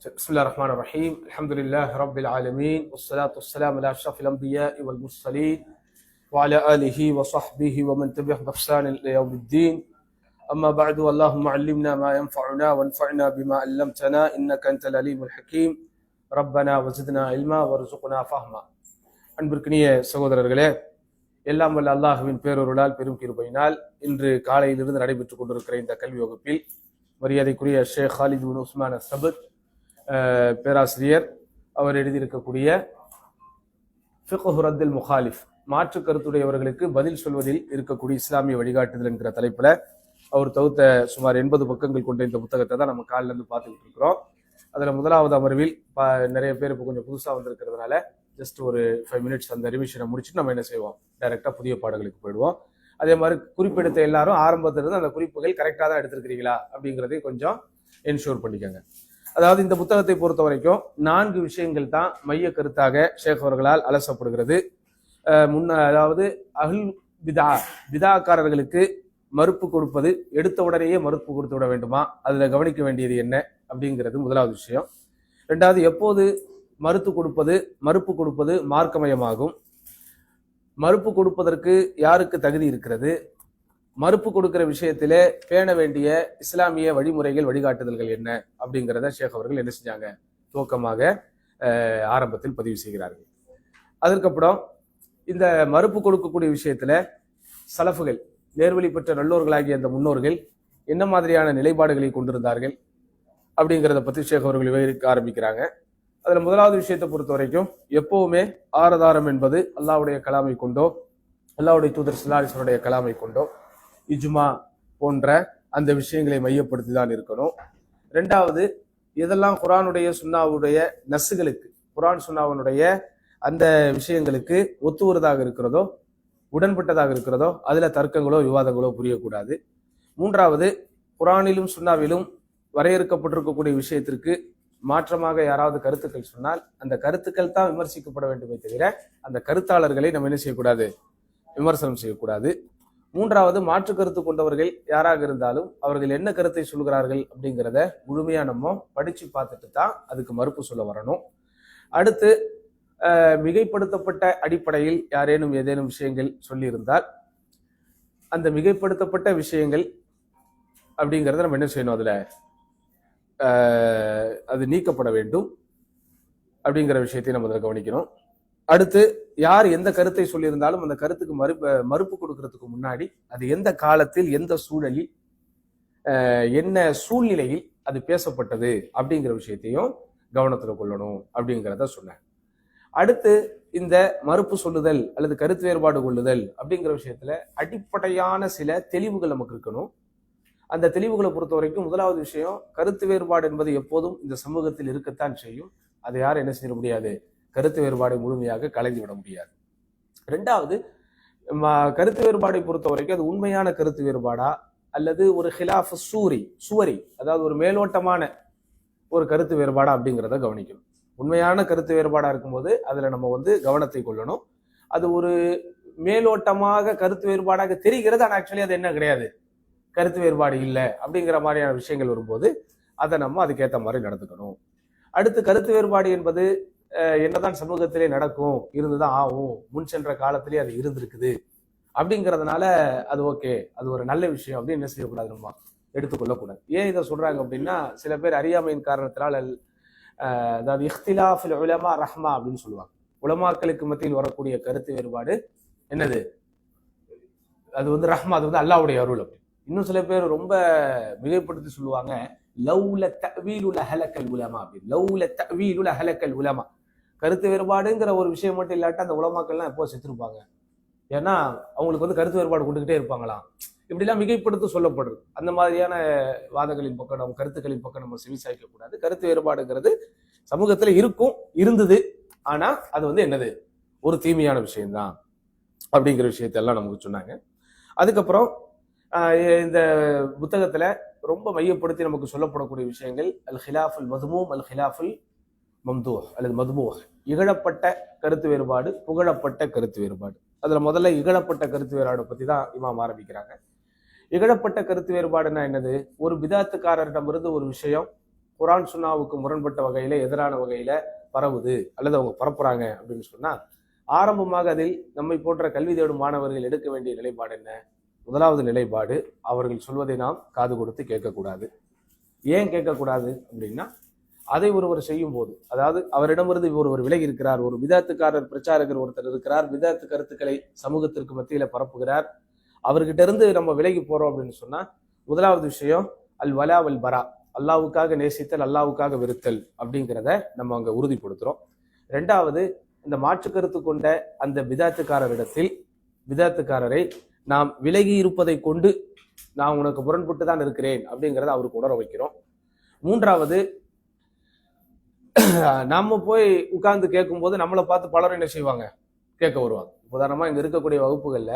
بسم الله الرحمن الرحيم. الحمد لله رب العالمين والصلاة والسلام على أشرف الأنبياء والمرسلين وعلى آله وصحبه ومن تبعهم بإحسان إلى يوم الدين. أما بعد، اللهم علمنا ما ينفعنا وانفعنا بما علمتنا إنك أنت العليم الحكيم. ربنا وزدنا علما وارزقنا فهما. அன்பிற்கினிய சகோதரர்களே, எல்லாம் வல்ல அல்லாஹ்வின் பேரொருளால் பெரும் கிருபையினால் இன்று காலையிலிருந்து நடைபெற்றுக் கொண்டிருக்கிற இந்த கல்வி வகுப்பில் மரியாதைக்குரிய ஷேக் ஹாலித் பின் உஸ்மான் அஸ்ஸபத் பேராசிரியர் அவர் எழுதியிருக்கக்கூடிய ஃபிக்ஹு ரத்தில் முகாலிஃப், மாற்று கருத்துடையவர்களுக்கு பதில் சொல்வதில் இருக்கக்கூடிய இஸ்லாமிய வழிகாட்டுதல் என்கிற தலைப்புல அவர் தொகுத்த சுமார் 80 பக்கங்கள் கொண்ட இந்த புத்தகத்தை தான் நம்ம காலில இருந்து பார்த்துக்கிட்டு இருக்கிறோம். அதுல முதலாவது அமர்வில் நிறைய பேர் இப்போ கொஞ்சம் புதுசா வந்திருக்கிறதுனால ஜஸ்ட் ஒரு 5 மினிட்ஸ் அந்த ரிவிஷனை முடிச்சுட்டு நம்ம என்ன செய்வோம், டைரக்டா புதிய பாடங்களுக்கு போயிடுவோம். அதே மாதிரி குறிப்பெடுத்த எல்லாரும் ஆரம்பத்திலிருந்து அந்த குறிப்புகள் கரெக்டா தான் எடுத்திருக்கிறீங்களா அப்படிங்கிறதையும் கொஞ்சம் என்ஷூர் பண்ணிக்கோங்க. அதாவது இந்த புத்தகத்தை பொறுத்த வரைக்கும் 4 விஷயங்கள் தான் மைய கருத்தாக ஷேக் அவர்களால் அலசப்படுகிறது. அதாவது அஹ்ல் பிதாக்காரர்களுக்கு மறுப்பு கொடுப்பது, எடுத்த உடனேயே மறுப்பு கொடுத்து விட வேண்டுமா, அதுல கவனிக்க வேண்டியது என்ன அப்படிங்கிறது முதலாவது விஷயம். 2வது, எப்போது மறுப்பு கொடுப்பது மார்க்கமயமாகும், மறுப்பு கொடுப்பதற்கு யாருக்கு தகுதி இருக்கிறது, மறுப்பு கொடுக்கிற விஷயத்திலே பேண வேண்டிய இஸ்லாமிய வழிமுறைகள் வழிகாட்டுதல்கள் என்ன அப்படிங்கிறத ஷேக் அவர்கள் என்ன செஞ்சாங்க, துவக்கமாக ஆரம்பத்தில் பதிவு செய்கிறார்கள். அதற்கப்புறம் இந்த மறுப்பு கொடுக்கக்கூடிய விஷயத்துல சலஃபுகள், நேர்வழி பெற்ற நல்லோர்களாகிய அந்த முன்னோர்கள் என்ன மாதிரியான நிலைப்பாடுகளை கொண்டிருந்தார்கள் அப்படிங்கிறத பத்தி ஷேக் அவர்கள் விவரிக்க ஆரம்பிக்கிறாங்க. அதுல முதலாவது விஷயத்தை பொறுத்த வரைக்கும் எப்பவுமே ஆரதாரம் என்பது அல்லாஹ்வுடைய கலாமை கொண்டோ அல்லாஹ்வுடைய தூதர் ஸல்லல்லாஹு அலைஹி வஸல்லம் கலாமை கொண்டோ இஜ்மா போன்ற அந்த விஷயங்களை மையப்படுத்தி தான் இருக்கணும். 2வது, எதெல்லாம் குர்ஆனுடைய சுன்னாவுடைய நஸ்களுக்கு, குர்ஆன் சுன்னாவுடைய அந்த விஷயங்களுக்கு ஒத்துவரதாக இருக்கிறதோ, உடன்பட்டதாக இருக்கிறதோ, அதுல தர்க்கங்களோ விவாதங்களோ புரியக்கூடாது. 3வது, குர்ஆனிலும் சுன்னாவிலும் வரையறுக்கப்பட்டிருக்கக்கூடிய விஷயத்திற்கு மாற்றமாக யாராவது கருத்துக்கள் சொன்னால் அந்த கருத்துக்கள் தான் விமர்சிக்கப்பட வேண்டுமே தவிர அந்த கருத்தாளர்களை நம்ம என்ன செய்யக்கூடாது, விமர்சனம் செய்யக்கூடாது. 3வது, மாற்று கருத்து கொண்டவர்கள் யாராக இருந்தாலும் அவர்கள் என்ன கருத்தை சொல்கிறார்கள் அப்படிங்கிறத முழுமையா நம்ம படிச்சு பார்த்துட்டு தான் அதுக்கு மறுப்பு சொல்ல வரணும். அடுத்து, மிகைப்படுத்தப்பட்ட அடிப்படையில் யாரேனும் ஏதேனும் விஷயங்கள் சொல்லியிருந்தால் அந்த மிகைப்படுத்தப்பட்ட விஷயங்கள் அப்படிங்கிறத நம்ம என்ன செய்யணும், அதுல அது நீக்கப்பட வேண்டும் அப்படிங்கிற விஷயத்தை நம்ம அதில் கவனிக்கணும். அடுத்து, யார் எந்த கருத்தை சொல்லியிருந்தாலும் அந்த கருத்துக்கு மறுப்பு கொடுக்கறதுக்கு முன்னாடி அது எந்த காலத்தில், எந்த சூழலில், என்ன சூழ்நிலையில் அது பேசப்பட்டது அப்படிங்கிற விஷயத்தையும் கவனத்தில் கொள்ளணும் அப்படிங்கிறத சொன்னேன். அடுத்து, இந்த மறுப்பு சொல்லுதல் அல்லது கருத்து வேறுபாடு கொள்ளுதல் அப்படிங்கிற விஷயத்துல அடிப்படையான சில தெளிவுகள் நமக்கு இருக்கணும். அந்த தெளிவுகளை பொறுத்த வரைக்கும் முதலாவது விஷயம், கருத்து வேறுபாடு என்பது எப்போதும் இந்த சமூகத்தில் இருக்கத்தான் செய்யும். அதை யாரும் என்ன செய்ய முடியாது, கருத்து வேறுபாடை முழுமையாக கலைந்து விட முடியாது. 2வது, கருத்து வேறுபாடை பொறுத்த வரைக்கும் அது உண்மையான கருத்து வேறுபாடா அல்லது ஒரு ஹிலாஃப் சுவரி, அதாவது ஒரு மேலோட்டமான ஒரு கருத்து வேறுபாடா அப்படிங்கிறத கவனிக்கணும். உண்மையான கருத்து வேறுபாடா இருக்கும்போது அதுல நம்ம கவனத்தை கொள்ளணும். அது ஒரு மேலோட்டமாக கருத்து வேறுபாடாக தெரிகிறது, ஆனால் ஆக்சுவலி அது என்ன கிடையாது, கருத்து வேறுபாடு இல்லை அப்படிங்கிற மாதிரியான விஷயங்கள் வரும்போது அதை நம்ம அதுக்கேற்ற மாதிரி நடந்துக்கணும். அடுத்து, கருத்து வேறுபாடு என்பது என்னதான் சமூகத்திலே நடக்கும், இருந்துதான் ஆகும், முன் சென்ற காலத்திலே அது இருந்திருக்குது அப்படிங்கிறதுனால அது ஓகே, அது ஒரு நல்ல விஷயம் அப்படின்னு என்ன செய்யக்கூடாது, நம்ம எடுத்துக்கொள்ளக்கூடாது. ஏன் இதை சொல்றாங்க அப்படின்னா, சில பேர் அறியாமையின் காரணத்தினால் அதாவது இஹ்திலாஃபுல் உலமா ரஹ்மா அப்படின்னு சொல்லுவாங்க. உலமாக்களுக்கு மத்தியில் வரக்கூடிய கருத்து வேறுபாடு என்னது, அது ரஹ்மா, அது அல்லாஹ்வுடைய அருள் அப்படி. இன்னும் சில பேர் ரொம்ப மிகைப்படுத்தி சொல்லுவாங்க, லவ்ல தஅவீலுல் ஹலக்கல் உலமா அப்படி. லவ்ல தஅவீலுல் ஹலக்கல் உலமா, கருத்து வேறுபாடுங்கிற ஒரு விஷயம் மட்டும் இல்லாட்டா அந்த உலமாக்கள்லாம் எப்போ செத்துருப்பாங்க. ஏன்னா அவங்களுக்கு கருத்து வேறுபாடு கொண்டுகிட்டே இருப்பாங்களாம். இப்படிலாம் மிகைப்படுத்த சொல்லப்படுறது. அந்த மாதிரியான வாதங்களின் பக்கம், நம்ம கருத்துக்களின் பக்கம் நம்ம செவிசாய்க்க கூடாது. கருத்து வேறுபாடுங்கிறது சமூகத்துல இருந்தது, ஆனா அது என்னது, ஒரு தீமையான விஷயம்தான் அப்படிங்கிற விஷயத்தெல்லாம் நமக்கு சொன்னாங்க. அதுக்கப்புறம் இந்த புத்தகத்துல ரொம்ப மையப்படுத்தி நமக்கு சொல்லப்படக்கூடிய விஷயங்கள் அல் ஹிலாஃபுல் மதுமூம், அல் ஹிலாஃபுல் மம்தூஹ் அல்லது மதுமூஹ், இகழப்பட்ட கருத்து வேறுபாடு, புகழப்பட்ட கருத்து வேறுபாடு. அதுல முதல்ல இகழப்பட்ட கருத்து வேறுபாடு பத்தி தான் இமாம் ஆரம்பிக்கிறாங்க. இகழப்பட்ட கருத்து வேறுபாடுன்னா என்னது, ஒரு பிதாத்துக்காரரிடமிருந்து ஒரு விஷயம் குர்ஆன் சுன்னாவுக்கு முரண்பட்ட வகையில, எதிரான வகையில பரவுது அல்லது அவங்க பரப்புறாங்க அப்படின்னு சொன்னா, ஆரம்பமாக அதில் நம்மை போன்ற கல்வி தேடும் மாணவர்கள் எடுக்க வேண்டிய நிலைப்பாடு என்ன? முதலாவது நிலைப்பாடு, அவர்கள் சொல்வதை நாம் காது கொடுத்து கேட்கக்கூடாது. ஏன் கேட்கக்கூடாது அப்படின்னா, அதை ஒருவர் செய்யும் போது, அதாவது அவரிடமிருந்து ஒருவர் விலகி இருக்கிறார், ஒரு விதத்துக்காரர் பிரச்சாரகர் ஒருத்தர் இருக்கிறார், விதத்து கருத்துக்களை சமூகத்திற்கு மத்தியில பரப்புகிறார், அவர்கிட்ட இருந்து நம்ம விலகி போறோம் அப்படின்னு சொன்னா, முதலாவது விஷயம் அல் வலா வல் பரா, அல்லாவுக்காக நேசித்தல், அல்லாவுக்காக வெறுத்தல் அப்படிங்கிறத நம்ம அங்க உறுதிப்படுத்துறோம். ரெண்டாவது, இந்த மாற்று கருத்து கொண்ட அந்த விதத்துக்காரரிடத்தில் விதத்துக்காரரை நாம் விலகி இருப்பதை கொண்டு நான் உனக்கு முரண்பட்டு தான் இருக்கிறேன் அப்படிங்கிறத அவருக்கு உணர வைக்கிறோம். மூன்றாவது, நம்ம போய் உட்கார்ந்து கேட்கும் போது நம்மளை பார்த்து பலரும் என்ன செய்வாங்க, கேட்க வருவாங்க. உதாரணமா இங்க இருக்கக்கூடிய வகுப்புகள்ல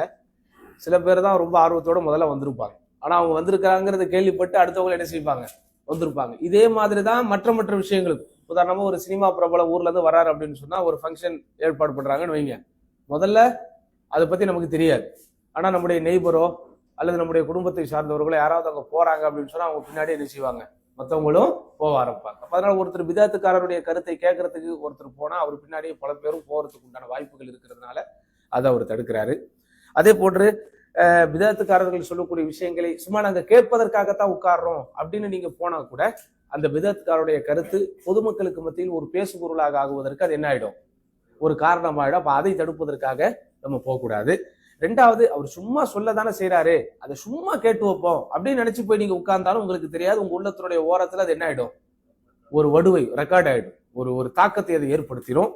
சில பேர் தான் ரொம்ப ஆர்வத்தோட முதல்ல வந்திருப்பாங்க. ஆனா அவங்க வந்திருக்காங்கிறத கேள்விப்பட்டு அடுத்தவங்க என்ன செய்வாங்க, வந்திருப்பாங்க. இதே மாதிரிதான் மற்ற விஷயங்களுக்கு. உதாரணமா ஒரு சினிமா பிரபலம் ஊர்ல இருந்து வராரு அப்படின்னு சொன்னா, ஒரு ஃபங்க்ஷன் ஏற்பாடு பண்றாங்கன்னு வைங்க, முதல்ல அதை பத்தி நமக்கு தெரியாது. ஆனா நம்முடைய நெய்பரோ அல்லது நம்முடைய குடும்பத்தை சார்ந்தவர்களோ யாராவது அங்க போறாங்க அப்படின்னு சொன்னா அவங்க பின்னாடி என்ன செய்வாங்க, மற்றவங்களும் போக ஆரம்பிப்பாங்க. அதனால ஒருத்தர் விதத்துக்காரருடைய கருத்தை கேட்கறதுக்கு ஒருத்தர் போனா அவர் பின்னாடியே பல பேரும் போறதுக்கு உண்டான வாய்ப்புகள் இருக்கிறதுனால அதை அவர் தடுக்கிறாரு. அதே போன்று விதத்துக்காரர்கள் சொல்லக்கூடிய விஷயங்களை சும்மா நாங்க கேட்பதற்காகத்தான் உட்கார்றோம் அப்படின்னு நீங்க போனா கூட அந்த விதத்துக்காரருடைய கருத்து பொதுமக்களுக்கு மத்தியில் ஒரு பேசு பொருளாக ஆகுவதற்கு அது என்ன ஆயிடும், ஒரு காரணமாயிடும். அப்ப அதை தடுப்பதற்காக நம்ம போகக்கூடாது. ரெண்டாவது, அவர் சும்மா சொல்லதானே செய்யறாரு, அதை சும்மா கேட்டு வைப்போம் அப்படின்னு நினைச்சு போய் நீங்க உட்கார்ந்தாலும் உங்களுக்கு தெரியாது, உங்க உள்ளத்தினுடைய ஓரத்துல அது என்ன ஆயிடும், ஒரு வடுவை ரெக்கார்ட் ஆயிடும், ஒரு தாக்கத்தை அதை ஏற்படுத்திடும்.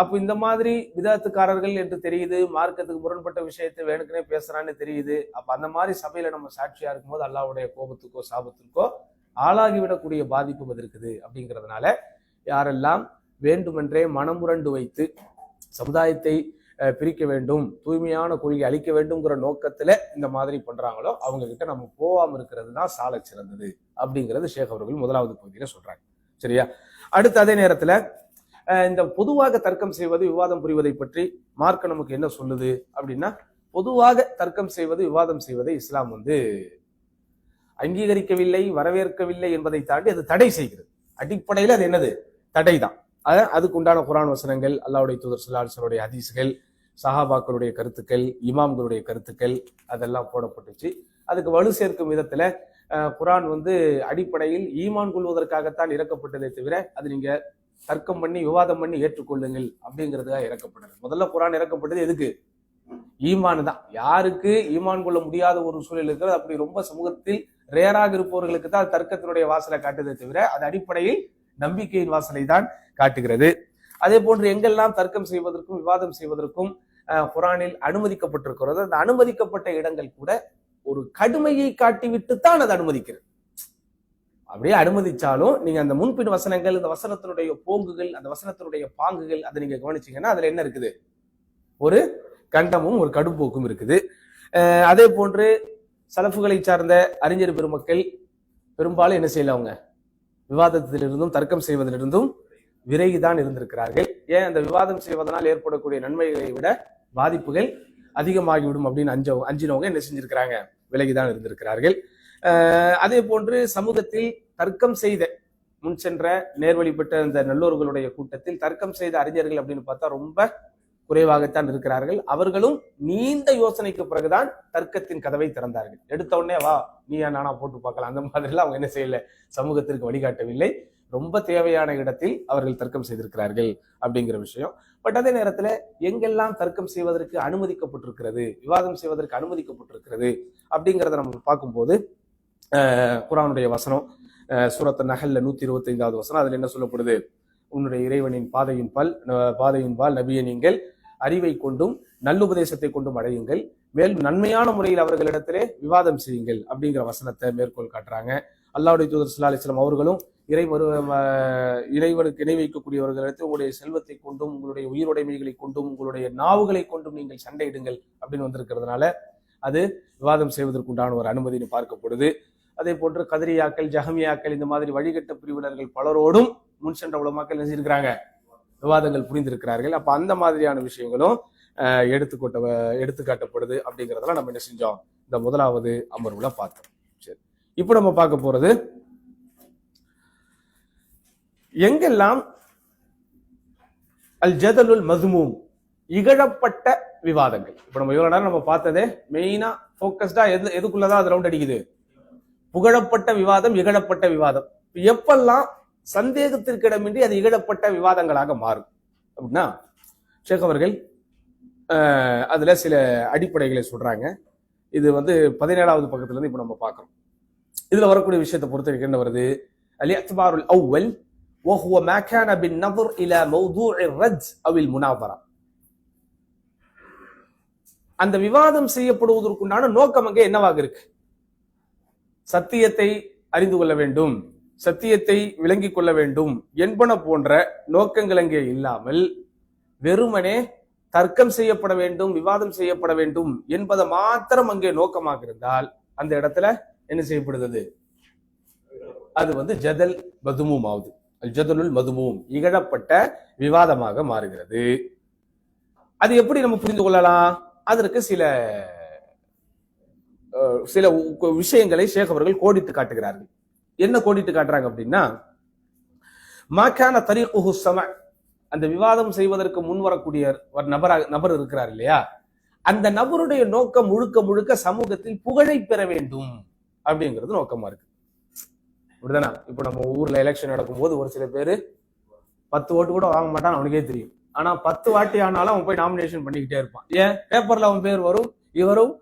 அப்ப இந்த மாதிரி விதத்துக்காரர்கள் என்று தெரியுது, மார்க்கத்துக்கு முரண்பட்ட விஷயத்தை வேணுக்குனே பேசுறான்னு தெரியுது. அப்ப அந்த மாதிரி சபையில நம்ம சாட்சியா இருக்கும்போது அல்லாஹ்வுடைய கோபத்துக்கோ சாபத்திற்கோ ஆளாகிவிடக்கூடிய பாதிப்பு அது இருக்குது. அப்படிங்கிறதுனால யாரெல்லாம் வேண்டுமென்றே மனமுரண்டு வைத்து சமுதாயத்தை பிரிக்க வேண்டும், தூய்மையான கொள்கை அளிக்க வேண்டும்ங்கிற நோக்கத்துல இந்த மாதிரி பண்றாங்களோ அவங்க கிட்ட நம்ம போகாம இருக்கிறது தான் சால சிறந்தது அப்படிங்கிறது ஷேக் அவர்கள் முதலாவது பகுதியில சொல்றாங்க. சரியா? அடுத்து அதே நேரத்துல இந்த பொதுவாக தர்க்கம் செய்வது, விவாதம் புரிவதை பற்றி மார்க்க நமக்கு என்ன சொல்லுது அப்படின்னா, பொதுவாக தர்க்கம் செய்வது, விவாதம் செய்வதை இஸ்லாம் அங்கீகரிக்கவில்லை, வரவேற்கவில்லை என்பதை தாண்டி அது தடை செய்கிறது. அடிப்படையில் அது என்னது, தடை தான். அதுக்குண்டான குர்ஆன் வசனங்கள், அல்லாஹ்வுடைய தூதர் ஸல்லல்லாஹு அலைஹி வஸல்லம் ஹதீஸ்கள், சஹாபாக்களுடைய கருத்துக்கள், இமாம்களுடைய கருத்துக்கள் அதெல்லாம் போடப்பட்டுச்சு. அதுக்கு வலு சேர்க்கும் விதத்துல குர்ஆன் அடிப்படையில் ஈமான் கொள்வதற்காகத்தான் இறக்கப்பட்டதை தவிர அது நீங்க தர்க்கம் பண்ணி விவாதம் பண்ணி ஏற்றுக்கொள்ளுங்கள் அப்படிங்கிறதுக்காக இறக்கப்பட்டது. முதல்ல குர்ஆன் இறக்கப்பட்டது எதுக்கு, ஈமான் தான். யாருக்கு ஈமான் கொள்ள முடியாத ஒரு சூழல் இருக்கிறது, அப்படி ரொம்ப சமூகத்தில் ரேராக இருப்பவர்களுக்கு தான் தர்க்கத்தினுடைய வாசலை காட்டுதே தவிர அது அடிப்படையில் நம்பிக்கையின் வாசலை தான் காட்டுகிறது. அதே போன்று எங்கெல்லாம் தர்க்கம் செய்வதற்கும் விவாதம் செய்வதற்கும் குர்ஆனில் அனுமதிக்கப்பட்டிருக்கிறது, அந்த அனுமதிக்கப்பட்ட இடங்கள் கூட ஒரு கடுமையை காட்டிவிட்டு தான் அது அனுமதிக்கிறது. அப்படியே அனுமதிச்சாலும் நீங்க அந்த முன்பின் வசனங்கள், இந்த வசனத்தினுடைய போங்குகள், அந்த வசனத்தினுடைய பாங்குகள் அதை நீங்க கவனிச்சீங்கன்னா அதுல என்ன இருக்குது, ஒரு கண்டமும் ஒரு கடும்போக்கும் இருக்குது. அதே போன்று சலஃபுகளை சார்ந்த அறிஞர் பெருமக்கள் பெரும்பாலும் என்ன செய்யல, அவங்க விவாதத்திலிருந்தும் தர்க்கம் செய்வதிலிருந்தும் விலகிதான் இருந்திருக்கிறார்கள். ஏன், அந்த விவாதம் செய்வதனால் ஏற்படக்கூடிய நன்மைகளை விட பாதிப்புகள் அதிகமாகிவிடும் அப்படின்னு அஞ்சினவங்க என்ன செஞ்சிருக்கிறாங்க, விலகிதான் இருந்திருக்கிறார்கள். அதே போன்று சமூகத்தில் தர்க்கம் செய்த முன் சென்ற நேர்வழிப்பட்ட அந்த நல்லோர்களுடைய கூட்டத்தில் தர்க்கம் செய்த அறிஞர்கள் அப்படின்னு பார்த்தா ரொம்ப குறைவாகத்தான் இருக்கிறார்கள். அவர்களும் நீண்ட யோசனைக்கு பிறகுதான் தர்க்கத்தின் கதவை திறந்தார்கள். எடுத்த உடனே வா நீயா நானா போட்டு பார்க்கலாம் அந்த மாதிரிலாம் அவங்க என்ன செய்யல, சமூகத்திற்கு வழிகாட்டவில்லை. ரொம்ப தேவையான இடத்தில் அவர்கள் தர்க்கம் செய்திருக்கிறார்கள் அப்படிங்கிற விஷயம். பட் அதே நேரத்துல எங்கெல்லாம் தர்க்கம் செய்வதற்கு அனுமதிக்கப்பட்டிருக்கிறது, விவாதம் செய்வதற்கு அனுமதிக்கப்பட்டிருக்கிறது அப்படிங்கிறத நம்ம பார்க்கும்போது குர்ஆனுடைய வசனம் சூரத்து நஹல்ல 125வது வசனம், அதுல என்ன சொல்லப்படுது, உன்னுடைய இறைவனின் பாதையின் பால் நபியை நீங்கள் அறிவை கொண்டும் நல்லுபதேசத்தை கொண்டும் அடையுங்கள், மேலும் நன்மையான முறையில் அவர்களிடத்திலே விவாதம் செய்யுங்கள் அப்படிங்கிற வசனத்தை மேற்கோள் காட்டுறாங்க. அல்லாஹ்வுடைய தூதர் ஸல்லல்லாஹு அலைஹி வஸல்லம் அவர்களும் இறைவனுக்கு இணை வைக்கக்கூடியவர்களிடத்தில் உங்களுடைய செல்வத்தை கொண்டும் உங்களுடைய உயிருடைமைகளை கொண்டும் உங்களுடைய நாவுகளை கொண்டும் நீங்கள் சண்டையிடுங்கள் அப்படின்னு வந்திருக்கிறதுனால அது விவாதம் செய்வதற்குண்டான ஒரு அனுமதினு பார்க்கப்படுது. அதே போன்று கதிரியாக்கள், ஜஹமியாக்கள் இந்த மாதிரி வழிகட்ட பிரிவினர்கள் பலரோடும் முன் சென்ற உலமாக்கள் என்ன செஞ்சிருக்கிறாங்க, விவாதங்கள் புரிந்திருக்கிறார்கள். அப்ப அந்த மாதிரியான விஷயங்களும் எடுத்துக்காட்டப்படுது அப்படிங்கிறதெல்லாம் நம்ம என்ன செஞ்சோம், இந்த முதலாவது அமர்வுல பார்த்தோம். சரி, இப்போ நம்ம பார்க்க போறது எங்கெல்லாம் அல் ஜதலுல் மதுமூம் இகழப்பட்ட விவாதங்கள். இப்ப நம்ம இவ்வளவு நேரம் நம்ம பார்த்ததே மெயினா போக்கஸ்டா எதுக்குள்ளதான் அது ரவுண்ட் அடிக்குது? புகழப்பட்ட விவாதம், இகழப்பட்ட விவாதம். எப்பெல்லாம் சந்தேகத்திற்கிடமின்றி அது இகழப்பட்ட விவாதங்களாக மாறும் அப்படின்னா ஷேக் அவர்கள் அதுல சில அடிப்படைகளை சொல்றாங்க. இது 17வது பக்கத்துல இருந்து இப்ப நம்ம பார்க்கிறோம். இதுல வரக்கூடிய விஷயத்தை பொறுத்த என்ன வருது? அல்-இஅ்திபாருல் அவ்வல் وهو ما كان بالنظر الى موضوع الرد او المناظره. அந்த விவாதம் செய்யப்படுவதற்குண்டான நோக்கம் அங்கே என்னவாக இருக்கு? சத்தியத்தை அறிந்து கொள்ள வேண்டும், சத்தியத்தை விளங்கிக் கொள்ள வேண்டும் என்பன போன்ற நோக்கங்கள் அங்கே இல்லாமல் வெறுமனே தர்க்கம் செய்யப்பட வேண்டும், விவாதம் செய்யப்பட வேண்டும் என்பதை மாத்திரம் அங்கே நோக்கமாக இருந்தால் அந்த இடத்துல என்ன செய்யப்படுகிறது? அது ஜதல் மதுமூம் ஆகுது. ஜதலுல் மதுமூம் இகழப்பட்ட விவாதமாக மாறுகிறது. அது எப்படி நம்ம புரிந்து கொள்ளலாம்? அதற்கு சில சில விஷயங்களை ஷேக் அவர்கள் கோடிட்டு காட்டுகிறார்கள். என்ன கோடிட்டு காட்டுறாங்க அப்படின்னா, மாக்கான தரீகுஹு ஸமஅ, அந்த விவாதம் செய்வதற்கு முன் வரக்கூடிய நபர் இருக்கிறார் இல்லையா, அந்த நபருடைய நோக்கம் முழுக்க முழுக்க சமூகத்தில் புகழை பெற வேண்டும் அப்படிங்கிறது நோக்கமா இருக்கு. அப்படிதானா? இப்ப நம்ம ஊர்ல எலெக்ஷன் நடக்கும் போது ஒரு சில பேரு 10 ஓட்டு கூட வாங்க மாட்டான், அவனுக்கே தெரியும். ஆனா 10 வாட்டி ஆனாலும் அவன் போய் நாமினேஷன் பண்ணிக்கிட்டே இருப்பான். ஏன்? பேப்பர்ல அவன் பேர் வரும், இவரும்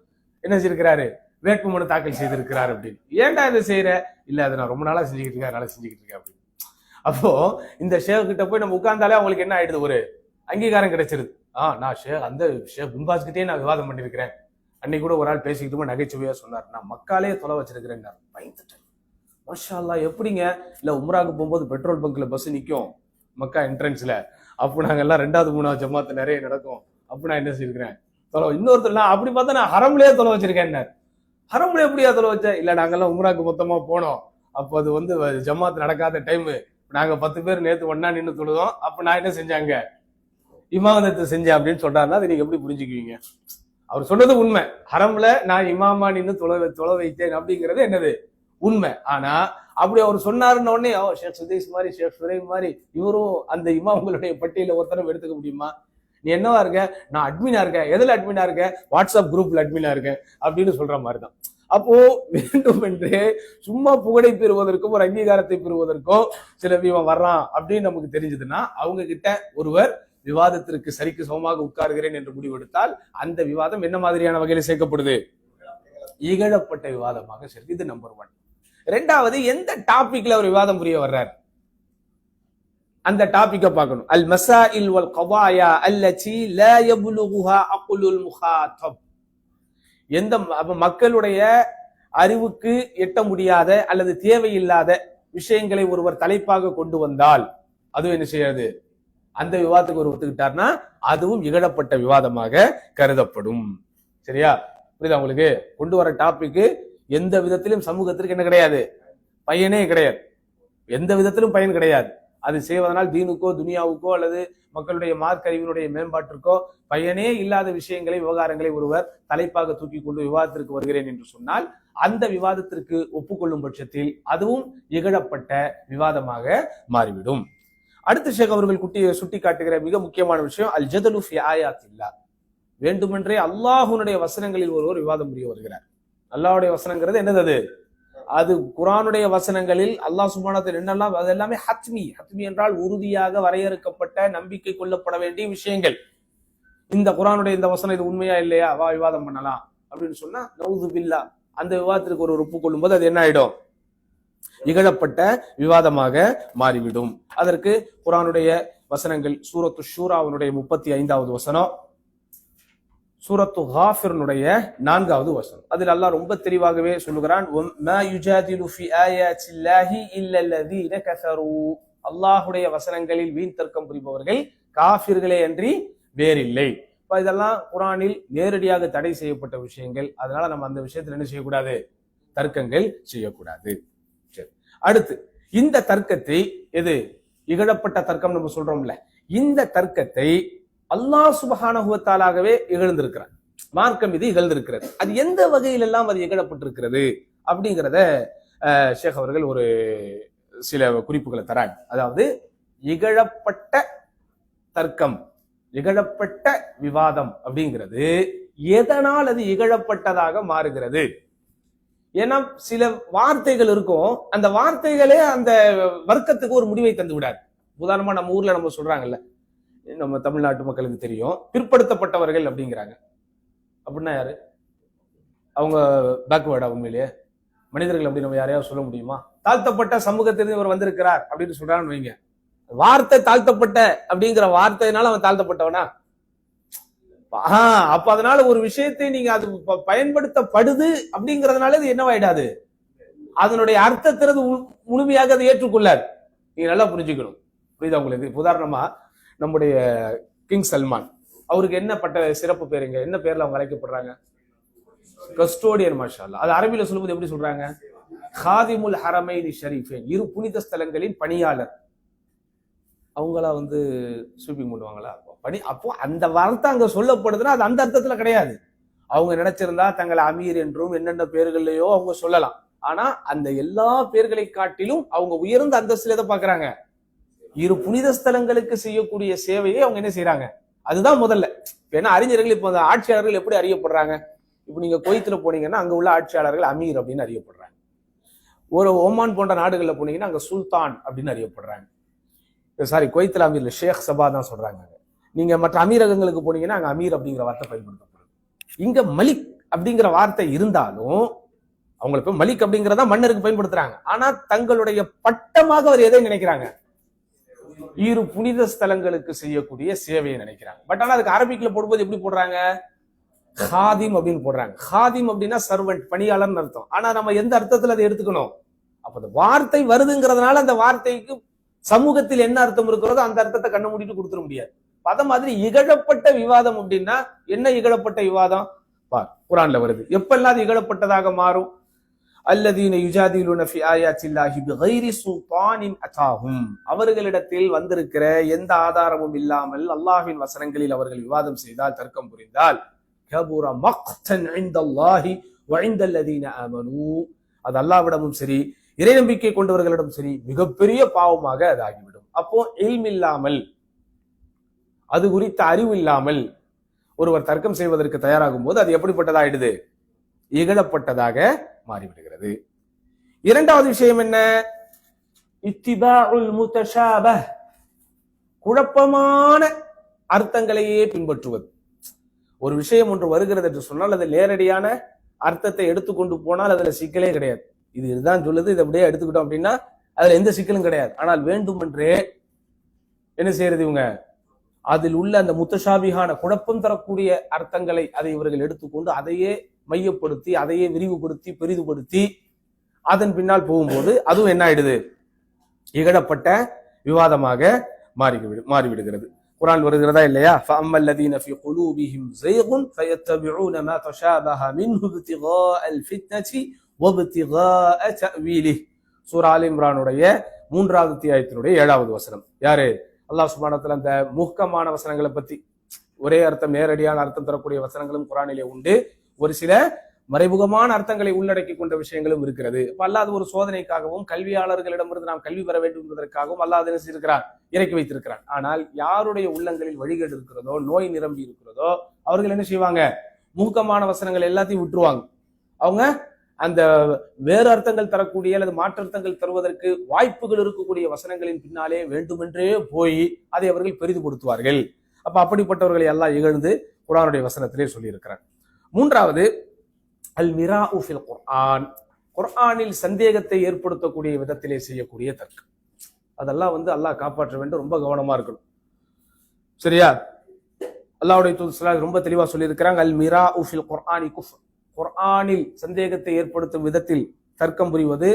என்ன செய்திருக்கிறாரு, வேட்புமனு தாக்கல் செய்திருக்கிறார் அப்படின்னு. ஏன்டா இதை செய்யற? இல்ல அதை நான் ரொம்ப நாளா செஞ்சுக்கிட்டு இருக்கேன், அதனால செஞ்சுக்கிட்டு இருக்கேன் அப்படின்னு. அப்போ இந்த ஷேக் கிட்ட போய் நம்ம உட்கார்ந்தாலே அவங்களுக்கு என்ன ஆயிடுது? ஒரு அங்கீகாரம் கிடைச்சிருது. நான் அந்த ஷேக் பின்பாஸ் கிட்டே நான் விவாதம் பண்ணிருக்கிறேன். அன்னைக்கு கூட ஒரு ஆள் பேசிக்கிட்டு நகைச்சுவையா சொன்னார், நான் மக்காலே தொலை வச்சிருக்கிறேன். பயந்துட்டேன். மாஷா அல்லாஹ், எப்படிங்க? இல்ல உம்ராக்கு போகும்போது பெட்ரோல் பங்க்ல பஸ் நிக்கும் மக்கா என்ட்ரன்ஸ்ல, அப்போ நாங்க எல்லாம் 2வது 3வது ஜமாத்து நிறைய நடக்கும், அப்ப நான் என்ன செய்யிருக்கிறேன் தொலை. இன்னொருத்தர் நான் அப்படி பார்த்தா நான் ஹரம்லயே தொலை வச்சிருக்கேன். ஹரம்ல எப்படியா தொலை வச்ச? இல்ல நாங்கெல்லாம் உம்ராக்கு மொத்தமா போனோம், அப்போ அது ஜமாத்து நடக்காத டைம், நாங்க 10 பேர் நேத்து ஒன்னா நின்று தொழுதோம், அப்ப நான் என்ன செஞ்சாங்க, இமாமத்தை செஞ்சேன் அப்படின்னு சொல்றாருன்னா அதை நீங்க எப்படி புரிஞ்சுக்குவீங்க? அவர் சொன்னது உண்மை, ஹரம்ல நான் இமாமா நின்று தொலை வைத்தேன் அப்படிங்கிறது என்னது உண்மை. ஆனா அப்படி அவர் சொன்னாருன்னு உடனே ஷேக் சுதேஷ் மாதிரி, ஷேக் சுரைம் மாதிரி இவரும் அந்த இமாம்களுடைய பட்டியல ஒருத்தரம் எடுத்துக்க முடியுமா? நீ என்னவா இருக்க? நான் அட்மினா இருக்கேன். எதுல அட்மினா இருக்க? வாட்ஸ்அப் குரூப்ல அட்மினா இருக்கேன் அப்படின்னு சொல்ற மாதிரிதான். அப்போ வேண்டும் என்று சும்மா புகழை பெறுவதற்கும் ஒரு அங்கீகாரத்தை பெறுவதற்கும் சில இவன் வர்றான் அப்படின்னு நமக்கு தெரிஞ்சதுன்னா அவங்க கிட்ட ஒருவர் விவாதத்திற்கு சரிக்கு சமமாக உட்காருகிறேன் என்று முடிவெடுத்தால் அந்த விவாதம் என்ன மாதிரியான வகையில சேர்க்கப்படுது? இகழப்பட்ட விவாதமாக சரி. இது நம்பர் 1. 2வது, எந்த டாபிக்ல ஒரு விவாதம் புரிய வர்றார் அந்த டாபிக்க பார்க்கணும். அல் மசாயில் வல் கவாயா அல்லதி லா யப்லுகுஹா அக்லுல் முகாத்தப். எந்த மக்களுடைய அறிவுக்கு எட்ட முடியாத அல்லது தேவையில்லாத விஷயங்களை ஒருவர் தலைப்பாக கொண்டு வந்தால் அதுவும் என்ன செய்யாது? அந்த விவாதத்துக்கு ஒரு ஒத்துக்கிட்டார்னா அதுவும் இகழப்பட்ட விவாதமாக கருதப்படும். சரியா? புரியுதா உங்களுக்கு? கொண்டு வர டாபிக் எந்த விதத்திலும் சமூகத்திற்கு என்ன கிடையாது, பயனே கிடையாது. எந்த விதத்திலும் பயன் கிடையாது. அது செய்வதனால் தீனுக்கோ துனியாவுக்கோ அல்லது மக்களுடைய மார்க்க அறிவினுடைய மேம்பாட்டிற்கோ பயனே இல்லாத விஷயங்களை, விவகாரங்களை ஒருவர் தலைப்பாக தூக்கி கொண்டு விவாதத்திற்கு வருகிறேன் என்று சொன்னால் அந்த விவாதத்திற்கு ஒப்புக்கொள்ளும் பட்சத்தில் அதுவும் இகழப்பட்ட விவாதமாக மாறிவிடும். அடுத்த ஷேக் அவர்கள் சுட்டி காட்டுகிற மிக முக்கியமான விஷயம் அல் ஜதலு ஃபி ஆயாத்தில்லாஹ். வேண்டுமென்றே அல்லாஹ்வுடைய வசனங்களில் ஒருவர் விவாதம் புரிய வருகிறார். அல்லாஹ்வுடைய வசனங்கிறது என்னது? அது குர்ஆனுடைய வசனங்களில் அல்லாஹ் சுப்ஹானஹு வ தஆலா என்னெல்லாம், அது எல்லாமே ஹத்மி. ஹத்மி என்றால் உறுதியாக வரையறுக்கப்பட்ட நம்பிக்கை கொள்ளப்பட வேண்டிய விஷயங்கள். இந்த குர்ஆனுடைய இந்த வசனம் இது உண்மையா இல்லையா, வா விவாதம் பண்ணலாம் அப்படின்னு சொன்னா நவுது பில்லா, அந்த விவாதத்திற்கு ஒரு ஒப்புக்கொள்ளும் போது அது என்ன ஆயிடும்? இகழப்பட்ட விவாதமாக மாறிவிடும். அதற்கு குர்ஆனுடைய வசனங்கள் சூரத்து ஷூராவுடைய 35வது வசனம், சூரத்து காஃபிர்னுடைய 4வது வசனம், அதில் அல்லாஹ் ரொம்ப தெளிவாகவே சொல்லுகிறான், மா யுஜாதிலு ஃபி ஆயாத்தில்லாஹி இல்லல்லதீன கஃபரு. அல்லாஹ்வுடைய வசனங்களில் வீண் தர்க்கம் புரிபவர்கள் காஃபிர்களே அன்றி வேறில்லை. இதெல்லாம் குர்ஆனில் நேரடியாக தடை செய்யப்பட்ட விஷயங்கள். அதனால நம்ம அந்த விஷயத்தில் என்ன செய்யக்கூடாது? தர்க்கங்கள் செய்யக்கூடாது. சரி, அடுத்து இந்த தர்க்கத்தை, எது இகழப்பட்ட தர்க்கம் நம்ம சொல்றோம்ல, இந்த தர்க்கத்தை அல்லாஹ் சுப்ஹானஹு வ தஆலாவே இகழ்ந்திருக்கிறார். மார்க்கம் இது இகழ்ந்திருக்கிறது. அது எந்த வகையிலெல்லாம் அது இகழப்பட்டிருக்கிறது அப்படிங்கிறத ஷேக் அவர்கள் ஒரு சில குறிப்புகளை தராங்க. அதாவது இகழப்பட்ட தர்க்கம், இகழப்பட்ட விவாதம் அப்படிங்கிறது எதனால் அது இகழப்பட்டதாக மாறுகிறது? ஏன்னா சில வார்த்தைகள் இருக்கும், அந்த வார்த்தைகளே அந்த வர்க்கத்துக்கு ஒரு முடிவை தந்து விடாது. உதாரணமா நம்ம ஊர்ல நம்ம சொல்றாங்கல்ல, நம்ம தமிழ்நாட்டு மக்களுக்கு தெரியும், பிற்படுத்தப்பட்டவர்கள் அப்படிங்கிறாங்க. அப்படின்னா யாரு? அவங்க பேக்வேர்டா? உண்மையிலேயே மனிதர்கள் அப்படி நம்ம யாரையாவது சொல்ல முடியுமா? தாழ்த்தப்பட்ட சமூகத்திலிருந்து இவர் வந்திருக்கிறார் அப்படின்னு சொல்றான்னு வைங்க, வார்த்தை தாழ்த்தப்பட்ட அப்படிங்கிற வார்த்தையினால அவன் தாழ்த்தப்பட்டவனா? அப்ப அதனால ஒரு விஷயத்தை நீங்க அது பயன்படுத்தப்படுது அப்படிங்கறதுனால இது என்னவாயிடாது, அதனுடைய அர்த்தத்திறது முழுமையாக அதை ஏற்றுக்கொள்ளாது. நீங்க நல்லா புரிஞ்சுக்கணும். புரியுதா உங்களுக்கு? உதாரணமா நம்முடைய கிங் சல்மான், அவருக்கு என்ன பட்ட சிறப்பு பேருங்க, என்ன பேர்ல அவங்க அழைக்கப்படுறாங்க? கஸ்டோடியன். மாஷா அல்லாஹ். அது அரபியில சொல்லும்போது எப்படி சொல்றாங்க? காதிமுல் ஹரமைனி ஷரீஃபைன், இரு புனித ஸ்தலங்களின் பணியாளர். அவங்களா ஸ்வீப்பிங் பண்ணுவாங்களா? அப்போ அந்த வார்த்தை அங்க சொல்லப்படுதுன்னா அது அந்த அர்த்தத்துல கிடையாது. அவங்க நினைச்சிருந்தா தங்களை அமீர் என்றும் என்னென்ன பேர்களையோ அவங்க சொல்லலாம். ஆனா அந்த எல்லா பேர்களை காட்டிலும் அவங்க உயர்ந்த அந்தஸ்துல எதை பாக்குறாங்க? இரு புனித ஸ்தலங்களுக்கு செய்யக்கூடிய சேவையை அவங்க என்ன செய்யறாங்க? அதுதான் முதல்ல. ஏன்னா அறிஞர்கள் இப்ப அந்த ஆட்சியாளர்கள் எப்படி அறியப்படுறாங்க? இப்ப நீங்க குவைத்துல போனீங்கன்னா அங்க உள்ள ஆட்சியாளர்கள் அமீர் அப்படின்னு அறியப்படுறாங்க. ஒரு ஓமான் போன்ற நாடுகள்ல போனீங்கன்னா அங்க சுல்தான் அப்படின்னு அறியப்படுறாங்க. சாரி, குவைத்துல அமீர் ஷேக் சபா தான் சொல்றாங்க. நீங்க மற்ற அமீரகங்களுக்கு போனீங்கன்னா அங்க அமீர் அப்படிங்கிற வார்த்தை பயன்படுத்தப்படும். இங்க மலிக் அப்படிங்கிற வார்த்தை இருந்தாலும் அவங்களுக்கு மலிக் அப்படிங்கிறதா மன்னருக்கு பயன்படுத்துறாங்க. ஆனா தங்களுடைய பட்டமாக அவர் எதை நினைக்கிறாங்க? இரு புனித ஸ்தலங்களுக்கு செய்யக்கூடிய சேவையை நினைக்கிறாங்க. பட் ஆனா அதுக்கு அரபிக்ல போடும்போது எப்படி போடுறாங்க? ஹாதிம் அப்படின்னு போடுறாங்க. ஹாதிம் அப்படின்னா சர்வெண்ட், பணியாளர்னு அர்த்தம். ஆனா நம்ம எந்த அர்த்தத்துல அதை எடுத்துக்கணும்? அப்ப அந்த வார்த்தை வருதுங்கிறதுனால அந்த வார்த்தைக்கு சமூகத்தில் என்ன அர்த்தம் இருக்கிறதோ அந்த அர்த்தத்தை கண்ண மூடிட்டு கொடுத்துட முடியாது. அத மாதிரி இகழப்பட்ட விவாதம் அப்படின்னா என்ன? இகழப்பட்ட விவாதம் பார் குர்ஆன்ல வருது. எப்பெல்லாம் அது இகழப்பட்டதாக மாறும்? அல்லதீன யுஜாதிலுன ஃபி ஆயாத்தில்லாஹி பிகைரி சுல்தானின் அதாஹும், அவர்களிடத்தில் வந்திருக்கிற எந்த ஆதாரமும் இல்லாமல் அல்லாஹ்வின் வசனங்களில் அவர்கள் விவாதம் செய்தால், தர்க்கம் புரிந்தால், கபுர மக்தன் இன்தல்லாஹி வ இன்தல்லதீன ஆமனூ, அது அல்லாஹ்விடமும் சரி இறை நம்பிக்கை கொண்டவர்களிடம் சரி மிகப்பெரிய பாவமாக அது ஆகிவிடும். அப்போ இல்ம் இல்லாமல், அது குறித்த அறிவு இல்லாமல் ஒருவர் தர்க்கம் செய்வதற்கு தயாராகும் போது அது எப்படிப்பட்டதாயிடுது? இகழப்பட்டதாக மாறிவிடுகிறது. இரண்டாவது விஷயம் என்ன? இத்திபாஉல் முத்தஷாபஹ், குழப்பமான அர்த்தங்களையே பின்பற்றுவது. ஒரு விஷயம் ஒன்று வருகிறது என்று சொன்னால் அது நேரடியான அர்த்தத்தை எடுத்துக்கொண்டு போனால் அதுல சிக்கலே கிடையாது. இதுதான் சொல்லுது, இதை அப்படியே எடுத்துக்கிட்டோம் அப்படின்னா அதுல எந்த சிக்கலும் கிடையாது. ஆனால் வேண்டுமென்றே என்ன செய்யறது இவங்க? அதில் உள்ள அந்த முத்தஷாபிகான குழப்பம் தரக்கூடிய அர்த்தங்களை அதை இவர்கள் எடுத்துக்கொண்டு அதையே மையப்படுத்தி அதையே விரிவுபடுத்தி பெரிதுபடுத்தி அதன் பின்னால் போகும்போது அதுவும் என்ன ஆயிடுது? இகழப்பட்ட விவாதமாக மாறிவிடுகிறது. குர்ஆன் வருகிறதா இல்லையா? ஃபஅம்மல்லதீன ஃபீ குலூபிஹிம் ஸைகுன் ஃபயத்தபிஊன மா தஷாபஹ மின்ஹு இப்திகாஅல் ஃபித்னதி வப்திகாஅ தஅவீலிஹி. சூரா ஆல் இம்ரானுடைய 3வது அத்தியாயத்தினுடைய 7வது வசனம். யாரு? அல்லாஹ் சுப்ஹானஹு வ தஆலா அந்த முஹ்கமான வசனங்களை பத்தி, ஒரே அர்த்தம் நேரடியான அர்த்தம் தரக்கூடிய வசனங்களும் குர்ஆனிலே உண்டு, ஒரு சில மறைமுகமான அர்த்தங்களை உள்ளடக்கி கொண்ட விஷயங்களும் இருக்கிறது. அப்ப அல்லாஹ் அது ஒரு சோதனைக்காகவும் கல்வியாளர்களிடமிருந்து நாம் கல்வி பெற வேண்டும் என்பதற்காகவும் அல்லாஹ் என்ன செய்திருக்கிறார்? இறக்கி வைத்திருக்கிறார். ஆனால் யாருடைய உள்ளங்களில் வழிகேடு இருக்கிறதோ, நோய் நிரம்பி இருக்கிறதோ, அவர்கள் என்ன செய்வாங்க? முஹ்கமான வசனங்கள் எல்லாத்தையும் விட்டுருவாங்க. அவங்க அந்த வேறு அர்த்தங்கள் தரக்கூடிய அல்லது மாற்றர்த்தங்கள் தருவதற்கு வாய்ப்புகள் இருக்கக்கூடிய வசனங்களின் பின்னாலே வேண்டுமென்றே போய் அதை அவர்கள் பெரிதுபடுத்துவார்கள். அப்ப அப்படிப்பட்டவர்களை எல்லாம் இகழ்ந்து குர்ஆனுடைய வசனத்திலே சொல்லி இருக்கிறார். மூன்றாவது அல் மிராஉ ஃபில் குர்ஆன், குர்ஆனில் சந்தேகத்தை ஏற்படுத்தக்கூடிய விதத்திலே செய்யக்கூடிய தர்க்கம். அதெல்லாம் அல்லாஹ் காப்பாற்ற வேண்டும், ரொம்ப கவனமா இருக்கணும். சரியா? அல்லாஹ்வுடைய தூதர் ரொம்ப தெளிவா சொல்லி இருக்கிறாங்க, அல் மிராஉ ஃபில் குர்ஆனி குஃப்ர், குர்ஆனில் சந்தேகத்தை ஏற்படுத்தும் விதத்தில் தர்க்கம் புரிவது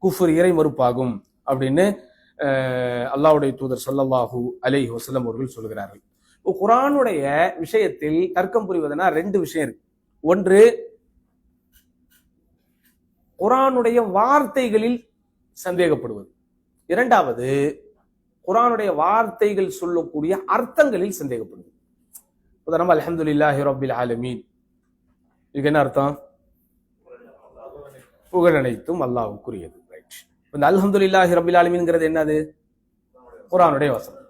குஃப்ர், இறை மறுப்பாகும் அப்படின்னு அல்லாஹ்வுடைய தூதர் ஸல்லல்லாஹு அலைஹி வஸல்லம் அவர்கள் சொல்கிறார்கள். குர்ஆனுடைய விஷயத்தில் தர்க்கம் புரிவதுனா ரெண்டு விஷயம் இருக்கு. ஒன்று, குர்ஆனுடைய வார்த்தைகளில் சந்தேகப்படுவது. இரண்டாவது, குர்ஆனுடைய வார்த்தைகள் சொல்லக்கூடிய அர்த்தங்களில் சந்தேகப்படுவது. உதாரணமா அல்ஹம்துலில்லாஹி ரப்பில் ஆலமீன், இதுக்கு என்ன அர்த்தம்? புகழ் அனைத்தும் அல்லாஹ்வுக்குரியது. ரைட். இந்த அல்ஹம்துலில்லாஹி ரப்பில் ஆலமீன்ங்கிறது என்னது? குர்ஆனுடைய வசனம்.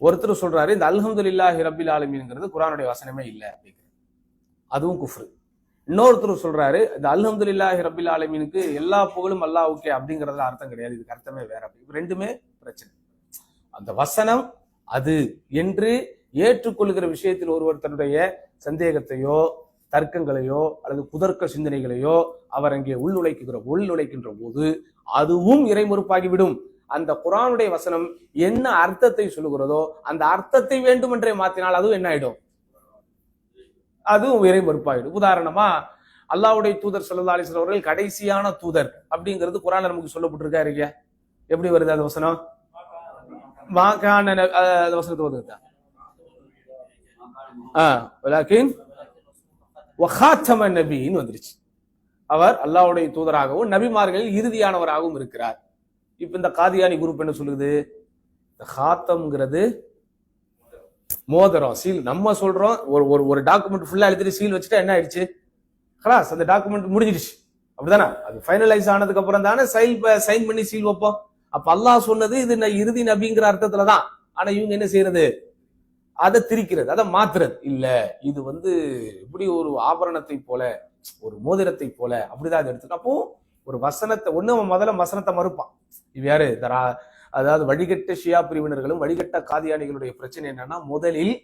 ஒருத்தர் சொல்றாரு இந்த அல்ஹம்துலில்லாஹி ரப்பில் ஆலமீன்ங்கிறது குர்ஆனுடைய வசனமே இல்லை அப்படிங்கிறது, அதுவும் குஃப்ரு. இன்னொருத்தர் சொல்றாரு இந்த அல்ஹம்துலில்லாஹி ரப்பில் ஆலமீனுக்கு எல்லா புகழும் அல்லாஹ்வுக்கே அப்படிங்கறதுல அர்த்தம் கிடையாது, இதுக்கு அர்த்தமே வேற. அப்படி ரெண்டுமே பிரச்சனை. அந்த வசனம் அது என்று ஏற்றுக்கொள்கிற விஷயத்தில் ஒருவர் தன்னுடைய சந்தேகத்தையோ தர்க்கங்களையோ அல்லது குதர்க்க சிந்தனைகளையோ அவர் அங்கே உள்நுழைக்கின்ற போது அதுவும் இறைமறுப்பாகிவிடும். அந்த குர்ஆனுடைய வசனம் என்ன அர்த்தத்தை சொல்லுகிறதோ அந்த அர்த்தத்தை வேண்டுமென்றே மாத்தினால் அதுவும் என்ன ஆயிடும்? அதுவும் இறைமறுப்பாயிடும். உதாரணமா அல்லாஹ்வுடைய தூதர் ஸல்லல்லாஹு அலைஹி வஸல்லம் அவர்கள் கடைசியான தூதர் அப்படிங்கிறது குர்ஆன்ல நமக்கு சொல்லப்பட்டிருக்காரு இல்லையா? எப்படி வருது அந்த வசனம்? அந்த வசனத்தை வருது வந்துருச்சு. அவர் அல்லாஹ்வுடைய தூதராகவும் நபிமார்களில் இறுதியானவராகவும் இருக்கிறார். இப்ப இந்த காதியானி குரூப் என்ன சொல்லுது? ஹாத்தம்ங்கிறது மோதிரம், சீல். நம்ம சொல்றோம் ஒரு டாக்குமெண்ட் ஃபுல்லா எழுதிட்டு சீல் வச்சுட்டா என்ன ஆயிடுச்சு? கிளாஸ் அந்த டாக்குமெண்ட் முடிஞ்சிடுச்சு, அப்படிதானே? அது ஃபைனலைஸ் ஆனதுக்கு அப்புறம் தானே சைன் பண்ணி சீல் வைப்போம். அப்ப அல்லாஹ் சொன்னது இது இறுதி நபிங்கிற அர்த்தத்துலதான். ஆனா இவங்க என்ன செய்யறது? அதை திரிக்கிறது, அதை மாத்துறது. இல்ல, இது இப்படி ஒரு ஆபரணத்தை போல, ஒரு மோதிரத்தை போல அப்படிதான் எடுத்துக்கணும். அப்போ ஒரு வசனத்தை முதல்ல வசனத்தை மறுப்பான். இது யாரு? அதாவது வழிகட்ட ஷியா பிரிவினர்களும் வழிகட்ட காதியானிகளுடைய பிரச்சனை என்னன்னா, முதலில்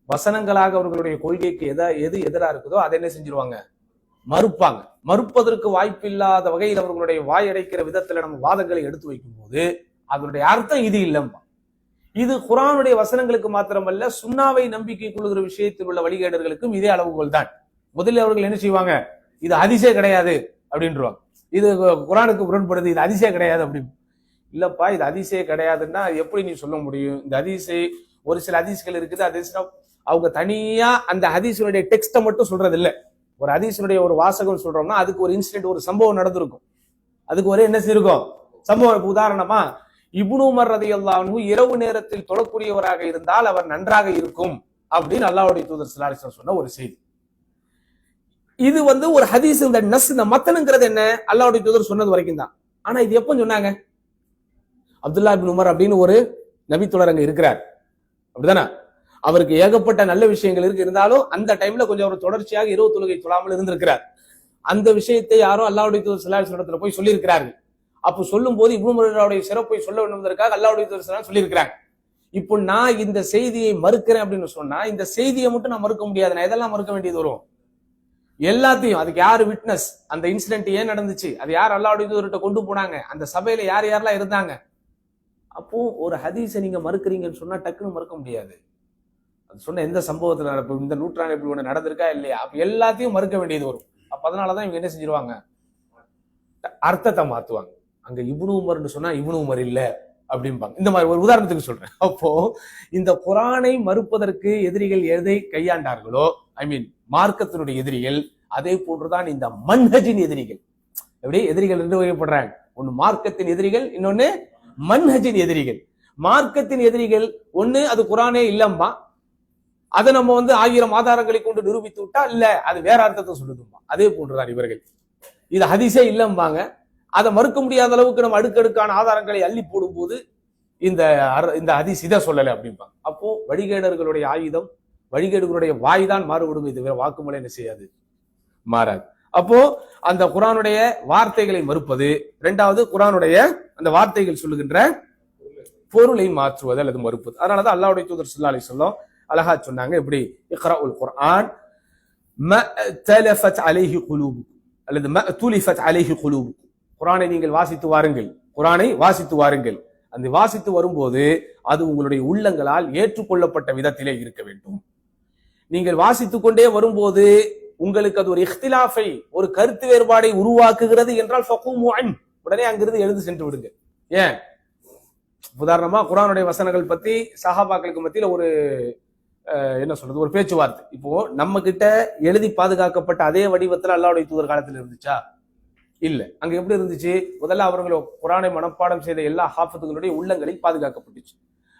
வசனங்களாக அவர்களுடைய கொள்கைக்கு எது எதிராக இருக்குதோ அதை என்ன செஞ்சிருவாங்க? மறுப்பாங்க. மறுப்பதற்கு வாய்ப்பு இல்லாத வகையில் அவர்களுடைய வாய் அடைக்கிற விதத்துல நம்ம வாதங்களை எடுத்து வைக்கும் போது அதனுடைய அர்த்தம் இது இல்லம்பா. இது குர்ஆனுடைய வசனங்களுக்கு மாத்திரமல்ல, சுன்னாவை நம்பிக்கை கொள்கிற விஷயத்தில் உள்ள வழிகேடர்களுக்கும் இதே அளவுகோல் தான். முதலில் அவர்கள் என்ன செய்வாங்க? இது ஹதீஸே கிடையாது அப்படின்றாங்க. இது குர்ஆனுக்கு முரண்படுது, இது ஹதீஸே கிடையாது அப்படின்னு. இல்லப்பா, இது ஹதீஸே கிடையாதுன்னா எப்படி நீ சொல்ல முடியும்? இந்த ஹதீஸை ஒரு சில ஹதீஸ்கள் இருக்குது, அவங்க தனியா அந்த ஹதீஸினுடைய டெக்ஸ்ட்டை மட்டும் சொல்றது இல்லை. ஒரு ஹதீஸினுடைய ஒரு வாசகம் சொல்றோம்னா அதுக்கு ஒரு இன்சிடென்ட், ஒரு சம்பவம் நடந்திருக்கும், அதுக்கு ஒரு என்ன இருக்கும் சம்பவம். உதாரணமா இப்னு உமர் ரலியல்லாஹு அன்ஹு இரவு நேரத்தில் தொழக்கூடியவராக இருந்தால் அவர் நன்றாக இருக்கும் அப்படின்னு அல்லாஹ்வுடைய தூதர் ஸல்லல்லாஹு அலைஹி வஸல்லம் சொன்ன ஒரு செய்தி. இது ஒரு ஹதீஸ். இந்த நஸ், இந்த மத்தனுங்கிறது என்ன? அல்லாஹ்வுடைய தூதர் சொன்னது வரைக்கும் தான். ஆனா இது எப்ப சொன்னாங்க? அப்துல்லா இப்னு உமர் அப்படின்னு ஒரு நபித்தோழர் அங்க இருக்கிறார், அப்படிதானே? அவருக்கு ஏகப்பட்ட நல்ல விஷயங்கள் இருந்தாலும் அந்த டைம்ல கொஞ்சம் ஒரு தொடர்ச்சியாக இரவு தொழுகை தொழாமல் இருந்திருக்கிறார். அந்த விஷயத்தை யாரும் அல்லாஹ்வுடைய தூதர் ஸல்லல்லாஹு அலைஹி வஸல்லம் போய் சொல்லி இருக்கிறார்கள். அப்போ சொல்லும் போது இப்னு உமருடைய சிறப்பை சொல்ல வேண்டும் என்பதற்காக அல்லாஹ்வுடைய தூதர் ஸல்லல்லாஹு அலைஹி வஸல்லம் சொல்லியிருக்கிறாங்க. இப்போ நான் இந்த செய்தியை மறுக்கிறேன் அப்படின்னு சொன்னா இந்த செய்தியை மட்டும் நான் மறுக்க முடியாது, நான் எதெல்லாம் மறுக்க வேண்டியது வரும்? எல்லாத்தையும். அதுக்கு யாரு விட்னஸ்? அந்த இன்சிடென்ட் ஏன் நடந்துச்சு, அது யார் அல்லாஹ்வுடைய தூதர்கிட்ட கொண்டு போனாங்க, அந்த சபையில யார் யாரெல்லாம் இருந்தாங்க. அப்போ ஒரு ஹதீஸை நீங்க மறுக்கிறீங்கன்னு சொன்னா டக்குன்னு மறுக்க முடியாது. அது சொன்ன எந்த சம்பவத்துல இந்த நூற்றாண்டு எப்படி ஒண்ணு நடந்திருக்கா இல்லையா, அப்ப எல்லாத்தையும் மறுக்க வேண்டியது வரும். அப்ப அதனாலதான் இவங்க என்ன செஞ்சிருவாங்க? அர்த்தத்தை மாத்துவாங்க. அங்க இப்னு உமர்னு சொன்னா இப்னு உமர் இல்ல அப்படிம்பாங்க. இந்த மாதிரி ஒரு உதாரணத்துக்கு சொல்றேன். அப்போ இந்த குர்ஆனை மறுப்பதற்கு எதிரிகள் எதை கையாண்டார்களோ, மார்க்கத்தினுடைய எதிரிகள், அதே போன்றுதான் இந்த மன்ஹஜின் எதிரிகள். எப்படி எதிரிகள் ரெண்டு வகைப்படுறாங்க? ஒன்னு மார்க்கத்தின் எதிரிகள், இன்னொன்னு மன்ஹஜின் எதிரிகள். மார்க்கத்தின் எதிரிகள் ஒண்ணு அது குர்ஆனே இல்லம்பா, அதை நம்ம 1000 ஆதாரங்களை கொண்டு நிரூபித்து விட்டா இல்ல அது வேற அர்த்தத்தை சொல்லுதுமா. அதே போன்றுதான் இவர்கள். இது ஹதீஸே இல்லம்பாங்க, அதை மறுக்க முடியாத அளவுக்கு நம்ம அடுக்கடுக்கான ஆதாரங்களை அள்ளி போடும் போது இந்த ஹதீஸ் இதை சொல்லலை அப்படிம்பாங்க. அப்போ வழிகேடர்களுடைய ஆயுதம், வழிகேடுகளுடைய வாய் தான் மாறுபடும், இது வேற வாக்குமூலம் என்ன செய்யாது, மாறாது. அப்போ அந்த குர்ஆனுடைய வார்த்தைகளை மறுப்பது, இரண்டாவது குர்ஆனுடைய அந்த வார்த்தைகள் சொல்லுகின்ற பொருளை மாற்றுவது அல்லது மறுப்பது. அதனாலதான் அல்லாஹ்வுடைய தூதர் ஸல்லல்லாஹு அலைஹி வஸல்லம் அழகா சொன்னாங்க, எப்படி இக்ராஉல் குர்ஆன் மஅதலஃபத் அலைஹி குலூபுக்கும் அல்லது மஅதுலிஃபத் அலைஹி குலூபுக்கும். குர்ஆனை நீங்கள் வாசித்து வாருங்கள், குர்ஆனை வாசித்து வாருங்கள். அந்த வாசித்து வரும்போது அது உங்களுடைய உள்ளங்களால் ஏற்றுக்கொள்ளப்பட்ட விதத்திலே இருக்க வேண்டும். நீங்கள் வாசித்துக் கொண்டே வரும்போது உங்களுக்கு அது ஒரு இஹ்திலாஃபை, ஒரு கருத்து வேறுபாடை உருவாக்குகிறது என்றால் ஃபகூமு அன், உடனே அங்கிருந்து எழுந்து சென்று விடுங்க. ஏன்? உதாரணமா குர்ஆனுடைய வசனங்கள் பத்தி சஹாபாக்களுக்கு மத்தியில ஒரு என்ன சொல்றது, ஒரு பேச்சுவார்த்தை. இப்போ நம்ம கிட்ட எழுதி பாதுகாக்கப்பட்ட அதே வடிவத்துல அல்லாஹ்வுடைய தூதர் காலத்தில் இருந்துச்சா? இல்ல. அங்க எப்படி இருந்துச்சு? முதல்ல அவர்கள் குர்ஆனை மனப்பாடம் செய்த எல்லா ஹாஃபிதுகளுடைய உள்ளங்களில் பாதுகாக்கப்பட்டுச்சு.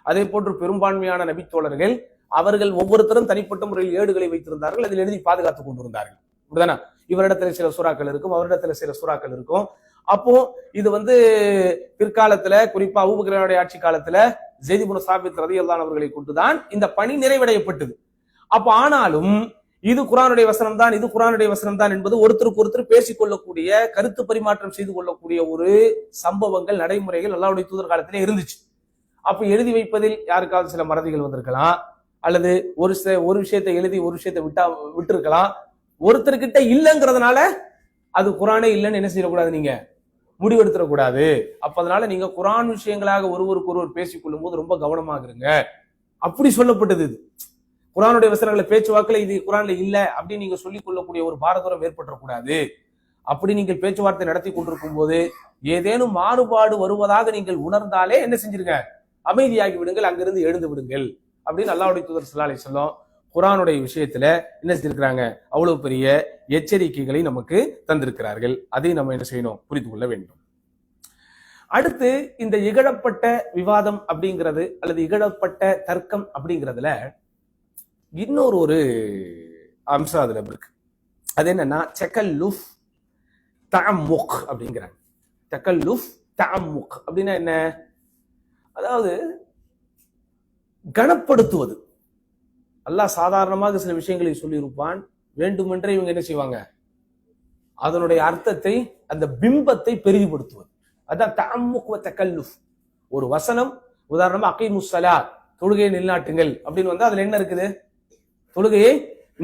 அதே போன்று பெரும்பான்மையான நபித்தோழர்கள் அவர்கள் ஒவ்வொருத்தரும் தனிப்பட்ட முறையில் ஏடுகளை வைத்திருந்தார்கள், அதில் எழுதி பாதுகாத்துக் கொண்டிருந்தார்கள். அப்படிதானே? இவரிடத்துல சில சூறாக்கள் இருக்கும், அவரிடத்துல சில சூறாக்கள் இருக்கும். அப்போ இது பிற்காலத்துல குறிப்பா அபூபக்கருடைய ஆட்சி காலத்துல ஸைத் இப்னு சாபித் ரலியல்லாஹு அவர்களை கொண்டுதான் இந்த பணி நிறைவடையப்பட்டது. அப்ப ஆனாலும் இது குர்ஆனுடைய வசனம் தான், இது குர்ஆனுடைய வசனம் தான் என்பது ஒருத்தருக்கு ஒருத்தர் பேசிக்கொள்ளக்கூடிய, கருத்து பரிமாற்றம் செய்து கொள்ளக்கூடிய ஒரு சம்பவங்கள், நடைமுறைகள் அல்லாஹ்வுடைய தூதர் காலத்திலே இருந்துச்சு. அப்ப எழுதி வைப்பதில் யாருக்காவது சில மறதிகள் வந்திருக்கலாம், அல்லது ஒரு விஷயத்தை எழுதி ஒரு விஷயத்தை விட்டுருக்கலாம். ஒருத்தர்கிட்ட இல்லைங்கிறதுனால அது குர்ஆனே இல்லைன்னு என்ன செய்யக்கூடாது, நீங்க முடிவெடுத்துடக்கூடாது. அப்ப அதனால நீங்க குர்ஆன் விஷயங்களாக ஒருவருக்கு ஒருவர் பேசிக் கொள்ளும் போது ரொம்ப கவனமாக இருங்க. அப்படி சொல்லப்பட்டது. இது குர்ஆனுடைய வசனங்களை பேச்சுவாக்கில் இது குர்ஆன்ல இல்ல அப்படின்னு நீங்க சொல்லிக் கொள்ளக்கூடிய ஒரு பாரதூரம் ஏற்பட்டக்கூடாது. அப்படி நீங்கள் பேச்சுவார்த்தை நடத்தி கொண்டிருக்கும் போது ஏதேனும் மாறுபாடு வருவதாக நீங்கள் உணர்ந்தாலே என்ன செஞ்சிருங்க, அமைதியாகி விடுங்கள், அங்கிருந்து எழுந்து விடுங்கள் அப்படின்னு அல்லாஹ்வுடைய தூதர் ஸல்லல்லாஹு அலைஹி வஸல்லம் குர்ஆனுடைய விஷயத்துல என்ன செஞ்சிருக்கிறாங்க, அவ்வளவு பெரிய எச்சரிக்கைகளை நமக்கு தந்திருக்கிறார்கள். அதை நம்ம என்ன செய்யணும், புரிந்து கொள்ள வேண்டும். அடுத்து இந்த இகழப்பட்ட விவாதம் அப்படிங்கிறது அல்லது இகழப்பட்ட தர்க்கம் அப்படிங்கிறதுல இன்னொரு ஒரு அம்சம் அதுல இருக்கு. அது என்னன்னா தகல்லுஃப் தஅம்முக் அப்படிங்கிறாங்க. தகல்லுஃப் தஅம்முக் அப்படின்னா என்ன, அதாவது கனப்படுத்துவது. அல்லாஹ் சாதாரணமாக சில விஷயங்களை சொல்லியிருப்பான், வேண்டுமென்றே இவங்க என்ன செய்வாங்க, அதனுடைய அர்த்தத்தை, அந்த பிம்பத்தை பெரிதுபடுத்துவது. அதான் தஅம்முக் வ தகல்லுஃப். ஒரு வசனம் உதாரணமா அகீமுஸ் ஸலாத், தொழுகையை நிலைநாட்டுங்கள் அப்படின்னு அதுல என்ன இருக்குது, தொழுகையை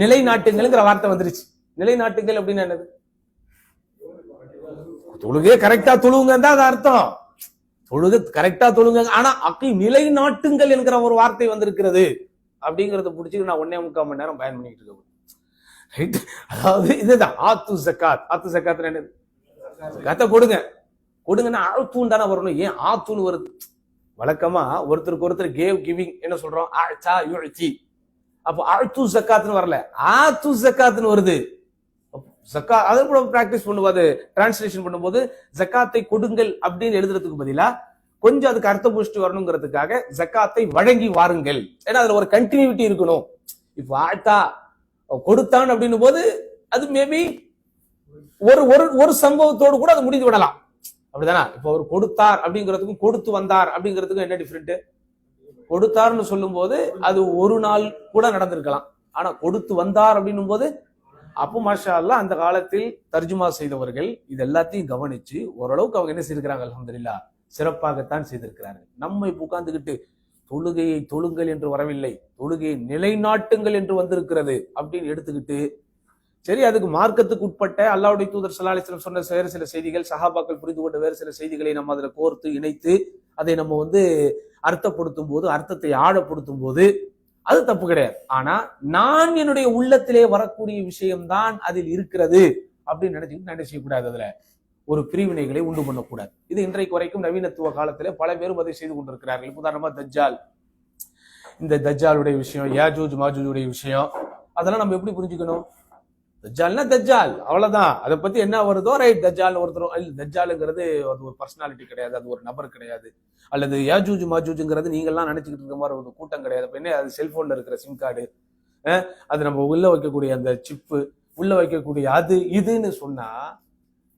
நிலைநாட்டுங்கள்ங்கிற வார்த்தை வந்துருச்சு. நிலைநாட்டுங்கள் அப்படின்னு என்னது, தொழுகையை கரெக்டா தொழுவுங்க தான் அது அர்த்தம். தொழுகை கரெக்டா தொழுங்க, ஆனா நிலைநாட்டுங்கள் என்கிற ஒரு வார்த்தை வந்திருக்கிறது அப்படிங்கறத புடிச்சு நான் 1.25 மணி நேரம் பயன் பண்ணிட்டு இருக்கேன். அதாவது இதுதான் ஆத்து ஜக்காத். ஆத்து ஜக்காத் என்னது, ஜக்காத்தை கொடுங்கன்னா ஆத்துன்னு தானே வரணும். ஏன் ஆத்துன்னு வருது? வழக்கமா ஒருத்தருக்கு ஒருத்தர் கிவிங் என்ன சொல்றோம், ஆச்சா யுச்சி. அப்போ ஆத்து ஜக்காத்னு வரல, ஆத்து ஜக்காத்னு வருது. ஜக்கா அதை கூட பிராக்டிஸ் பண்ணும்போது, டிரான்ஸ்லேஷன் பண்ணும்போது ஜக்காத்தை கொடுங்கள் அப்படின்னு எழுதுறதுக்கு பதிலா கொஞ்சம் அதுக்கு அர்த்தம் புஷ்டி வரணுங்கிறதுக்காக ஜக்காத்தை வழங்கி வாருங்கள், ஏன்னா அதுல ஒரு கண்டினியூட்டி இருக்கணும். இப்போ ஆத்தா கொடுத்தான் அப்படின்னும் போது அது மேபி ஒரு ஒரு சம்பவத்தோடு கூட அது முடிந்து விடலாம், அப்படிதானா? இப்போ அவர் கொடுத்தார் அப்படிங்கிறதுக்கும் கொடுத்து வந்தார் அப்படிங்கிறதுக்கும் என்ன டிஃபரெண்ட்? கொடுத்தார்னு சொல்லும் போது அது ஒரு நாள் கூட நடந்திருக்கலாம், ஆனா கொடுத்து வந்தார் அப்படின்னும் போது அப்போ மாஷா அல்லாஹ் அந்த காலத்தில் தர்ஜுமா செய்தவர்கள் இது எல்லாத்தையும் கவனிச்சு ஓரளவுக்கு அவங்க என்ன செய்திருக்கிறாங்க, அல்ஹம்துலில்லாஹ் சிறப்பாகத்தான் செய்திருக்கிறார்கள். நம்ம இப்ப உட்கார்ந்துகிட்டு தொழுகையை தொழுங்கள் என்று வரவில்லை, தொழுகையை நிலைநாட்டுங்கள் என்று வந்திருக்கிறது அப்படின்னு எடுத்துக்கிட்டு, சரி அதுக்கு மார்க்கத்துக்கு உட்பட்ட அல்லாஹ்வுடைய தூதர் ஸல்லல்லாஹு அலைஹி வஸல்லம் சொன்ன வேறு சில செய்திகள், சஹாபாக்கள் புரிந்து கொண்ட வேறு சில செய்திகளை நம்ம அதுல கோர்த்து இணைத்து அதை நம்ம அர்த்தப்படுத்தும் போது, அர்த்தத்தை ஆழப்படுத்தும் போது அது தப்பு கிடையாது. ஆனா நான் என்னுடைய உள்ளத்திலே வரக்கூடிய விஷயம்தான் அதில் இருக்கிறது அப்படின்னு நினைச்சுக்கிட்டு என்ன செய்யக்கூடாது, அதுல ஒரு பிரிவினைகளை உண்டு பண்ணக்கூடாது. இது இன்றைக்கு வரைக்கும் நவீனத்துவ காலத்திலே பல பேரும் அதை செய்து கொண்டிருக்கிறார்கள். உதாரணமா தஜ்ஜால், இந்த தஜ்ஜாலுடைய விஷயம், யாஜூஜ் மாஜூஜுடைய விஷயம், அதெல்லாம் நம்ம எப்படி புரிஞ்சுக்கணும்? தஜ்ஜால்னா தஜ்ஜால் அவ்வளவுதான், அதை பத்தி என்ன வருதோ ரைட். தஜ்ஜால் ஒருத்தர் தஜ்ஜாலுங்கிறது அது ஒரு பர்சனாலிட்டி கிடையாது, அது ஒரு நபர் கிடையாது. அல்லது யாஜூஜ் மாஜூஜுங்கிறது நீங்கள்லாம் நினைச்சுக்கிட்டு இருக்க மாதிரி ஒரு கூட்டம் கிடையாது. என்ன, அது செல்போன்ல இருக்கிற சிம் கார்டு, அது நம்ம உள்ள வைக்கக்கூடிய அந்த சிப்பு, உள்ள வைக்கக்கூடிய அது இதுன்னு சொன்னா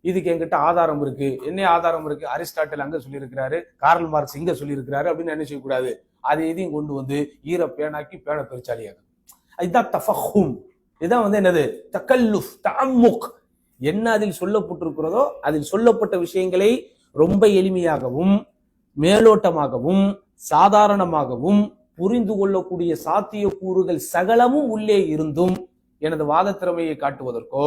இதுக்கு என்கிட்ட ஆதாரம் இருக்கு. என்ன ஆதாரம் இருக்கு? அரிஸ்டாட்டில் அங்க சொல்லியிருக்கிறாரு, கார்ல் மார்க்ஸ் இங்க சொல்லியிருக்கிறாரு அப்படின்னு என்ன செய்யக்கூடாது, அதை எதையும் கொண்டு ஈர பேனாக்கி பேனை பெருச்சாலியாக. இதுதான் தஃபஹும். இதுதான் என்னது, தகல்லுஃப் தஅம்முக். என்ன அதில் சொல்லப்பட்டிருக்கிறதோ அதில் சொல்லப்பட்ட விஷயங்களை ரொம்ப எளிமையாகவும் மேலோட்டமாகவும் சாதாரணமாகவும் புரிந்து கொள்ளக்கூடிய சாத்தியக்கூறுகள் சகலமும் உள்ளே இருந்தும் எனது வாதத்திறமையை காட்டுவதற்கோ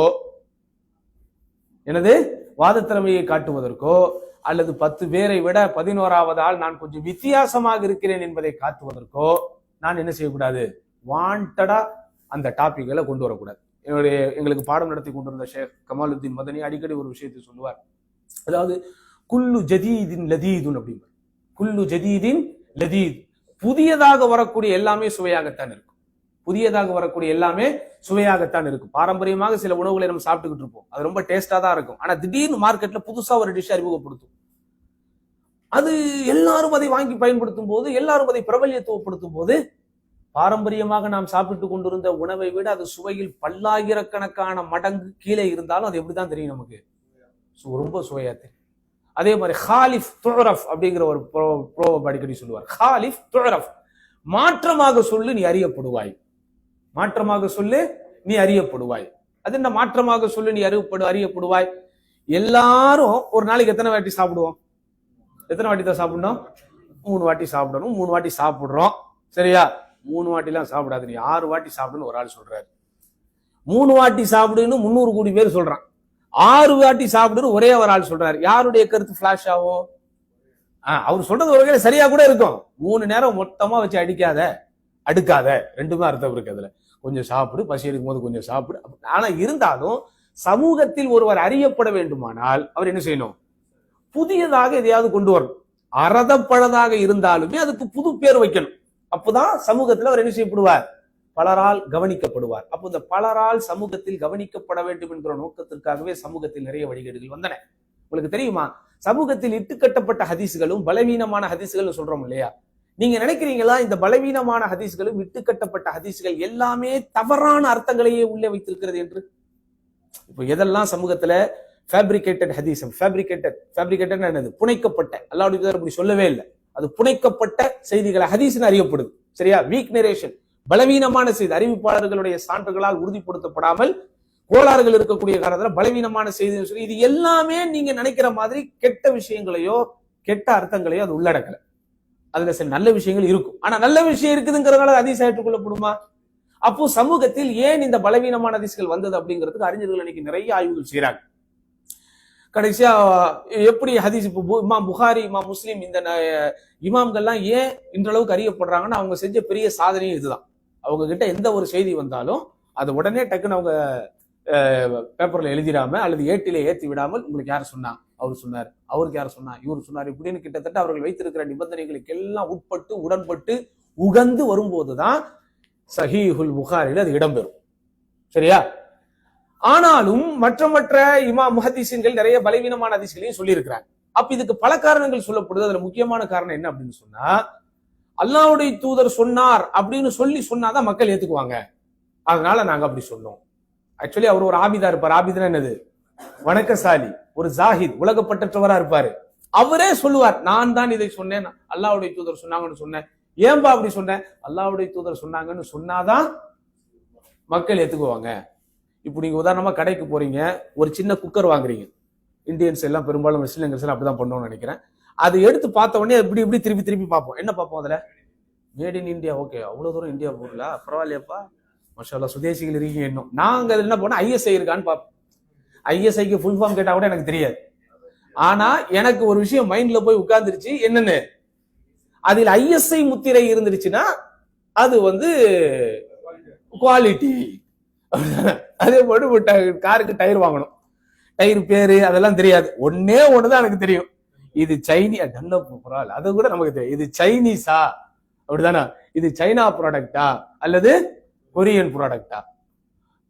அல்லது 10 பேரை விட 11வது ஆள் நான் கொஞ்சம் வித்தியாசமாக இருக்கிறேன் என்பதை காட்டுவதற்கோ நான் என்ன செய்யக்கூடாது, வாண்டடா அந்த டாபிக்களை கொண்டு வரக்கூடாது. எங்களுக்கு பாடம் நடத்தி கொண்டிருந்த ஷேக் கமாலுத்தீன் மதனி அடிக்கடி ஒரு விஷயத்தை சொல்லுவார். அதாவது குல்லு ஜதீதின் லதீதுன் அப்படிங்கிற, குல்லு ஜதீதின் லதீத், புதியதாக வரக்கூடிய எல்லாமே சுவையாகத்தான் இருக்கும். புதியதாக வரக்கூடிய எல்லாமே சுவையாகத்தான் இருக்கும். பாரம்பரியமாக சில உணவுகளை நம்ம சாப்பிட்டுக்கிட்டு இருப்போம், அது ரொம்ப டேஸ்டா தான் இருக்கும். ஆனா திடீர்னு மார்க்கெட்ல புதுசா ஒரு டிஷ் அறிமுகப்படுத்தும், அது எல்லாரும் அதை வாங்கி பயன்படுத்தும் போது, எல்லாரும் அதை பிரபல்யத்துவப்படுத்தும் போது, பாரம்பரியமாக நாம் சாப்பிட்டு கொண்டிருந்த உணவை விட அது சுவையில் பல்லாயிரக்கணக்கான மடங்கு கீழே இருந்தாலும் அது எப்படிதான் தெரியும் நமக்கு, ரொம்ப சுவையா தெரியும். அதே மாதிரி ஹாலிஃப் துரஃப் அப்படிங்கிற ஒரு ப்ரோவர்ப் அடிக்கடி சொல்லுவார். ஹாலிஃப் துரஃப், மாற்றமாக சொல்லு நீ அறியப்படுவாய். மாற்றமாக சொல்லு நீ அறியப்படுவாய். அது என்ன மாற்றமாக சொல்லு நீ அறியப்படுவாய்? எல்லாரும் ஒரு நாளைக்கு எத்தனை வாட்டி சாப்பிடுவோம்? எத்தனை வாட்டி தான் சாப்பிடணும்? 3 வாட்டி சாப்பிடணும். 3 வாட்டி சாப்பிடுறோம், சரியா? 3 வாட்டிலாம் சாப்பிடாது, நீ 6 வாட்டி சாப்பிடுன்னு ஒரு ஆள் சொல்றாரு. 3 வாட்டி சாப்பிடுன்னு 300 கோடி பேர் சொல்றான். 6 வாட்டி சாப்பிடுன்னு ஒரே ஒரு ஆள் சொல்றாரு. யாருடைய கருத்து பிளாஷ் ஆகும்? அவர் சொல்றது ஒரு வகையில சரியா கூட இருக்கும். 3 நேரம் மொத்தமா வச்சு அடுக்காத, ரெண்டுமே அர்த்தம் இருக்கு அதுல. கொஞ்சம் சாப்பிடு, பசி எடுக்கும் போது கொஞ்சம் சாப்பிடு. ஆனா இருந்தாலும் சமூகத்தில் ஒருவர் அறியப்பட வேண்டுமானால் அவர் என்ன செய்யணும்? புதியதாக எதையாவது கொண்டு வரணும். அறதப்பழதாக இருந்தாலுமே அதுக்கு புது பேர் வைக்கணும். அப்போதான் சமூகத்தில் அவர் என்ன செய்யப்படுவார்? பலரால் கவனிக்கப்படுவார். அப்போ இந்த பலரால் சமூகத்தில் கவனிக்கப்பட வேண்டும் என்கிற நோக்கத்திற்காகவே சமூகத்தில் நிறைய வழிகேடுகள் வந்தன. உங்களுக்கு தெரியுமா? சமூகத்தில் இட்டுக்கட்டப்பட்ட ஹதீஸ்களும் பலவீனமான ஹதீஸ்கள் சொல்றோம் இல்லையா? நீங்க நினைக்கிறீங்களா இந்த பலவீனமான ஹதீஸ்களும் இட்டுக்கட்டப்பட்ட ஹதீஸ்கள் எல்லாமே தவறான அர்த்தங்களையே உள்ளே வைத்திருக்கிறது என்று? இப்போ எதெல்லாம் சமூகத்துல ஃபேப்ரிகேட்டட் ஹதீஸ், ஃபேப்ரிகேட்டட் என்னது? புனைக்கப்பட்ட. அல்லாஹ்வுடைய தூதர் அப்படி சொல்லவே இல்லை. அது புனைக்கப்பட்ட செய்திகளை ஹதீஸ்னு அறியப்படுது, சரியா? வீக் நரேஷன், பலவீனமான செய்தி, அறிவிப்பாளர்களுடைய சான்றுகளால் உறுதிப்படுத்தப்படாமல் கோளாறுகள் இருக்கக்கூடிய காரணத்துல பலவீனமான செய்தி சொல்லி இது எல்லாமே நீங்க நினைக்கிற மாதிரி கெட்ட விஷயங்களையோ கெட்ட அர்த்தங்களையோ அது உள்ளடக்கல. அதுல சில நல்ல விஷயங்கள் இருக்கும். ஆனா நல்ல விஷயம் இருக்குதுங்கிறதுனால ஹதீஸ் ஏற்றுக்கொள்ளப்படுமா? அப்போ சமூகத்தில் ஏன் இந்த பலவீனமான ஹதீஸ்கள் வந்தது அப்படிங்கிறதுக்கு அறிஞர்கள் இன்னைக்கு நிறைய ஆய்வுகள் செய்யறாங்க. கடைசியா எப்படி ஹதீஸ், இமாம் புகாரி, இமாம் முஸ்லிம், இந்த இமாம்கள்லாம் ஏன் இன்றளவுக்கு அறியப்படுறாங்கன்னா அவங்க செஞ்ச பெரிய சாதனையும் இதுதான். அவங்க கிட்ட எந்த ஒரு செய்தி வந்தாலும் அதை உடனே டக்குன்னு அவங்க பேப்பர்ல எழுதிடாம அல்லது ஏட்டில ஏற்றி விடாமல், உங்களுக்கு யார் சொன்னா, அவர் சொன்னார், அவருக்கு யார் சொன்னா, இவர் சொன்னார், இப்படின்னு கிட்டத்தட்ட அவர்கள் வைத்திருக்கிற நிபந்தனைகளுக்கு எல்லாம் உட்பட்டு உடன்பட்டு உகந்து வரும்போதுதான் சஹீஹுல் புகாரில் அது இடம்பெறும், சரியா? ஆனாலும் மற்ற இமாம் முஹத்திஸீன்கள் நிறைய பலவீனமான ஹதீஸ்களையும் சொல்லியிருக்கிறாங்க. அப்ப இதுக்கு பல காரணங்கள் சொல்லப்படுது. அதுல முக்கியமான காரணம் என்ன அப்படின்னு சொன்னா, அல்லாஹ்வுடைய தூதர் சொன்னார் அப்படின்னு சொன்னாதான் மக்கள் ஏத்துக்குவாங்க. அதனால நாங்க அப்படி சொன்னோம். ஆக்சுவலி அவர் ஒரு ஆபிதா இருப்பார். ஆபிதா என்னது? வணக்கசாலி, ஒரு ஜாஹித், உலகப்பற்றவரா இருப்பாரு. அவரே சொல்லுவார், நான் தான் இதை சொன்னேன், அல்லாஹ்வுடைய தூதர் சொன்னாங்கன்னு சொன்னேன். ஏன்பா அப்படி சொன்னேன்? அல்லாஹ்வுடைய தூதர் சொன்னாங்கன்னு சொன்னாதான் மக்கள் ஏத்துக்குவாங்க. இப்போ நீங்க உதாரணமா கடைக்கு போறீங்க, ஒரு சின்ன குக்கர் வாங்குறீங்க. இந்தியன்ஸ் எல்லாம் பெரும்பாலும் முஸ்லிம்ஸ் எல்லாம் அப்படிதான் பண்ணுவோம்னு நினைக்கிறேன். அதை எடுத்து பார்த்த உடனே இப்படி திருப்பி பார்ப்போம். என்ன பார்ப்போம்? அதுல மேட் இன் இந்தியா. ஓகே, அவ்வளவு தூரம் இந்தியா போகல, பரவாயில்லையாப்பா, மாஷாஅல்லாஹ், சுதேசிகள் இருக்கீங்க. இன்னும் நாங்க என்ன பண்ணோம்? ஐஎஸ்ஐ இருக்கான்னு பார்ப்போம். ஐஎஸ்ஐக்கு ஃபுல் ஃபார்ம் கேட்டா கூட எனக்கு தெரியாது. ஆனா எனக்கு ஒரு விஷயம் மைண்ட்ல போய் உட்கார்ந்துருச்சு. என்னன்னு? அதில் ஐஎஸ்ஐ முத்திரை இருந்துருச்சுன்னா அது குவாலிட்டி. அதே போட்டு காருக்கு டயர் வாங்கணும், டயர் பேரு அதெல்லாம் தெரியாது. ஒன்னே ஒண்ணுதான் எனக்கு தெரியும், இது அது கூட நமக்கு தெரியும், இது சைனீஸா, அப்படிதானா? இது சைனா ப்ராடக்டா அல்லது கொரியன் ப்ராடக்டா?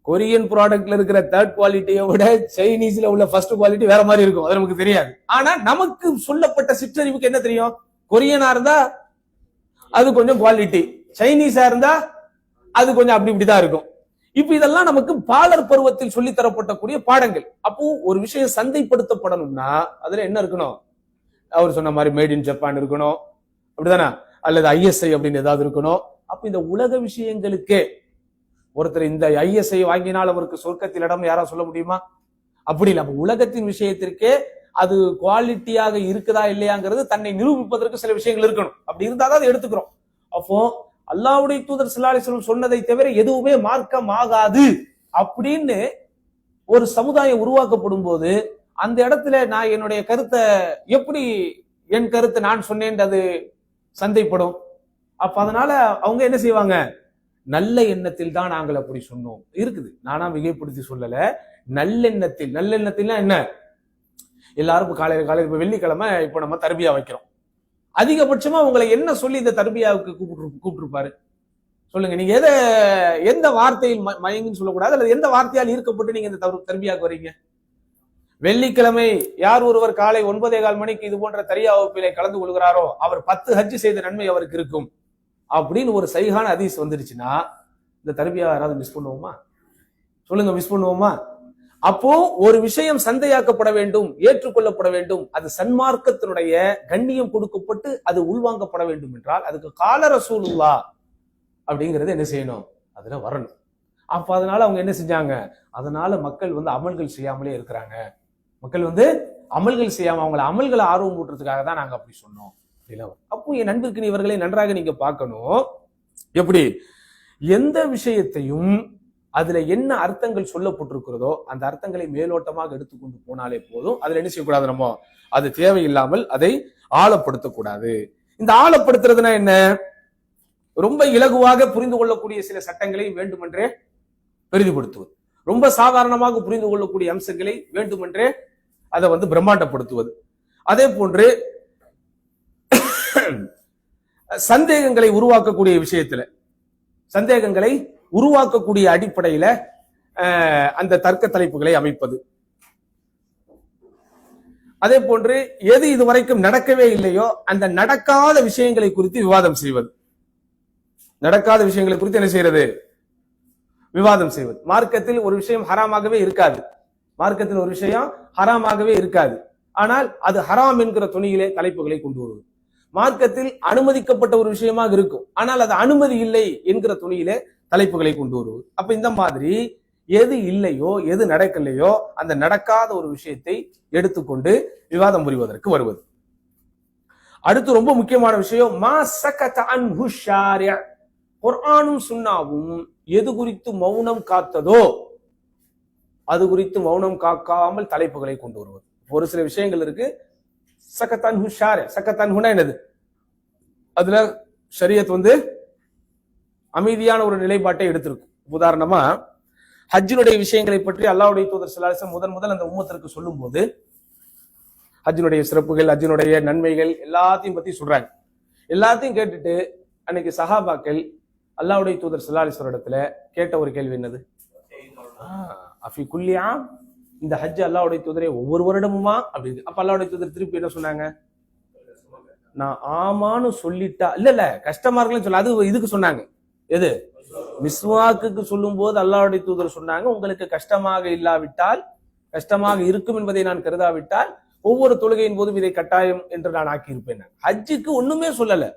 கொரியன் ப்ராடக்ட்ல இருக்கிற தேர்ட் குவாலிட்டியை விட சைனீஸ்ல உள்ள ஃபர்ஸ்ட் குவாலிட்டி வேற மாதிரி இருக்கும். அது நமக்கு தெரியாது. ஆனா நமக்கு சொல்லப்பட்ட சிற்றறிவுக்கு என்ன தெரியும்? கொரியனா இருந்தா அது கொஞ்சம் குவாலிட்டி, சைனீஸா இருந்தா அது கொஞ்சம் அப்படி இப்படிதான் இருக்கும். இப்ப இதெல்லாம் நமக்கு பாலர் பருவத்தில் சொல்லி தரப்படக்கூடிய பாடங்கள். அப்போ ஒரு விஷயம் சந்தைப்படுத்தப்படணும்னா அதுல என்ன இருக்கணும்? அவர் சொன்ன மாதிரி மேட் இன் ஜப்பான் இருக்கணும், அப்படிதானே? அல்லது ஐஎஸ்ஐ அப்படின்னு ஏதாவது இருக்கணும். அப்ப இந்த உலக விஷயங்களுக்கே ஒருத்தர் இந்த ஐஎஸ்ஐ வாங்கினால் அவருக்கு சொர்க்கத்தில் இடம் யாரா சொல்ல முடியுமா? அப்படி இல்லை. அப்ப உலகத்தின் விஷயத்திற்கே அது குவாலிட்டியாக இருக்குதா இல்லையாங்கிறது தன்னை நிரூபிப்பதற்கு சில விஷயங்கள் இருக்கணும். அப்படி இருந்தாதான் அதை எடுத்துக்கிறோம். அப்போ அல்லாஹ்வுடைய தூதர் ஸல்லல்லாஹு அலைஹி வஸல்லம் சொன்னதை தவிர எதுவுமே மார்க்கம் ஆகாது அப்படின்னு ஒரு சமுதாயம் உருவாக்கப்படும் போது அந்த இடத்துல நான் என்னுடைய கருத்தை எப்படி, என் கருத்து நான் சொன்னேன் அது சந்தைப்படும். அப்ப அதனால அவங்க என்ன செய்வாங்க? நல்ல எண்ணத்தில் தான் நாங்கள் அப்படி சொன்னோம் இருக்குது. நானா மிகைப்படுத்தி சொல்லல. நல்லெண்ணத்தில் என்ன? எல்லாரும் காலையில் இப்ப வெள்ளிக்கிழமை இப்ப நம்ம தர்பியா வைக்கிறோம். அதிகபட்சமா உங்களை என்ன சொல்லி இந்த தர்பியாவுக்கு கூப்பிட்டுருப்பாரு? சொல்லுங்க. நீங்க எந்த வார்த்தையில் மயங்கின்னு சொல்லக்கூடாது, அல்லது எந்த வார்த்தையால் ஈர்க்கப்பட்டு நீங்க இந்த தர்பியாவுக்கு வரீங்க? வெள்ளிக்கிழமை யார் ஒருவர் காலை 9:15 மணிக்கு இது போன்ற தரியா வகுப்பிலே கலந்து கொள்கிறாரோ அவர் 10 ஹஜ் செய்த நன்மை அவருக்கு இருக்கும் அப்படின்னு ஒரு சஹீஹான ஹதீஸ் வந்துருச்சுன்னா இந்த தர்பியா யாராவது மிஸ் பண்ணுவோமா? சொல்லுங்க, மிஸ் பண்ணுவோமா? அப்போ ஒரு விஷயம் சந்தையாக்கப்பட வேண்டும், ஏற்றுக்கொள்ளப்பட வேண்டும், அது சன்மார்க்கத்தினுடைய கண்ணியம் கொடுக்கப்பட்டு அது உள்வாங்கப்பட வேண்டும் என்றால் அதுக்கு கால ரசூலுல்லாஹ் அப்படிங்கிறது என்ன செய்யணும், அதுல வரணும். அப்ப அதனால அவங்க என்ன செஞ்சாங்க, அதனால மக்கள் அமல்கள் செய்யாமலே இருக்கிறாங்க. மக்கள் அமல்கள் செய்யாம அவங்களை அமல்களை ஆர்வம் ஊட்டுறதுக்காக தான் நாங்க அப்படி சொன்னோம். அப்போ என் நண்பருக்கு இவர்களை நன்றாக நீங்க பார்க்கணும். எப்படி எந்த விஷயத்தையும் அதுல என்ன அர்த்தங்கள் சொல்லப்பட்டிருக்கிறதோ அந்த அர்த்தங்களை மேலோட்டமாக எடுத்துக்கொண்டு போனாலே போதும். அதுல என்ன செய்யக்கூடாது, நம்ம அது தேவையில்லாமல் அதை ஆழப்படுத்தக்கூடாது. இந்த ஆழப்படுத்துறதுனா என்ன, ரொம்ப இலகுவாக புரிந்து கொள்ளக்கூடிய சில சட்டங்களை வேண்டுமென்றே பெரிதுபடுத்துவது, ரொம்ப சாதாரணமாக புரிந்து கொள்ளக்கூடிய அம்சங்களை வேண்டுமென்றே அதை பிரம்மாண்டப்படுத்துவது. அதே போன்று சந்தேகங்களை உருவாக்கக்கூடிய விஷயத்துல, சந்தேகங்களை உருவாக்கக்கூடிய அடிப்படையில அந்த தர்க்க தலைப்புகளை அமைப்பது. அதே போன்று எது இதுவரைக்கும் நடக்கவே இல்லையோ அந்த நடக்காத விஷயங்களை குறித்து விவாதம் செய்வது. நடக்காத விஷயங்களை குறித்து என்ன செய்யறது, விவாதம் செய்வது. மார்க்கத்தில் ஒரு விஷயம் ஹராமாகவே இருக்காது, மார்க்கத்தில் ஒரு விஷயம் ஹராமாகவே இருக்காது, ஆனால் அது ஹராம் என்கிற துணியிலே தலைப்புகளை கொண்டு வருவது. மார்க்கத்தில் அனுமதிக்கப்பட்ட ஒரு விஷயமாக இருக்கும், ஆனால் அது அனுமதி இல்லை என்கிற துணியிலே தலைப்புகளை கொண்டு வருவது. அப்ப இந்த மாதிரி எது இல்லையோ எது நடக்கலையோ அந்த நடக்காத ஒரு விஷயத்தை எடுத்துக்கொண்டு விவாதம் புரிவதற்கு வருவது. அடுத்து ரொம்ப முக்கியமான விஷயம், மா சகத அன்ஹு ஷாரி', குர்ஆனும் சுன்னாவும் எது குறித்து மௌனம் காத்ததோ அது குறித்து மௌனம் காக்காமல் தலைப்புகளை கொண்டு வருவது. ஒரு சில விஷயங்கள் இருக்கு, சகத் அன்ஹு ஷாரி', சகத் அன்ஹுனா என்னது, அதுல ஷரியத் அமைதியான ஒரு நிலைப்பாட்டை எடுத்திருக்கும். உதாரணமா ஹஜ்ஜினுடைய விஷயங்களை பற்றி அல்லாஹ்வுடைய தூதர் ஸல்லல்லாஹு அலைஹி வஸல்லம் முதல் அந்த உம்மத்திற்கு சொல்லும் போது ஹஜ்ஜினுடைய சிறப்புகள், ஹஜ்ஜினுடைய நன்மைகள் எல்லாத்தையும் பத்தி சொல்றாங்க. எல்லாத்தையும் கேட்டுட்டு அன்னைக்கு சஹாபாக்கள் அல்லாஹ்வுடைய தூதர் ஸல்லல்லாஹு அலைஹி வஸல்லம் இடத்துல கேட்ட ஒரு கேள்வி என்னது, அஃபி குல்லி ஆம், இந்த ஹஜ் அல்லாஹ்வுடைய தூதரே ஒவ்வொரு வருடமுமா அப்படின்னு. அப்ப அல்லாஹ்வுடைய தூதர் திருப்பி என்ன சொன்னாங்க, நான் ஆமான்னு சொல்லிட்டா, இல்ல கஷ்டமா இருக்குன்னு சொல்ல, அது இதுக்கு சொன்னாங்க. எது, மிஸ்வாக்குக்கு சொல்லும் போது அல்லாஹ்வுடைய தூதர் சொன்னாங்க, உங்களுக்கு கஷ்டமாக இல்லாவிட்டால், கஷ்டமாக இருக்கும் என்பதை நான் கருதாவிட்டால் ஒவ்வொரு தொழுகையின் போதும் இதை கட்டாயம் என்று நான் ஆக்கி இருப்பேன். ஹஜ்ஜுக்கு ஒண்ணுமே சொல்லல,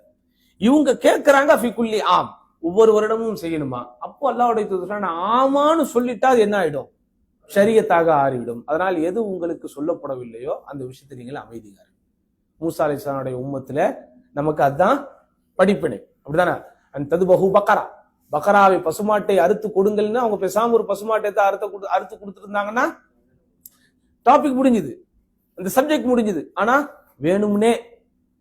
இவங்க கேட்கிறாங்க அஃபி குல்லி ஆம், ஒவ்வொரு வருடமும் செய்யணுமா. அப்போ அல்லாஹ்வுடைய தூதர் நான் ஆமான்னு சொல்லிட்டா அது என்ன ஆயிடும், ஷரியத்தாக ஆறிவிடும். அதனால் எது உங்களுக்கு சொல்லப்படவில்லையோ அந்த விஷயத்தை நீங்கள் அமைதியாரு. மூசா அலைஹிஸ்ஸலாமுடைய உம்மத்துல நமக்கு அதுதான் படிப்பினை, அப்படிதானே. ததுபஹு பக்கரா, பக்கராவை பசுமாட்டை அறுத்து கொடுங்கள்னு அவங்க பேசாம ஒரு பசுமாட்டை அறுத்து கொடுத்துட்டு இருந்தாங்கன்னா டாபிக் முடிஞ்சுது, அந்த சப்ஜெக்ட் முடிஞ்சுது. ஆனா வேணும்னே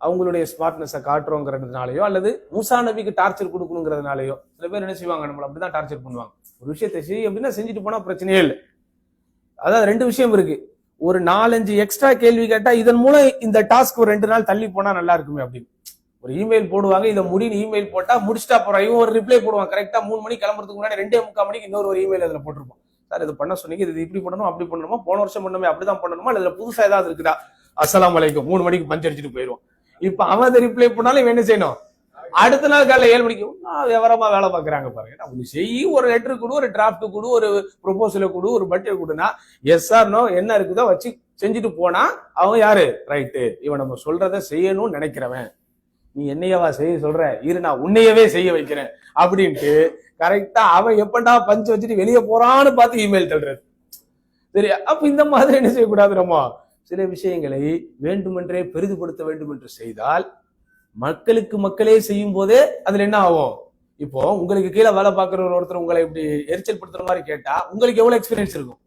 அவங்களுடைய ஸ்மார்ட்னஸை காட்டுறோங்கிறதுனாலயோ அல்லது மூசா நபிக்கு டார்ச்சர் கொடுக்கணுங்கிறதுனாலயோ சில பேர் என்ன செய்வாங்க, நம்மள அப்படிதான் டார்ச்சர் பண்ணுவாங்க. ஒரு விஷயத்தை செய் அப்படின்னா செஞ்சுட்டு போனா பிரச்சனையே இல்லை. அதாவது ரெண்டு விஷயம் இருக்கு, ஒரு 4-5 எக்ஸ்ட்ரா கேள்வி கேட்டா இதன் மூலம் இந்த டாஸ்க் ஒரு 2 நாள் தள்ளி போனா நல்லா இருக்குமே அப்படின்னு. ஒரு இமெயில் போடுவாங்க, இதை முடின்னு இமெயில் போட்டா முடிச்சுட்டா போறோம், இவன் ஒரு ரிப்ளை போடுவான் கரெக்டா 3 மணிக்கு கிளம்புறதுக்கு முன்னாடி 2:45 மணிக்கு இன்னொரு ஒரு இமெயில் அதுல போட்டிருப்போம், சார் இது பண்ண சொன்னீங்க, இது இப்படி பண்ணணும் அப்படி பண்ணணுமா, போன வருஷம் பண்ணணுமே அப்படிதான் பண்ணணுமா, இதுல புதுசா ஏதாவது இருக்குதா, அஸ்ஸலாமு அலைக்கும் 3 மணிக்கு பஞ்ச் அடிச்சுட்டு போயிடுவோம். இப்ப அவன் ரிப்ளை பண்ணாலும் இவன் என்ன செய்யணும், அடுத்த நாள் காலைல 7 மணிக்கு விவரமா வேலை பாக்குறாங்க பாருங்க. ஒண்ணு செய்ய, ஒரு லெட்டர் கொடு, ஒரு டிராப்ட் கொடு, ஒரு ப்ரொபோசலை கொடு, ஒரு பட்ஜெட் கொடுனா எஸ் ஆர் நோ என்ன இருக்குதோ வச்சு செஞ்சுட்டு போனா அவன் யாரு, ரைட்டு, இவன் நம்ம சொல்றதை செய்யணும்னு நினைக்கிறவன், நீ என்னையவா செய்ய சொல்ற, இரு நான் உன்னையவே செய்ய வைக்கிறேன் அப்படின்ட்டு கரெக்டா அவன் எப்படா பஞ்சு வச்சுட்டு வெளியே போறான்னு பார்த்து இமெயில் தள்ளுறது. சரி, அப்ப இந்த மாதிரி என்ன செய்யக்கூடாது, நம்ம சில விஷயங்களை வேண்டுமென்றே பெரிதுபடுத்த வேண்டும் என்று செய்தால் மக்களுக்கு மக்களே செய்யும் போதே அதுல என்ன ஆகும். இப்போ உங்களுக்கு கீழே வேலை பார்க்குற ஒருத்தர் உங்களை இப்படி எரிச்சல் படுத்துற மாதிரி கேட்டா உங்களுக்கு எவ்வளவு எக்ஸ்பீரியன்ஸ் இருக்கும்,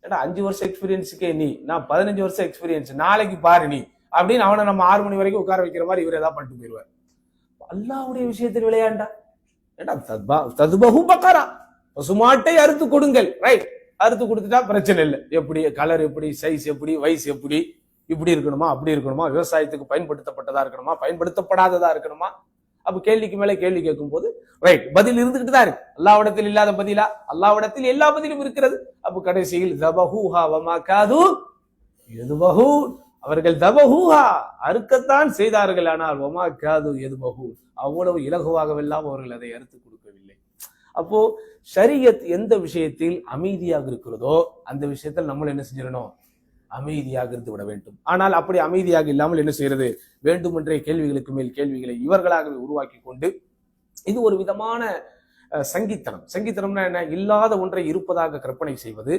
ஏன்னா 5 வருஷம் எக்ஸ்பீரியன்ஸுக்கே நீ, நான் 15 வருஷம் எக்ஸ்பீரியன்ஸ், நாளைக்கு பாரு நீ அப்படின்னு அவனை நம்ம 6 மணி வரைக்கும் உட்கார வைக்கிற மாதிரி இவர் ஏதாவது பண்ணிட்டு போயிடுவார். அல்லாஹ்வுடைய விஷயத்தில் விளையாண்டா, ஏன்னா ததுபஹு பக்கரா, பசுமாட்டை அறுத்து கொடுங்கள், ரைட், அறுத்து கொடுத்துட்டா பிரச்சனை இல்லை. எப்படி கலர், எப்படி சைஸ், எப்படி வயசு, எப்படி இப்படி இருக்கணுமா அப்படி இருக்கணுமா, விவசாயத்துக்கு பயன்படுத்தப்பட்டதா இருக்கணுமா பயன்படுத்தப்படாததா இருக்கணுமா, அப்ப கேள்விக்கு மேல கேள்வி கேட்கும் போது ரைட் பதில் இருந்துகிட்டு தான் இருக்கு. அல்லாஹ்விடத்தில் இல்லாத பதிலா, அல்லாஹ்விடத்தில் எல்லா பதிலும் இருக்கிறது. அப்ப கடைசியில் தபஹூஹா வமா காது யதுபஹூ, அவர்கள் தபஹூஹா அறுக்கத்தான் செய்தார்கள், ஆனால் வமா காது யதுபஹூ அவ்வளவு இலகுவாகவெல்லாம் அவர்கள் அதை அறுத்து கொடுக்கவில்லை. அப்போ ஷரியத் எந்த விஷயத்தில் அமைதியாக இருக்கிறதோ அந்த விஷயத்தில் நம்ம என்ன செஞ்சிடணும், அமைதியாக இருந்து விட வேண்டும். ஆனால் அப்படி அமைதியாக இல்லாமல் என்ன செய்யறது, வேண்டுமென்றே கேள்விகளுக்கு மேல் கேள்விகளை இவர்களாகவே உருவாக்கி கொண்டு, இது ஒரு விதமான சங்கித்தனம். சங்கித்தனம்னா என்ன, இல்லாத ஒன்றை இருப்பதாக கற்பனை செய்வது,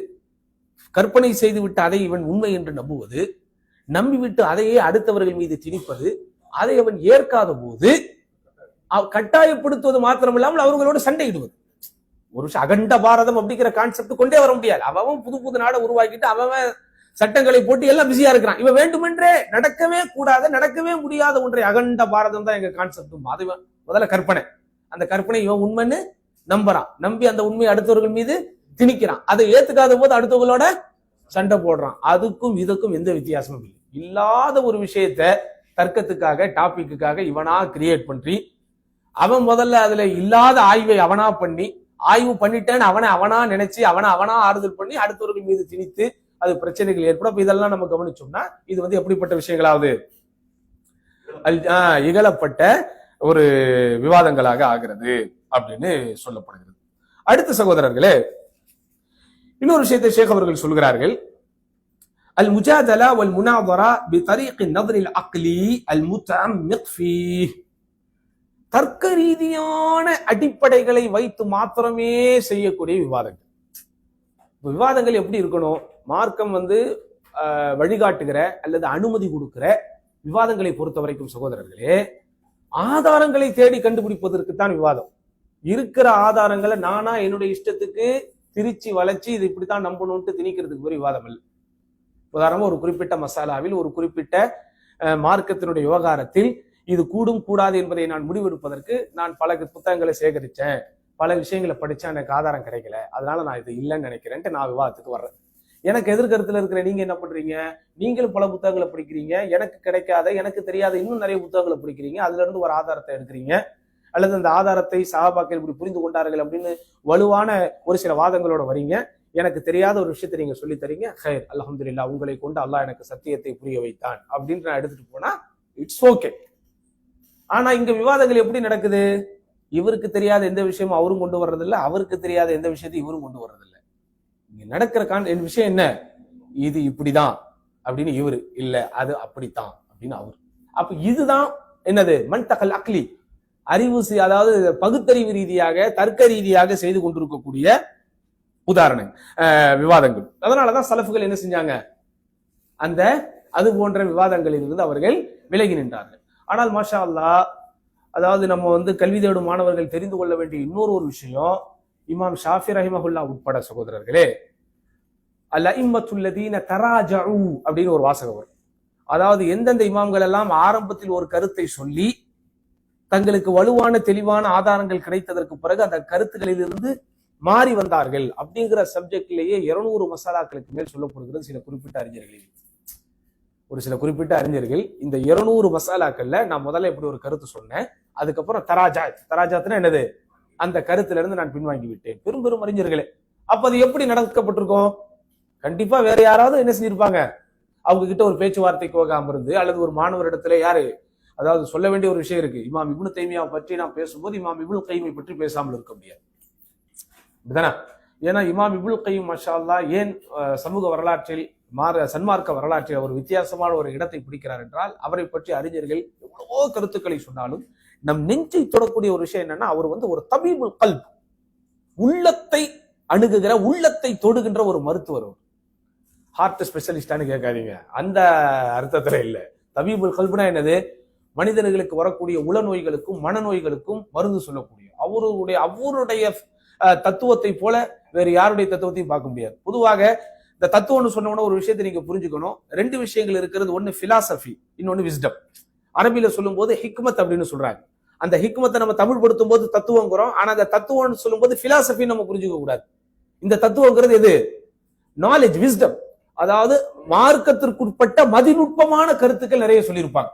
கற்பனை செய்து விட்டு அதை இவன் உண்மை என்று நம்புவது, நம்பிவிட்டு அதையே அடுத்தவர்கள் மீது திணிப்பது, அதை அவன் ஏற்காத போது கட்டாயப்படுத்துவது மாத்திரமில்லாமல் அவர்களோடு சண்டையிடுவது. ஒரு அகண்ட பாரதம் அப்படிங்கிற கான்செப்ட் கொண்டே வர முடியாது. அவன் புது புது நாடை உருவாக்கிட்டு அவன் சட்டங்களை போட்டு எல்லாம் பிஸியா இருக்கிறான். இவன் வேண்டுமென்றே நடக்கவே கூடாத, நடக்கவே முடியாத ஒன்றை அகண்ட பாரதம் தான் எங்க கான்செப்ட். அது முதல்ல கற்பனை. அந்த கற்பனை இவன் உண்மைன்னு நம்புறான், நம்பி அந்த உண்மையை அடுத்தவர்கள் மீது திணிக்கிறான். அதை ஏத்துக்காத போது அடுத்தவங்களோட சண்டை போடுறான். அதுக்கும் இதுக்கும் எந்த வித்தியாசமும் இல்லை. இல்லாத ஒரு விஷயத்த தர்க்கத்துக்காக, டாபிக்குக்காக இவனா கிரியேட் பண்ணி, அவன் முதல்ல அதுல இல்லாத ஆய்வை அவனா பண்ணி, ஆய்வு பண்ணிட்டேன்னு அவனா நினைச்சு அவனா ஆறுதல் பண்ணி அடுத்தவர்கள் மீது திணித்து அது பிரச்சனைகள் ஏற்படும். அப்ப இதெல்லாம் நம்ம கவனிச்சோம்னா இது எப்படிப்பட்ட விஷயங்களாவது இகழப்பட்ட ஒரு விவாதங்களாக ஆகிறது அப்படின்னு சொல்லப்படுகிறது. அடுத்த சகோதரர்களே, இன்னொரு விஷயத்தை ஷேக் அவர்கள் சொல்கிறார்கள். அல் முஜாதலா வல் முனாதரா பிதரீக் நظர் அக்லி அல் முத்தஅம்மிக் ஃபீஹ். தர்க்க ரீதியான அடிப்படைகளை வைத்து மாத்திரமே செய்யக்கூடிய விவாதங்கள். விவாதங்கள் எப்படி இருக்கணும், மார்க்கம் வழிகாட்டுகிற அல்லது அனுமதி கொடுக்கிற விவாதங்களை பொறுத்த வரைக்கும் சகோதரர்களே, ஆதாரங்களை தேடி கண்டுபிடிப்பதற்குத்தான் விவாதம். இருக்கிற ஆதாரங்களை நானா என்னுடைய இஷ்டத்துக்கு திரிச்சு வளைச்சு இது இப்படித்தான் நம்பணும்ட்டு திணிக்கிறதுக்கு ஒரு விவாதம் இல்லை. உதாரணமா ஒரு குறிப்பிட்ட மசாலாவில், ஒரு குறிப்பிட்ட மார்க்கத்தினுடைய விவகாரத்தில் இது கூடும் கூடாது என்பதை நான் முடிவெடுப்பதற்கு நான் பல புத்தகங்களை சேகரிச்சேன், பல விஷயங்களை படிச்சேன், எனக்கு ஆதாரம் கிடைக்கல, அதனால நான் இது இல்லைன்னு நினைக்கிறேன்ட்டு நான் விவாதத்துக்கு வர்றேன். எனக்கு எதிர்கருத்துல இருக்கிற நீங்க என்ன பண்றீங்க, நீங்களும் பல புத்தகங்களை படிக்கிறீங்க, எனக்கு கிடைக்காத, எனக்கு தெரியாத இன்னும் நிறைய புத்தகங்களை படிக்கிறீங்க, அதுல இருந்து ஒரு ஆதாரத்தை எடுக்கிறீங்க, அல்லது அந்த ஆதாரத்தை சஹாபாக்கள் இப்படி புரிந்து கொண்டார்கள் அப்படின்னு வலுவான ஒரு சில வாதங்களோட வரீங்க. எனக்கு தெரியாத ஒரு விஷயத்தை நீங்க சொல்லி தரீங்க, ஹைர் அல்ஹம்துலில்லாஹ், உங்களை கொண்டு அல்லாஹ் எனக்கு சத்தியத்தை புரிய வைத்தான் அப்படின்னு நான் எடுத்துட்டு போனா இட்ஸ் ஓகே. ஆனா இங்க விவாதங்கள் எப்படி நடக்குது, இவருக்கு தெரியாத எந்த விஷயமும் அவரும் கொண்டு வர்றதில்ல, அவருக்கு தெரியாத எந்த விஷயத்தையும் இவரும் கொண்டு வர்றதில்ல. இங்க நடக்கிற விஷயம் என்ன, இது இப்படிதான் அப்படின்னு இவரு, இல்ல அது அப்படித்தான் அப்படின்னு அவரு. அப்ப இதுதான் என்னது, மன்தகல் அக்லி, அறிவு, அதாவது பகுத்தறிவு ரீதியாக தர்க்க ரீதியாக செய்து கொண்டிருக்கக்கூடிய உதாரணம் விவாதங்கள். அதனாலதான் சலஃபுகள் என்ன செஞ்சாங்க, அது போன்ற விவாதங்களில் இருந்து அவர்கள் விலகி நின்றார்கள். ஆனால் மாஷா அல்லாஹ், அதாவது நம்ம கல்வி தேடும் மாணவர்கள் தெரிந்து கொள்ள வேண்டிய இன்னொரு ஒரு விஷயம், இமாம் ஷாஃபி ரஹிமஹுல்லா உட்பட சகோதரர்களே, அல்-அஇம்மத்துல்லதீன தராஜஉ அப்படின்னு ஒரு வாசகம் வரும். அதாவது எந்தெந்த இமாம்கள் எல்லாம் ஆரம்பத்தில் ஒரு கருத்தை சொல்லி தங்களுக்கு வலுவான தெளிவான ஆதாரங்கள் கிடைத்ததற்கு பிறகு அந்த கருத்துக்களில் இருந்து மாறி வந்தார்கள் அப்படிங்கிற சப்ஜெக்ட்லேயே 200 மசாலாக்களுக்கு மேல் சொல்லப்படுகிறது சில குறிப்பிட்ட அறிஞர்களில். ஒரு சில குறிப்பிட்ட அறிஞர்கள் இந்த 200 மசாலாக்கள்ல நான் முதல்ல இப்படி ஒரு கருத்து சொன்னேன், அதுக்கப்புறம் தராஜாத்னா என்னது, அந்த கருத்துல இருந்து நான் பின்வாங்கி விட்டேன், பெரும் பெரும் அறிஞர்களே. அப்ப அது எப்படி நடக்கப்பட்டிருக்கும், கண்டிப்பா வேற யாராவது என்ன செஞ்சிருப்பாங்க, அவங்க கிட்ட ஒரு பேச்சுவார்த்தைக்கு போகாம இருந்து, அல்லது ஒரு மாணவர் இடத்துல யாரு, அதாவது சொல்ல வேண்டிய ஒரு விஷயம் இருக்கு, இமாம் இப்னு தைமியாவை பற்றி நான் பேசும்போது இமாம் இப்னுல் கையிமை பற்றி பேசாமல் இருக்க முடியாது. அப்படிதானே? ஏன்னா இமாம் இப்னுல் கையிம் மாஷா அல்லாஹ் ஏன் சமூக வரலாற்றில் சன்மார்க்க வரலாற்றில் ஒரு வித்தியாசமான ஒரு இடத்தை பிடிக்கிறார் என்றால், அவரை பற்றி அறிஞர்கள் எவ்வளவோ கருத்துக்களை சொன்னாலும் நம் நெஞ்சை தொடக்கூடிய ஒரு விஷயம் என்னன்னா, அவர் ஒரு தபீபுல் கல்ப், உள்ளத்தை அணுகுகிற, உள்ளத்தை தொடுகின்ற ஒரு மருத்துவர். ஹார்ட் ஸ்பெஷலிஸ்டான்னு கேட்காதீங்க, அந்த அர்த்தத்துல இல்ல. தபீபுல் கல்ப்னா என்னது, மனிதர்களுக்கு வரக்கூடிய உளநோய்களுக்கும் மனநோய்களுக்கும் மருந்து சொல்லக்கூடிய அவருடைய தத்துவத்தை போல வேறு யாருடைய தத்துவத்தையும் பார்க்க முடியாது. பொதுவாக இந்த தத்துவம்னு சொன்ன ஒரு விஷயத்தை நீங்க புரிஞ்சுக்கணும், 2 விஷயங்கள் இருக்கிறது, ஒன்னு பிலாசபி, இன்னொன்னு விஸ்டம். அரபியில சொல்லும் போது ஹிக்மத் அப்படின்னு சொல்றாங்க. அந்த ஹிக்மத்தை நம்ம தமிழ் படுத்தும் போது தத்துவங்கிறோம், ஆனா அந்த தத்துவம்னு சொல்லும் போது பிலாசபி நம்ம புரிஞ்சுக்க கூடாது. இந்த தத்துவங்கிறது எது, நாலேஜ், விஸ்டம், அதாவது மார்க்கத்திற்குட்பட்ட மதிநுட்பமான கருத்துக்கள் நிறைய சொல்லியிருப்பாங்க.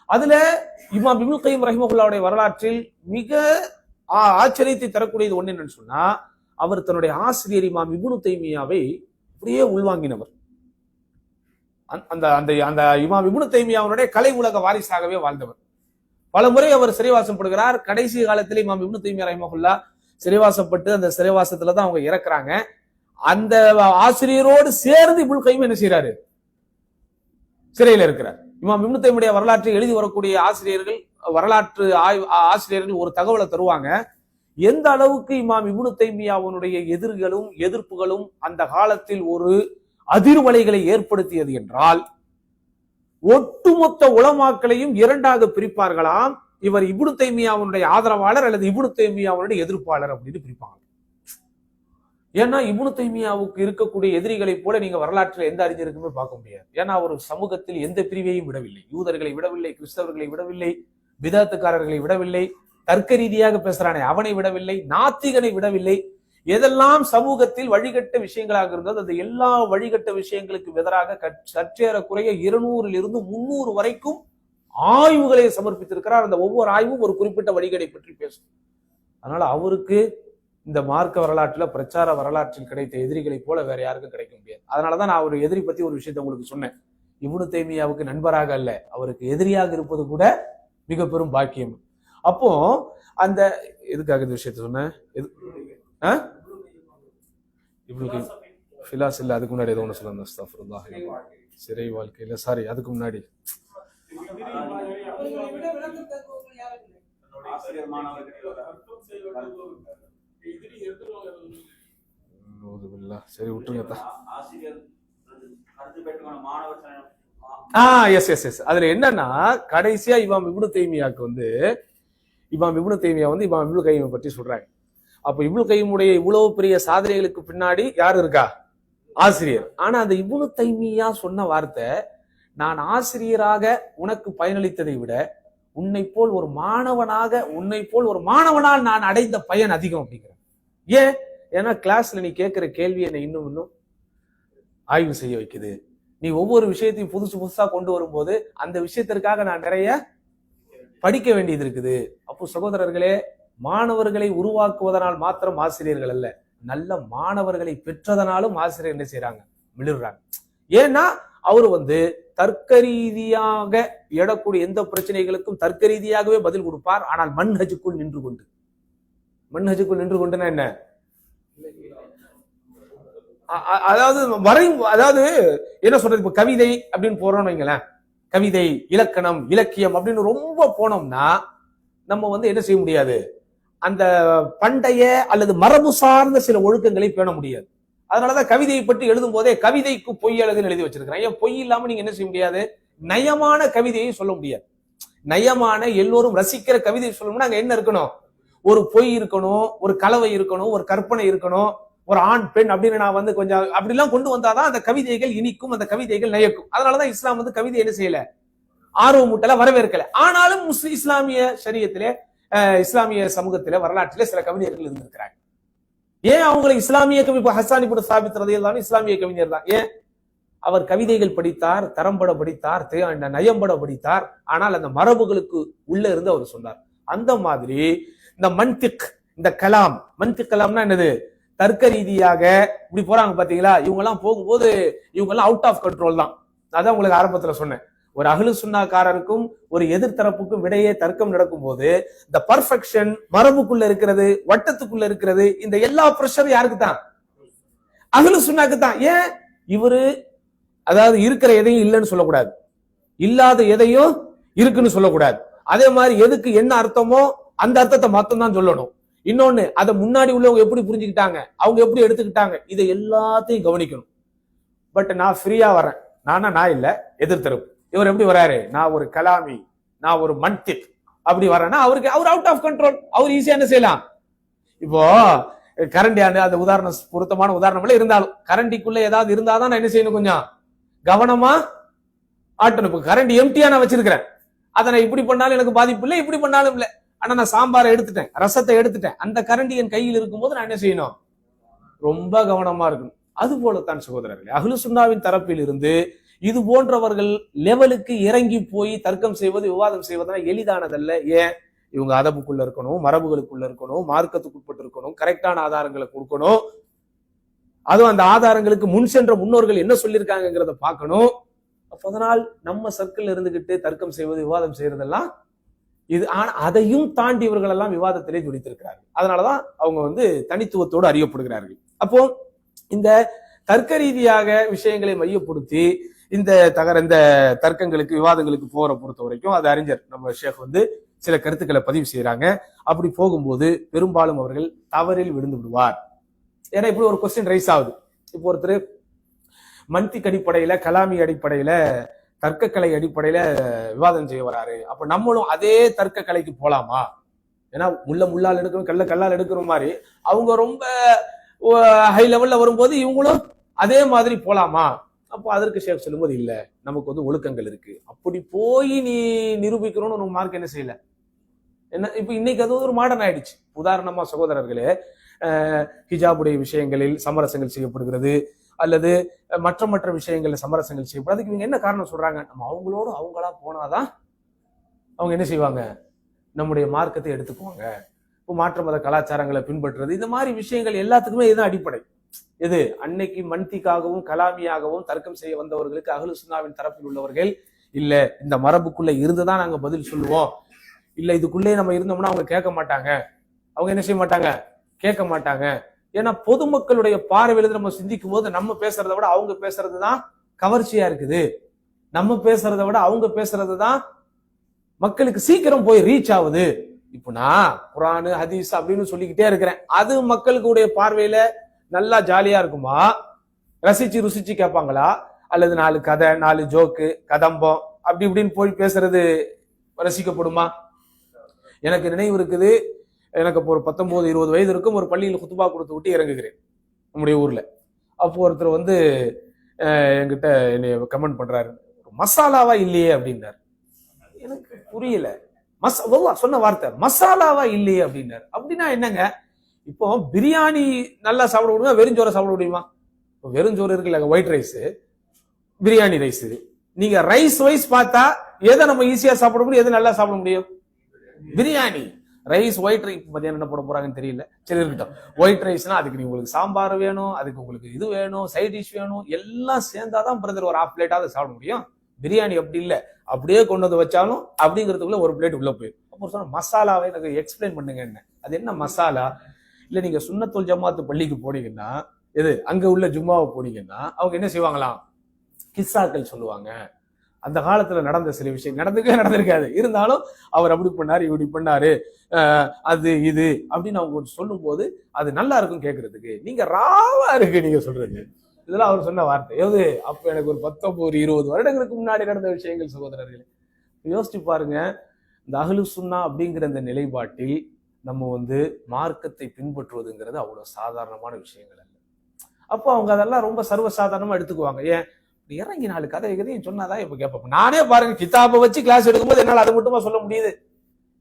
அதுல இமாம் இப்னுல் கையிம் ரஹிமஹுல்லாவுடைய வரலாற்றில் மிக ஆச்சரியத்தை தரக்கூடியது ஒண்ணு என்னன்னு சொன்னா, அவர் தன்னுடைய ஆசிரியர் இமாம் இப்னு தைமியாவை அப்படியே உள்வாங்கினவர். அந்த இமாம் இப்னு தைமியாவுடைய கலை உலக வாரிசாகவே வாழ்ந்தவர். பல முறை அவர் சிறைவாசம் படுகிறார். கடைசி காலத்தில் இமாம் இப்னு தைமியா ரஹிமஹுல்லா சிறைவாசப்பட்டு அந்த சிறைவாசத்துலதான் அவங்க இறக்குறாங்க. அந்த ஆசிரியரோடு சேர்ந்து இப்னுல் கைம் என்ன செய்யறாரு, சிறையில இருக்கிறார். இமாம் இப்னு தைமிய்யா வரலாற்றை எழுதி வரக்கூடிய ஆசிரியர்கள், வரலாற்று ஆசிரியர்கள் ஒரு தகவலை தருவாங்க. எந்த அளவுக்கு இமாம் இப்னு தைமிய்யாவுடைய எதிர்களும் எதிர்ப்புகளும் அந்த காலத்தில் ஒரு அதிர்வலைகளை ஏற்படுத்தியது என்றால், ஒட்டுமொத்த உலமாக்களையும் இரண்டாக பிரிப்பார்களாம். இவர் இப்னு தைமிய்யாவுடைய ஆதரவாளர் அல்லது இப்னு தைமிய்யாவுடைய எதிர்ப்பாளர் அப்படின்னு பிரிப்பாங்க. ஏன்னா இப்னு தைமிய்யாவுக்கு இருக்கக்கூடிய எதிரிகளை போல நீங்க வரலாற்றில் எந்த அறிஞருக்குமே பார்க்க முடியாது. ஏன்னா அவர் சமூகத்தில் எந்த பிரிவையும் விடவில்லை. யூதர்களை விடவில்லை, கிறிஸ்தவர்களை விடவில்லை, பிதாத்துக்காரர்களை விடவில்லை, தர்க்க ரீதியாக பேசுறானே அவனை விடவில்லை, நாத்திகனை விடவில்லை. எதெல்லாம் சமூகத்தில் வழிகட்ட விஷயங்களாக இருந்தது அந்த எல்லா வழிகட்ட விஷயங்களுக்கு எதிராக சற்றேறக்குறைய 200 300 வரைக்கும் ஆய்வுகளை சமர்ப்பித்திருக்கிறார். அந்த ஒவ்வொரு ஆய்வும் ஒரு குறிப்பிட்ட வழிகளை பற்றி பேசும். அதனால அவருக்கு இந்த மார்க்க வரலாற்றுல பிரச்சார வரலாற்றில் கிடைத்த எதிரிகளை போல வேற யாருக்கும் கிடைக்க முடியாது. அதனாலதான் நான் ஒரு எதிரி பத்தி ஒரு விஷயத்தை உங்களுக்கு சொன்னேன். இப்னு தைமிய்யாவுக்கு நண்பராக அல்ல, அவருக்கு எதிரியாக இருப்பது கூட மிக பெரும் பாக்கியம். அப்போ அந்த எதுக்காக இந்த விஷயத்த சொன்னேன், ஃபிலாஸ் இல்ல, அதுக்கு முன்னாடி ஏதோ ஒன்று சொல்லணும். சிறை வாழ்க்கையில சாரி, அதுக்கு முன்னாடி சரி விட்டுருங்க. அதுல என்னன்னா கடைசியா இமாம் இப்னு தைமிய்யாக்கு வந்து இமாம் இப்னு தைமிய்யா வந்து இமாம் இப்னு கைம் பற்றி சொல்றாங்க. அப்ப இப்னு கைமுடைய இவ்வளவு பெரிய சாதனைகளுக்கு பின்னாடி யாரு இருக்கா, ஆசிரியர். ஆனா அந்த இப்னு தைமிய்யா சொன்ன வார்த்தை, நான் ஆசிரியராக உனக்கு பயனளித்ததை விட உன்னை போல் ஒரு மாணவனால் நான் அடைந்த பயன் அதிகம் அப்படிங்கிறேன். ஏன்? ஏன்னா கிளாஸ்ல நீ கேட்கிற கேள்வி என்னை இன்னும் ஆய்வு செய்ய வைக்குது. நீ ஒவ்வொரு விஷயத்தையும் புதுசா கொண்டு வரும்போது அந்த விஷயத்திற்காக நான் நிறைய படிக்க வேண்டியது இருக்குது. அப்போ சகோதரர்களே, மாணவர்களை உருவாக்குவதனால் மாத்திரம் ஆசிரியர்கள் அல்ல, நல்ல மாணவர்களை பெற்றதனாலும் ஆசிரியர் என்ன செய்யறாங்க, மிளிர்றாங்க. ஏன்னா அவரு வந்து தர்க்க ரீதியாக எழக்கூடிய எந்த பிரச்சனைகளுக்கும் தர்க்க ரீதியாகவே பதில் கொடுப்பார். ஆனால் மன்ஹஜுக்குள் நின்று கொண்டுனா என்ன, அதாவது என்ன சொல்றது, இப்ப கவிதை அப்படின்னு போறோம்னு வைங்களேன், கவிதை, இலக்கணம், இலக்கியம் அப்படின்னு ரொம்ப போனோம்னா நம்ம வந்து என்ன செய்ய முடியாது, அந்த பண்டைய அல்லது மரபு சார்ந்த சில ஒழுக்கங்களை பேண முடியாது. அதனாலதான் கவிதையை பற்றி எழுதும் போதே கவிதைக்கு பொய் அழகுன்னு எழுதி வச்சிருக்கிறேன். ஏன் பொய் இல்லாம நீங்க என்ன செய்ய முடியாது, நயமான கவிதையை சொல்ல முடியாது. நயமான எல்லோரும் ரசிக்கிற கவிதை சொல்லணும்னா அங்க என்ன இருக்கணும், ஒரு பொய் இருக்கணும், ஒரு கலவை இருக்கணும், ஒரு கற்பனை இருக்கணும், ஒரு ஆண் பெண் அப்படின்னு நான் வந்து கொஞ்சம் அப்படிலாம் கொண்டு வந்தாதான் அந்த கவிதைகள் இனிக்கும், அந்த கவிதைகள் நயக்கும். அதனாலதான் இஸ்லாம் வந்து கவிதை என்ன செய்யல, ஆர்வமூட்டல, வரவேற்கல. ஆனாலும் இஸ்லாமிய ஷரியத்திலே, இஸ்லாமிய சமூகத்திலே, வரலாற்றிலே சில கவிஞர்கள் இருந்திருக்கிறாங்க. ஏன் அவங்களை இஸ்லாமிய கவி, ஹஸ்ஸான் இப்னு சாபித் ரலியல்லாஹு இஸ்லாமிய கவிஞர் தான். ஏன்? அவர் கவிதைகள் படித்தார், தரம்பட படித்தார், நயம்பட படித்தார். ஆனால் அந்த மரபுகளுக்கு உள்ள இருந்து அவர் சொன்னார். அந்த மாதிரி இந்த மன்திக், இந்த கலாம், மன்திக் கலாம்னா என்னது, தர்க்க ரீதியாக இப்படி போறாங்க பாத்தீங்களா, இவங்க எல்லாம் போகும்போது இவங்க எல்லாம் அவுட் ஆஃப் கண்ட்ரோல் தான். அதான் உங்களுக்கு ஆரம்பத்துல சொன்னேன், ஒரு அஹ்லு சுன்னாக்காரருக்கும் ஒரு எதிர்த்தரப்புக்கும் இடையே தர்க்கம் நடக்கும் போது இந்த பர்ஃபெக்ஷன் மரபுக்குள்ள இருக்கிறது, வட்டத்துக்குள்ள இருக்கிறது, இந்த எல்லா பிரஷரும் யாருக்கு தான், அஹ்லு சுன்னாக்கு தான். ஏன்? இவரு அதாவது இருக்கிற எதையும் இல்லைன்னு சொல்லக்கூடாது, இல்லாத எதையும் இருக்குன்னு சொல்லக்கூடாது. அதே மாதிரி எதுக்கு என்ன அர்த்தமோ அந்த அர்த்தத்தை மட்டும் தான் சொல்லணும். இன்னொன்னு, அதை முன்னாடி உள்ளவங்க எப்படி புரிஞ்சுக்கிட்டாங்க, அவங்க எப்படி எடுத்துக்கிட்டாங்க, இதை எல்லாத்தையும் கவனிக்கணும். பட் நான் ஃப்ரீயா வரேன், நான் இல்ல எதிர்த்தரப்பு. இவர் எப்படி வராரு, நான் ஒரு கலாமி, நான் ஒரு மன்திக் அப்படி வரேன்னா அவர் அவுட் ஆஃப் கண்ட்ரோல். அவர் ஈஸியா என்ன செய்யலாம். இப்போ கரண்டி, அந்த உதாரணம் பொருத்தமான உதாரணம் இருந்தாலும் கரண்டிக்குள்ள ஏதாவது இருந்தாதான் நான் என்ன செய்யணும், கொஞ்சம் கவனமா ஆட்டணும். இப்போ கரண்டி எம்டியா நான் வச்சிருக்கிறேன், அதை நான் இப்படி பண்ணாலும் எனக்கு பாதிப்பு இல்லை, இப்படி பண்ணாலும் இல்லை. ஆனா நான் சாம்பாரை எடுத்துட்டேன், ரசத்தை எடுத்துட்டேன், அந்த கரண்டி என் கையில் இருக்கும்போது நான் என்ன செய்யணும், ரொம்ப கவனமா இருக்கணும். அது போலத்தான் சகோதரர்களே, அஹ்லு சுன்னாவின் தரப்பில் இருந்து இது போன்றவர்கள் லெவலுக்கு இறங்கி போய் தர்க்கம் செய்வது, விவாதம் செய்வதெல்லாம் எளிதானதல்ல. ஏன்? இவங்க அதபுக்குள்ள இருக்கணும், மரபுகளுக்குள்ள இருக்கணும், மார்க்கத்துக்கு உட்பட்டு இருக்கணும், கரெக்டான ஆதாரங்களை கொடுக்கணும். அதுவும் அந்த ஆதாரங்களுக்கு முன் சென்ற முன்னோர்கள் என்ன இது. ஆனா அதையும் தாண்டி இவர்கள் எல்லாம் விவாதத்திலே ஜொலித்திருக்கிறார்கள். அதனாலதான் அவங்க தனித்துவத்தோடு அறியப்படுகிறார்கள். அப்போ இந்த தர்க்க ரீதியாக விஷயங்களை மையப்படுத்தி இந்த தர்க்கங்களுக்கு விவாதங்களுக்கு பொறுத்த வரைக்கும் அது அறிஞர் நம்ம ஷேக் சில கருத்துக்களை பதிவு செய்யறாங்க. அப்படி போகும்போது பெரும்பாலும் அவர்கள் தவறில் விழுந்து விடுவார். ஏன்னா இப்படி ஒரு கொஸ்டின் ரைஸ் ஆகுது. இப்போ ஒருத்தர் மன்திக் அடிப்படையில, கலாமி அடிப்படையில, தர்க்கக்கலை அடிப்படையில விவாதம் செய்ய வராரு. அப்ப நம்மளும் அதே தர்க்க கலைக்கு போலாமா? ஏன்னா முள்ளால் எடுக்கணும், கல்லால் எடுக்கிற மாதிரி அவங்க ரொம்ப ஹை லெவல்ல வரும்போது இவங்களும் அதே மாதிரி போலாமா? அப்போ அதற்கு ஷேக் சொல்லும்போது இல்ல, நமக்கு ஒழுக்கங்கள் இருக்கு. அப்படி போய் நீ நிரூபிக்கணும்னு ஒரு மார்க் என்ன செய்யல. என்ன இப்ப இன்னைக்கு அது ஒரு மாடர்ன் ஆயிடுச்சு. உதாரணமா சகோதரர்களே, ஹிஜாபுடைய விஷயங்களில் சமரசங்கள் செய்யப்படுகிறது, அல்லது மற்ற விஷயங்கள்ல சமரசங்கள் செய்யப்படும். அதுக்கு இவங்க என்ன காரணம் சொல்றாங்க? நம்ம அவங்களோட அவங்களா போனாதான் அவங்க என்ன செய்வாங்க, நம்முடைய மார்க்கத்தை எடுத்துக்குவாங்க. இப்போ மாற்று மத கலாச்சாரங்களை பின்பற்றுறது, இந்த மாதிரி விஷயங்கள் எல்லாத்துக்குமே இதுதான் அடிப்படை. எது அன்னைக்கு மன்திக்காகவும் கலாமியாகவும் தர்க்கம் செய்ய வந்தவர்களுக்கு அஹ்லு சுன்னாவின் தரப்பில் உள்ளவர்கள் இல்ல, இந்த மரபுக்குள்ள இருந்துதான் நாங்க பதில் சொல்லுவோம், இல்ல இதுக்குள்ளே நம்ம இருந்தோம்னா அவங்க கேட்க மாட்டாங்க, அவங்க என்ன செய்ய மாட்டாங்க, கேட்க மாட்டாங்க. ஏன்னா பொதுமக்களுடைய பார்வையிலிருந்து நம்ம சிந்திக்கும் போது நம்ம பேசுறதை விட அவங்க பேசுறதுதான் கவர்ச்சியா இருக்குது. நம்ம பேசுறதை விட அவங்க பேசுறதுதான் மக்களுக்கு சீக்கிரம் போய் ரீச் ஆகுது. இப்போ நான் குர்ஆன் ஹதீஸ் அப்படின்னு சொல்லிக்கிட்டே இருக்கிறேன், அது மக்களுடைய பார்வையில நல்லா ஜாலியா இருக்குமா, ரசிச்சு ருசிச்சு கேட்பாங்களா, அல்லது 4 கதை 4 ஜோக்கு கதம்பம் அப்படி இப்படின்னு போய் பேசுறது ரசிக்கப்படுமா? எனக்கு நினைவு இருக்குது, எனக்கு இப்போ ஒரு 19-20 வயது இருக்கும். ஒரு பள்ளியில் குத்துபா கொடுத்து விட்டு இறங்குகிறேன் நம்முடைய ஊர்ல. அப்போ ஒருத்தர் என்கிட்ட என்னை கமெண்ட் பண்றாரு, மசாலாவா இல்லையே அப்படின்னாரு. எனக்கு புரியல. சொன்ன வார்த்தை மசாலாவா இல்லையே அப்படின்னாரு. அப்படின்னா என்னங்க? இப்போ பிரியாணி நல்லா சாப்பிட முடியுமா, வெறுஞ்சோரை சாப்பிட முடியுமா? இப்போ வெறுஞ்சோறு இருக்குல்ல, ஒயிட் ரைஸ், பிரியாணி ரைஸ், நீங்க ரைஸ் வைஸ் பார்த்தா எதை நம்ம ஈஸியா சாப்பிட முடியும், எதை நல்லா சாப்பிட முடியும்? பிரியாணி. ரைஸ் ஒயிட் ரைஸ் மதியானம் என்ன போட போறாங்கன்னு தெரியல, சரி இருக்கட்டும். ஒயிட் ரைஸ்னா அதுக்கு உங்களுக்கு சாம்பார் வேணும், அதுக்கு உங்களுக்கு இது வேணும், சைட் டிஷ் வேணும், எல்லாம் சேர்ந்தாதான் பிரதர் ஒரு 1/2 பிளேட்டாவது சாப்பிட முடியும். பிரியாணி அப்படி இல்லை, அப்படியே கொண்டு வந்து வச்சாலும் அப்படிங்கிறதுக்குள்ள ஒரு பிளேட் உள்ள போயிடும். அப்போ சொன்ன மசாலாவை எனக்கு எக்ஸ்பிளைன் பண்ணுங்க, என்ன அது, என்ன மசாலா? இல்ல நீங்க சுன்னத்துல் ஜமாத்து பள்ளிக்கு போனீங்கன்னா, அங்க உள்ள ஜும்மாவை போனீங்கன்னா அவங்க என்ன செய்வாங்களாம், கிஸ்ஸாக்கள் சொல்லுவாங்க. அந்த காலத்துல நடந்த சில விஷயம் நடந்திருக்காது, இருந்தாலும் அவர் அப்படி பண்ணாரு, இப்படி பண்ணாரு, அது இது அப்படின்னு அவங்க சொல்லும் போது அது நல்லா இருக்கும் கேட்கறதுக்கு. நீங்க ராவா இருக்கு நீங்க சொல்றது. இதெல்லாம் அவர் சொன்ன வார்த்தை. அப்ப எனக்கு ஒரு 19-20 வருடங்களுக்கு முன்னாடி நடந்த விஷயங்கள் சகோதரர்களே. யோசிச்சு பாருங்க. இந்த அஹ்லு சுன்னா அப்படிங்கிற இந்த நிலைப்பாட்டில் நம்ம மார்க்கத்தை பின்பற்றுவதுங்கிறது அவ்வளவு சாதாரணமான விஷயங்கள் அல்ல. அப்போ அவங்க அதெல்லாம் ரொம்ப சர்வசாதாரணமா எடுத்துக்குவாங்க. ஏன் இறங்கி 4 கதையும் சொன்னாதான் இப்ப கேட்போம். நானே பாருங்க, கிதாபை வச்சு கிளாஸ் எடுக்கும்போது என்னால அது மட்டுமா சொல்ல முடியுது?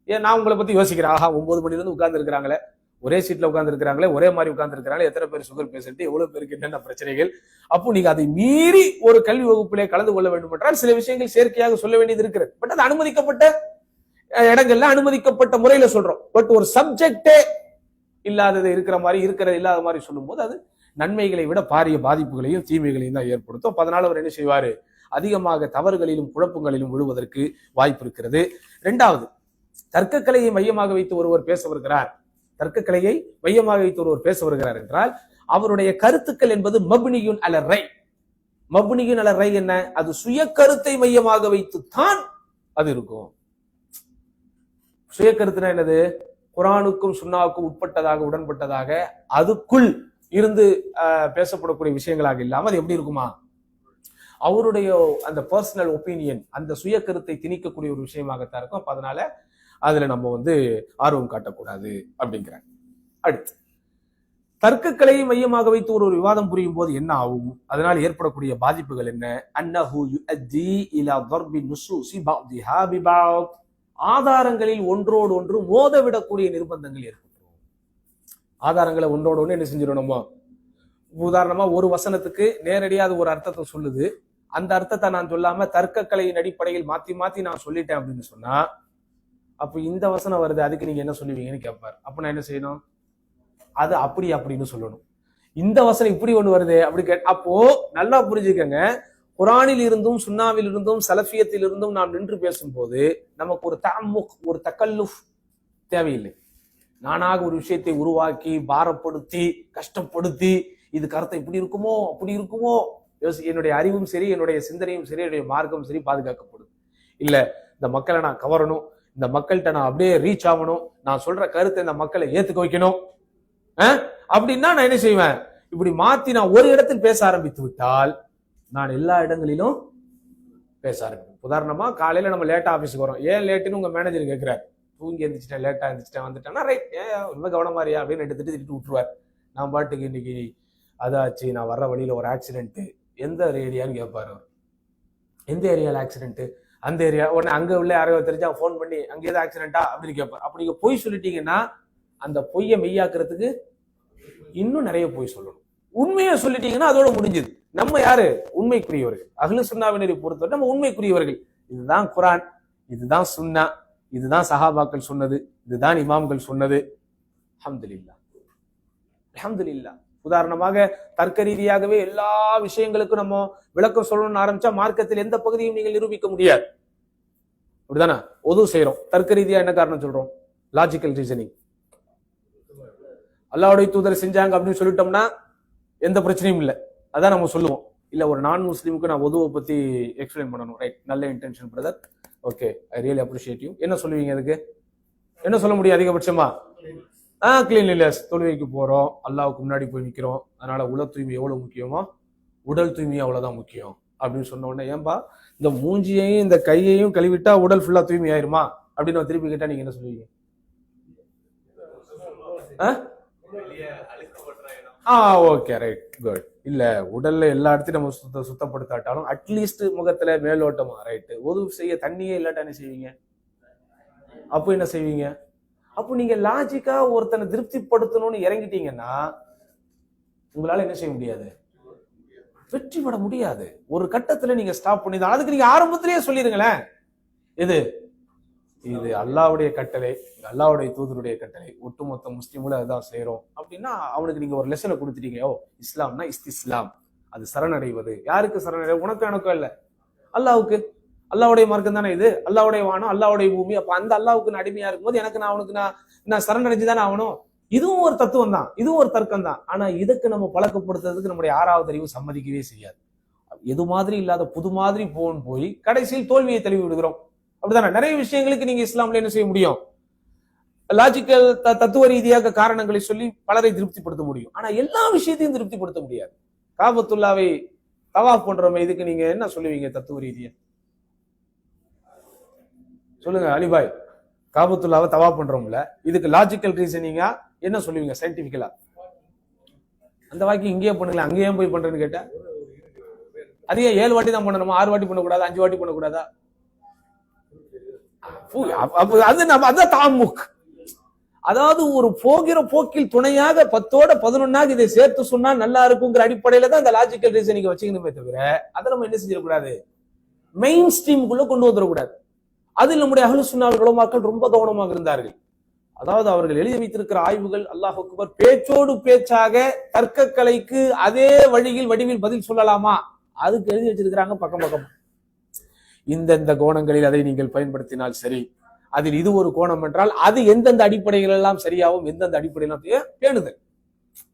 ஏன் நான் உங்களை பத்தி யோசிக்கிறேன், ஆஹா 9 மணில இருந்து உட்கார்ந்து இருக்கிறாங்களே, ஒரே சீட்ல உட்கார்ந்து இருக்கிறாங்களே, ஒரே மாதிரி உட்கார்ந்து இருக்கிறாங்களே, எத்தனை பேர் சுகர் பேஷண்ட், எவ்வளவு பேருக்கு என்னென்ன பிரச்சனைகள். அப்போ நீங்க அதை மீறி ஒரு கல்வி வகுப்பிலே கலந்து கொள்ள வேண்டும் என்றால் சில விஷயங்கள் செயற்கையாக சொல்ல வேண்டியது இருக்கிறது. பட் அது அனுமதிக்கப்பட்ட இடங்கள்ல அனுமதிக்கப்பட்ட முறையில சொல்றோம். பட் ஒரு சப்ஜெக்டே இல்லாதது இருக்கிற மாதிரி, இருக்கிறது இல்லாத மாதிரி சொல்லும் போது அது நன்மைகளை விட பாரிய பாதிப்புகளையும் தீமைகளையும் தான் ஏற்படுத்தும். அதனால அவர் என்ன செய்வாரு, அதிகமாக தவறுகளிலும் குழப்பங்களிலும் விழுவதற்கு வாய்ப்பு இருக்கிறது. 2வது, தர்க்கக்கலையை மையமாக வைத்து ஒருவர் பேச வருகிறார், தர்க்கக்கலையை மையமாக வைத்து ஒருவர் பேச வருகிறார் என்றால் அவருடைய கருத்துக்கள் என்பது மப்னியுன் அல ரை. மப்னியுன் அல ரை என்ன? அது சுய கருத்தை மையமாக வைத்து தான் அது இருக்கும். சுய கருத்துனா என்னது? குர்ஆனுக்கும் சுன்னாவுக்கும் உட்பட்டதாக, உடன்பட்டதாக, அதுக்குள் இருந்து பேசப்படக்கூடிய விஷயங்களாக இல்லாம அது எப்படி இருக்குமா, அவருடைய அந்த பர்சனல் ஒப்பீனியன், அந்த சுய கருத்தை திணிக்கக்கூடிய ஒரு விஷயமாகத்தான் இருக்கும். அப்ப அதனால அதுல நம்ம ஆர்வம் காட்டக்கூடாது அப்படிங்கிறாங்க. அடுத்து, தர்க்கக்கலையை மையமாக வைத்து ஒரு விவாதம் புரியும் போது என்ன ஆகும், அதனால் ஏற்படக்கூடிய பாதிப்புகள் என்ன? அன்னஹு யுஅத்தி இலா தர்பி நுசூசி பஅதிஹா பிபஅத். ஆதாரங்களில் ஒன்றோடு ஒன்று மோதவிடக்கூடிய நிர்பந்தங்கள் ஏற்படும். ஆதாரங்களை ஒன்றோடு ஒன்று என்ன செஞ்சிடும் நம்ம. உதாரணமா ஒரு வசனத்துக்கு நேரடியாக ஒரு அர்த்தத்தை சொல்லுது, அந்த அர்த்தத்தை நான் சொல்லாம தர்க்கக்கலையின் அடிப்படையில் மாத்தி மாத்தி நான் சொல்லிட்டேன் அப்படின்னு சொன்னா, அப்ப இந்த வசனம் வருது, அதுக்கு நீங்க என்ன சொல்லுவீங்கன்னு கேட்பாரு. அப்ப நான் என்ன செய்யணும், அது அப்படி அப்படின்னு சொல்லணும். இந்த வசனம் இப்படி ஒண்ணு வருது அப்படி அப்போ நல்லா புரிஞ்சுக்கங்க, குரானில் இருந்தும் சுன்னாவில் இருந்தும் சலஃபியத்தில் இருந்தும் நாம் நின்று பேசும்போது நமக்கு ஒரு ஒரு தக்கல்லுஃப் தேவையில்லை. நானாக ஒரு விஷயத்தை உருவாக்கி பாரப்படுத்தி கஷ்டப்படுத்தி இது கருத்தை இப்படி இருக்குமோ அப்படி இருக்குமோ, என்னுடைய அறிவும் சரி, என்னுடைய சிந்தனையும் சரி, என்னுடைய மார்க்கம் சரி பாதுகாக்கப்படும். இல்ல இந்த மக்களை நான் கவரணும், இந்த மக்கள்கிட்ட நான் அப்படியே ரீச் ஆகணும், நான் சொல்ற கருத்தை இந்த மக்களை ஏத்துக்க வைக்கணும் அப்படின்னா நான் என்ன செய்வேன், இப்படி மாத்தி நான் ஒரு இடத்தில் பேச ஆரம்பித்து விட்டால் நான் எல்லா இடங்களிலும் பேச ஆரம்பிப்பேன். உதாரணமா காலையில நம்ம லேட்டா ஆபீஸுக்கு வரோம், ஏன் லேட்டுன்னு உங்க மேனேஜர் கேட்கிறார், தூங்கி எழுந்திரிச்சிட்டேன், லேட்டா எழுந்திரிச்சிட்டேன், வந்துட்டேன்னா ரைட், ரொம்ப கவனமாரியா அப்படின்னு திட்டு விட்டுருவார். நான் பாட்டுக்கு இன்னைக்கு அதாச்சு, நான் வர்ற வழியில ஒரு ஆக்சிடென்ட், எந்த ஏரியான்னு கேட்பாரு. எந்த ஏரியாவில் ஆக்சிடென்ட், அந்த ஏரியா. உடனே அங்க உள்ள யாரோ தெரிஞ்சா ஃபோன் பண்ணி அங்க ஏதாவது ஆக்சிடென்ட்டா அப்படின்னு கேட்பாரு. அப்படி நீங்க பொய் சொல்லிட்டீங்கன்னா அந்த பொய்யை மெய்யாக்குறதுக்கு இன்னும் நிறைய பொய் சொல்லணும். உண்மையை சொல்லிட்டீங்கன்னா அதோட முடிஞ்சது. நம்ம யாரு? உண்மைக்குரியவர்கள். அஹ்லு சுன்னாவினரை பொறுத்தவரை நம்ம உண்மைக்குரியவர்கள். இதுதான் குரான், இதுதான் சுன்னா, இதுதான் சஹாபாக்கள் சொன்னது, இதுதான் இமாம்கள் சொன்னது. அல்ஹம்துலில்லாஹ், அல்ஹம்துலில்லாஹ். உதாரணமாக தர்க்க ரீதியாகவே எல்லா விஷயங்களுக்கும் நம்ம விளக்கம் சொல்லணும்னு ஆரம்பிச்சா மார்க்கத்தில் எந்த பகுதியும் நீங்கள் நிரூபிக்க முடியாது. அப்படிதானே? ஒது செய்யறோம், தர்க்க ரீதியா என்ன காரணம் சொல்றோம்? Logical reasoning. அல்லாஹ்வுடைய தூதர் செஞ்சாங்க அப்படின்னு சொல்லிட்டோம்னா எந்த பிரச்சனையும் இல்லை, அதான் நம்ம சொல்லுவோம். இல்ல ஒரு நான் முஸ்லீமுக்கு நான் ஒதுவை பத்தி எக்ஸ்பிளைன் பண்ணணும், ரைட், நல்ல intention brother, okay, I really appreciate you. என்ன சொல்லுவீங்க அதுக்கு? என்ன சொல்ல முடியும் அதிகபட்சமா? கிளீன்லினஸ், தொழுகைக்கு போறோம், அல்லாஹ்வுக்கு முன்னாடி போய் நிக்கிறோம், அதனால உல தூய்மை எவ்வளவு முக்கியமோ உடல் தூய்மை அவ்வளவுதான் முக்கியம் அப்படின்னு சொன்ன உடனே, ஏன்பா இந்த மூஞ்சியையும் இந்த கையையும் கழுவிட்டா உடல் ஃபுல்லா தூய்மை ஆயிருமா அப்படின்னு திருப்பி கேட்டா நீங்க என்ன சொல்லுவீங்க? Okay, right, good. இல்ல உடல்ல எல்லா இடத்தையும் நம்ம சுத்தப்படுத்தாட்டாலும் அட்லீஸ்ட் முகத்துல மேலோட்டமா, ரைட், உதவு செய்ய தண்ணியே இல்லாட்டா என்ன செய்வீங்க? அப்போ என்ன செய்வீங்க? அப்போ நீங்க லாஜிக்கா ஒருத்தனை திருப்திப்படுத்தணும்னு இறங்கிட்டீங்கன்னா உங்களால என்ன செய்ய முடியாது? வெற்றி பெற முடியாது. ஒரு கட்டத்துல நீங்க ஸ்டாப் பண்ணிதான். அதுக்கு நீங்க ஆரம்பத்திலேயே சொல்லிருங்களேன், இது இது அல்லாஹ்வுடைய கட்டளை, அல்லாஹ்வுடைய தூதருடைய கட்டளை, ஒட்டுமொத்த முஸ்லிம்களும் அதுதான் செய்யறோம் அப்படின்னா அவனுக்கு நீங்க ஒரு லெசனை கொடுத்துட்டீங்க. ஓ, இஸ்லாம்னா இஸ்லாம், அது சரணடைவது. யாருக்கு சரணடை? உனக்கு எனக்கும் இல்ல, அல்லாஹ்வுக்கு. அல்லாஹ்வுடைய மார்க்கம் தானே இது, அல்லாஹ்வுடைய வானம், அல்லாஹ்வுடைய பூமி. அப்ப அந்த அல்லாஹ்வுக்கு நான் அடிமையா இருக்கும்போது எனக்கு நான் அவனுக்கு நான் சரணடைஞ்சுதானே ஆகணும். இதுவும் ஒரு தத்துவம் தான், இதுவும் ஒரு தர்க்கம் தான். ஆனா இதுக்கு நம்ம பழக்கப்படுத்துறதுக்கு நம்முடைய ஆறாவது அறிவு சம்மதிக்கவே செய்யாது. எது மாதிரி இல்லாத புது மாதிரி போய் கடைசியில் தோல்வியை தழுவி விடுகிறோம். அப்படிதானே? நிறைய விஷயங்களுக்கு நீங்க இஸ்லாம்ல என்ன செய்ய முடியும்? லாஜிக்கல் தத்துவ ரீதியாக காரணங்களை சொல்லி பலரை திருப்திப்படுத்த முடியும். ஆனா எல்லா விஷயத்தையும் திருப்திப்படுத்த முடியாது. காபத்துல்லாவை தவாஃப் பண்றோமே, இதுக்கு நீங்க என்ன சொல்லுவீங்க தத்துவ ரீதியா? சொல்லுங்க அலிபாய். காபத்துல்லாவை தவாஃப் பண்றோம்ல, இதுக்கு லாஜிக்கல் ரீசனிங்கா என்ன சொல்லுவீங்க? சயின்டிபிக்கலா அந்த வாக்கி இங்கேயே பண்ணுங்களேன், அங்கேயே போய் பண்றேன்னு கேட்டா அதையே 7 வாட்டி தான் பண்ணணுமா? 6 வாட்டி பண்ணக்கூடாதா? 5 வாட்டி பண்ணக்கூடாதா? அதாவது ஒரு போகிற போக்கில் துணையாக 10ஓட 11ஆக இதை சேர்த்து சொன்னா நல்லா இருக்குங்கிற அடிப்படையில தான் இந்த லாஜிக்கல் ரீசனிங் வச்சுக்கணுமே தவிர அதை நம்ம என்ன செஞ்சிடக்கூடாது? மெயின் ஸ்ட்ரீமுக்குள்ள கொண்டு வந்துடக்கூடாது. அதில் நம்முடைய அஹ்லு சுன்னா உலமாக்கள் ரொம்ப கவனமாக இருந்தார்கள். அதாவது அவர்கள் எழுதி வைத்திருக்கிற ஆய்வுகள், அல்லாஹ் அக்பர், பேச்சோடு பேச்சாக தர்க்க கலைக்கு அதே வடிவில் பதில் சொல்லலாமா, அதுக்கு எழுதி வச்சிருக்கிறாங்க பக்கம் பக்கம். இந்த கோணங்களில் அதை நீங்கள் பயன்படுத்தினால் சரி, அதில் இது ஒரு கோணம் என்றால் அது எந்தெந்த அடிப்படைகள் எல்லாம் சரியாகும், எந்தெந்த அடிப்படையெல்லாம் பேணுதல்.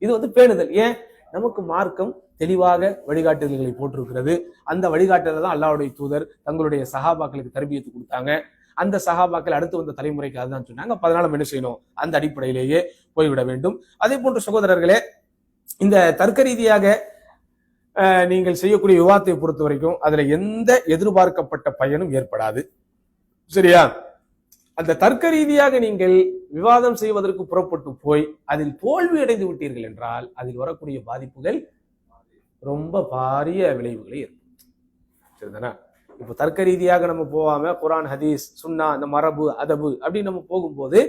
இது பேணுதல். ஏன்? நமக்கு மார்க்கம் தெளிவாக வழிகாட்டுதல்களை போட்டிருக்கிறது. அந்த வழிகாட்டுதல் தான் அல்லாஹ்வுடைய தூதர் தங்களுடைய சஹாபாக்களுக்கு தர்பியத்து கொடுத்தாங்க. அந்த சஹாபாக்கள் அடுத்து வந்த தலைமுறைக்கு அதுதான் சொன்னாங்க. அதனால நம்ம என்ன செய்யணும்? அந்த அடிப்படையிலேயே போய்விட வேண்டும். அதே போன்ற சகோதரர்களே, இந்த தர்க்க ரீதியாக நீங்கள் செய்யக்கூடிய விவாதத்தை பொறுத்த வரைக்கும் அதுல எந்த எதிர்பார்க்கப்பட்ட பயனும் ஏற்படாது. சரியா? அந்த தர்க்க ரீதியாக நீங்கள் விவாதம் செய்வதற்கு புறப்பட்டு போய் அதில் தோல்வி அடைந்து விட்டீர்கள் என்றால் அதில் வரக்கூடிய பாதிப்புகள் ரொம்ப பாரிய விளைவுகளை ஏற்படும். சரிதானா? இப்போ தர்க்க ரீதியாக நம்ம போகாம குரான், ஹதீஸ், சுன்னா, இந்த மரபு, அதபு அப்படின்னு நம்ம போகும்போது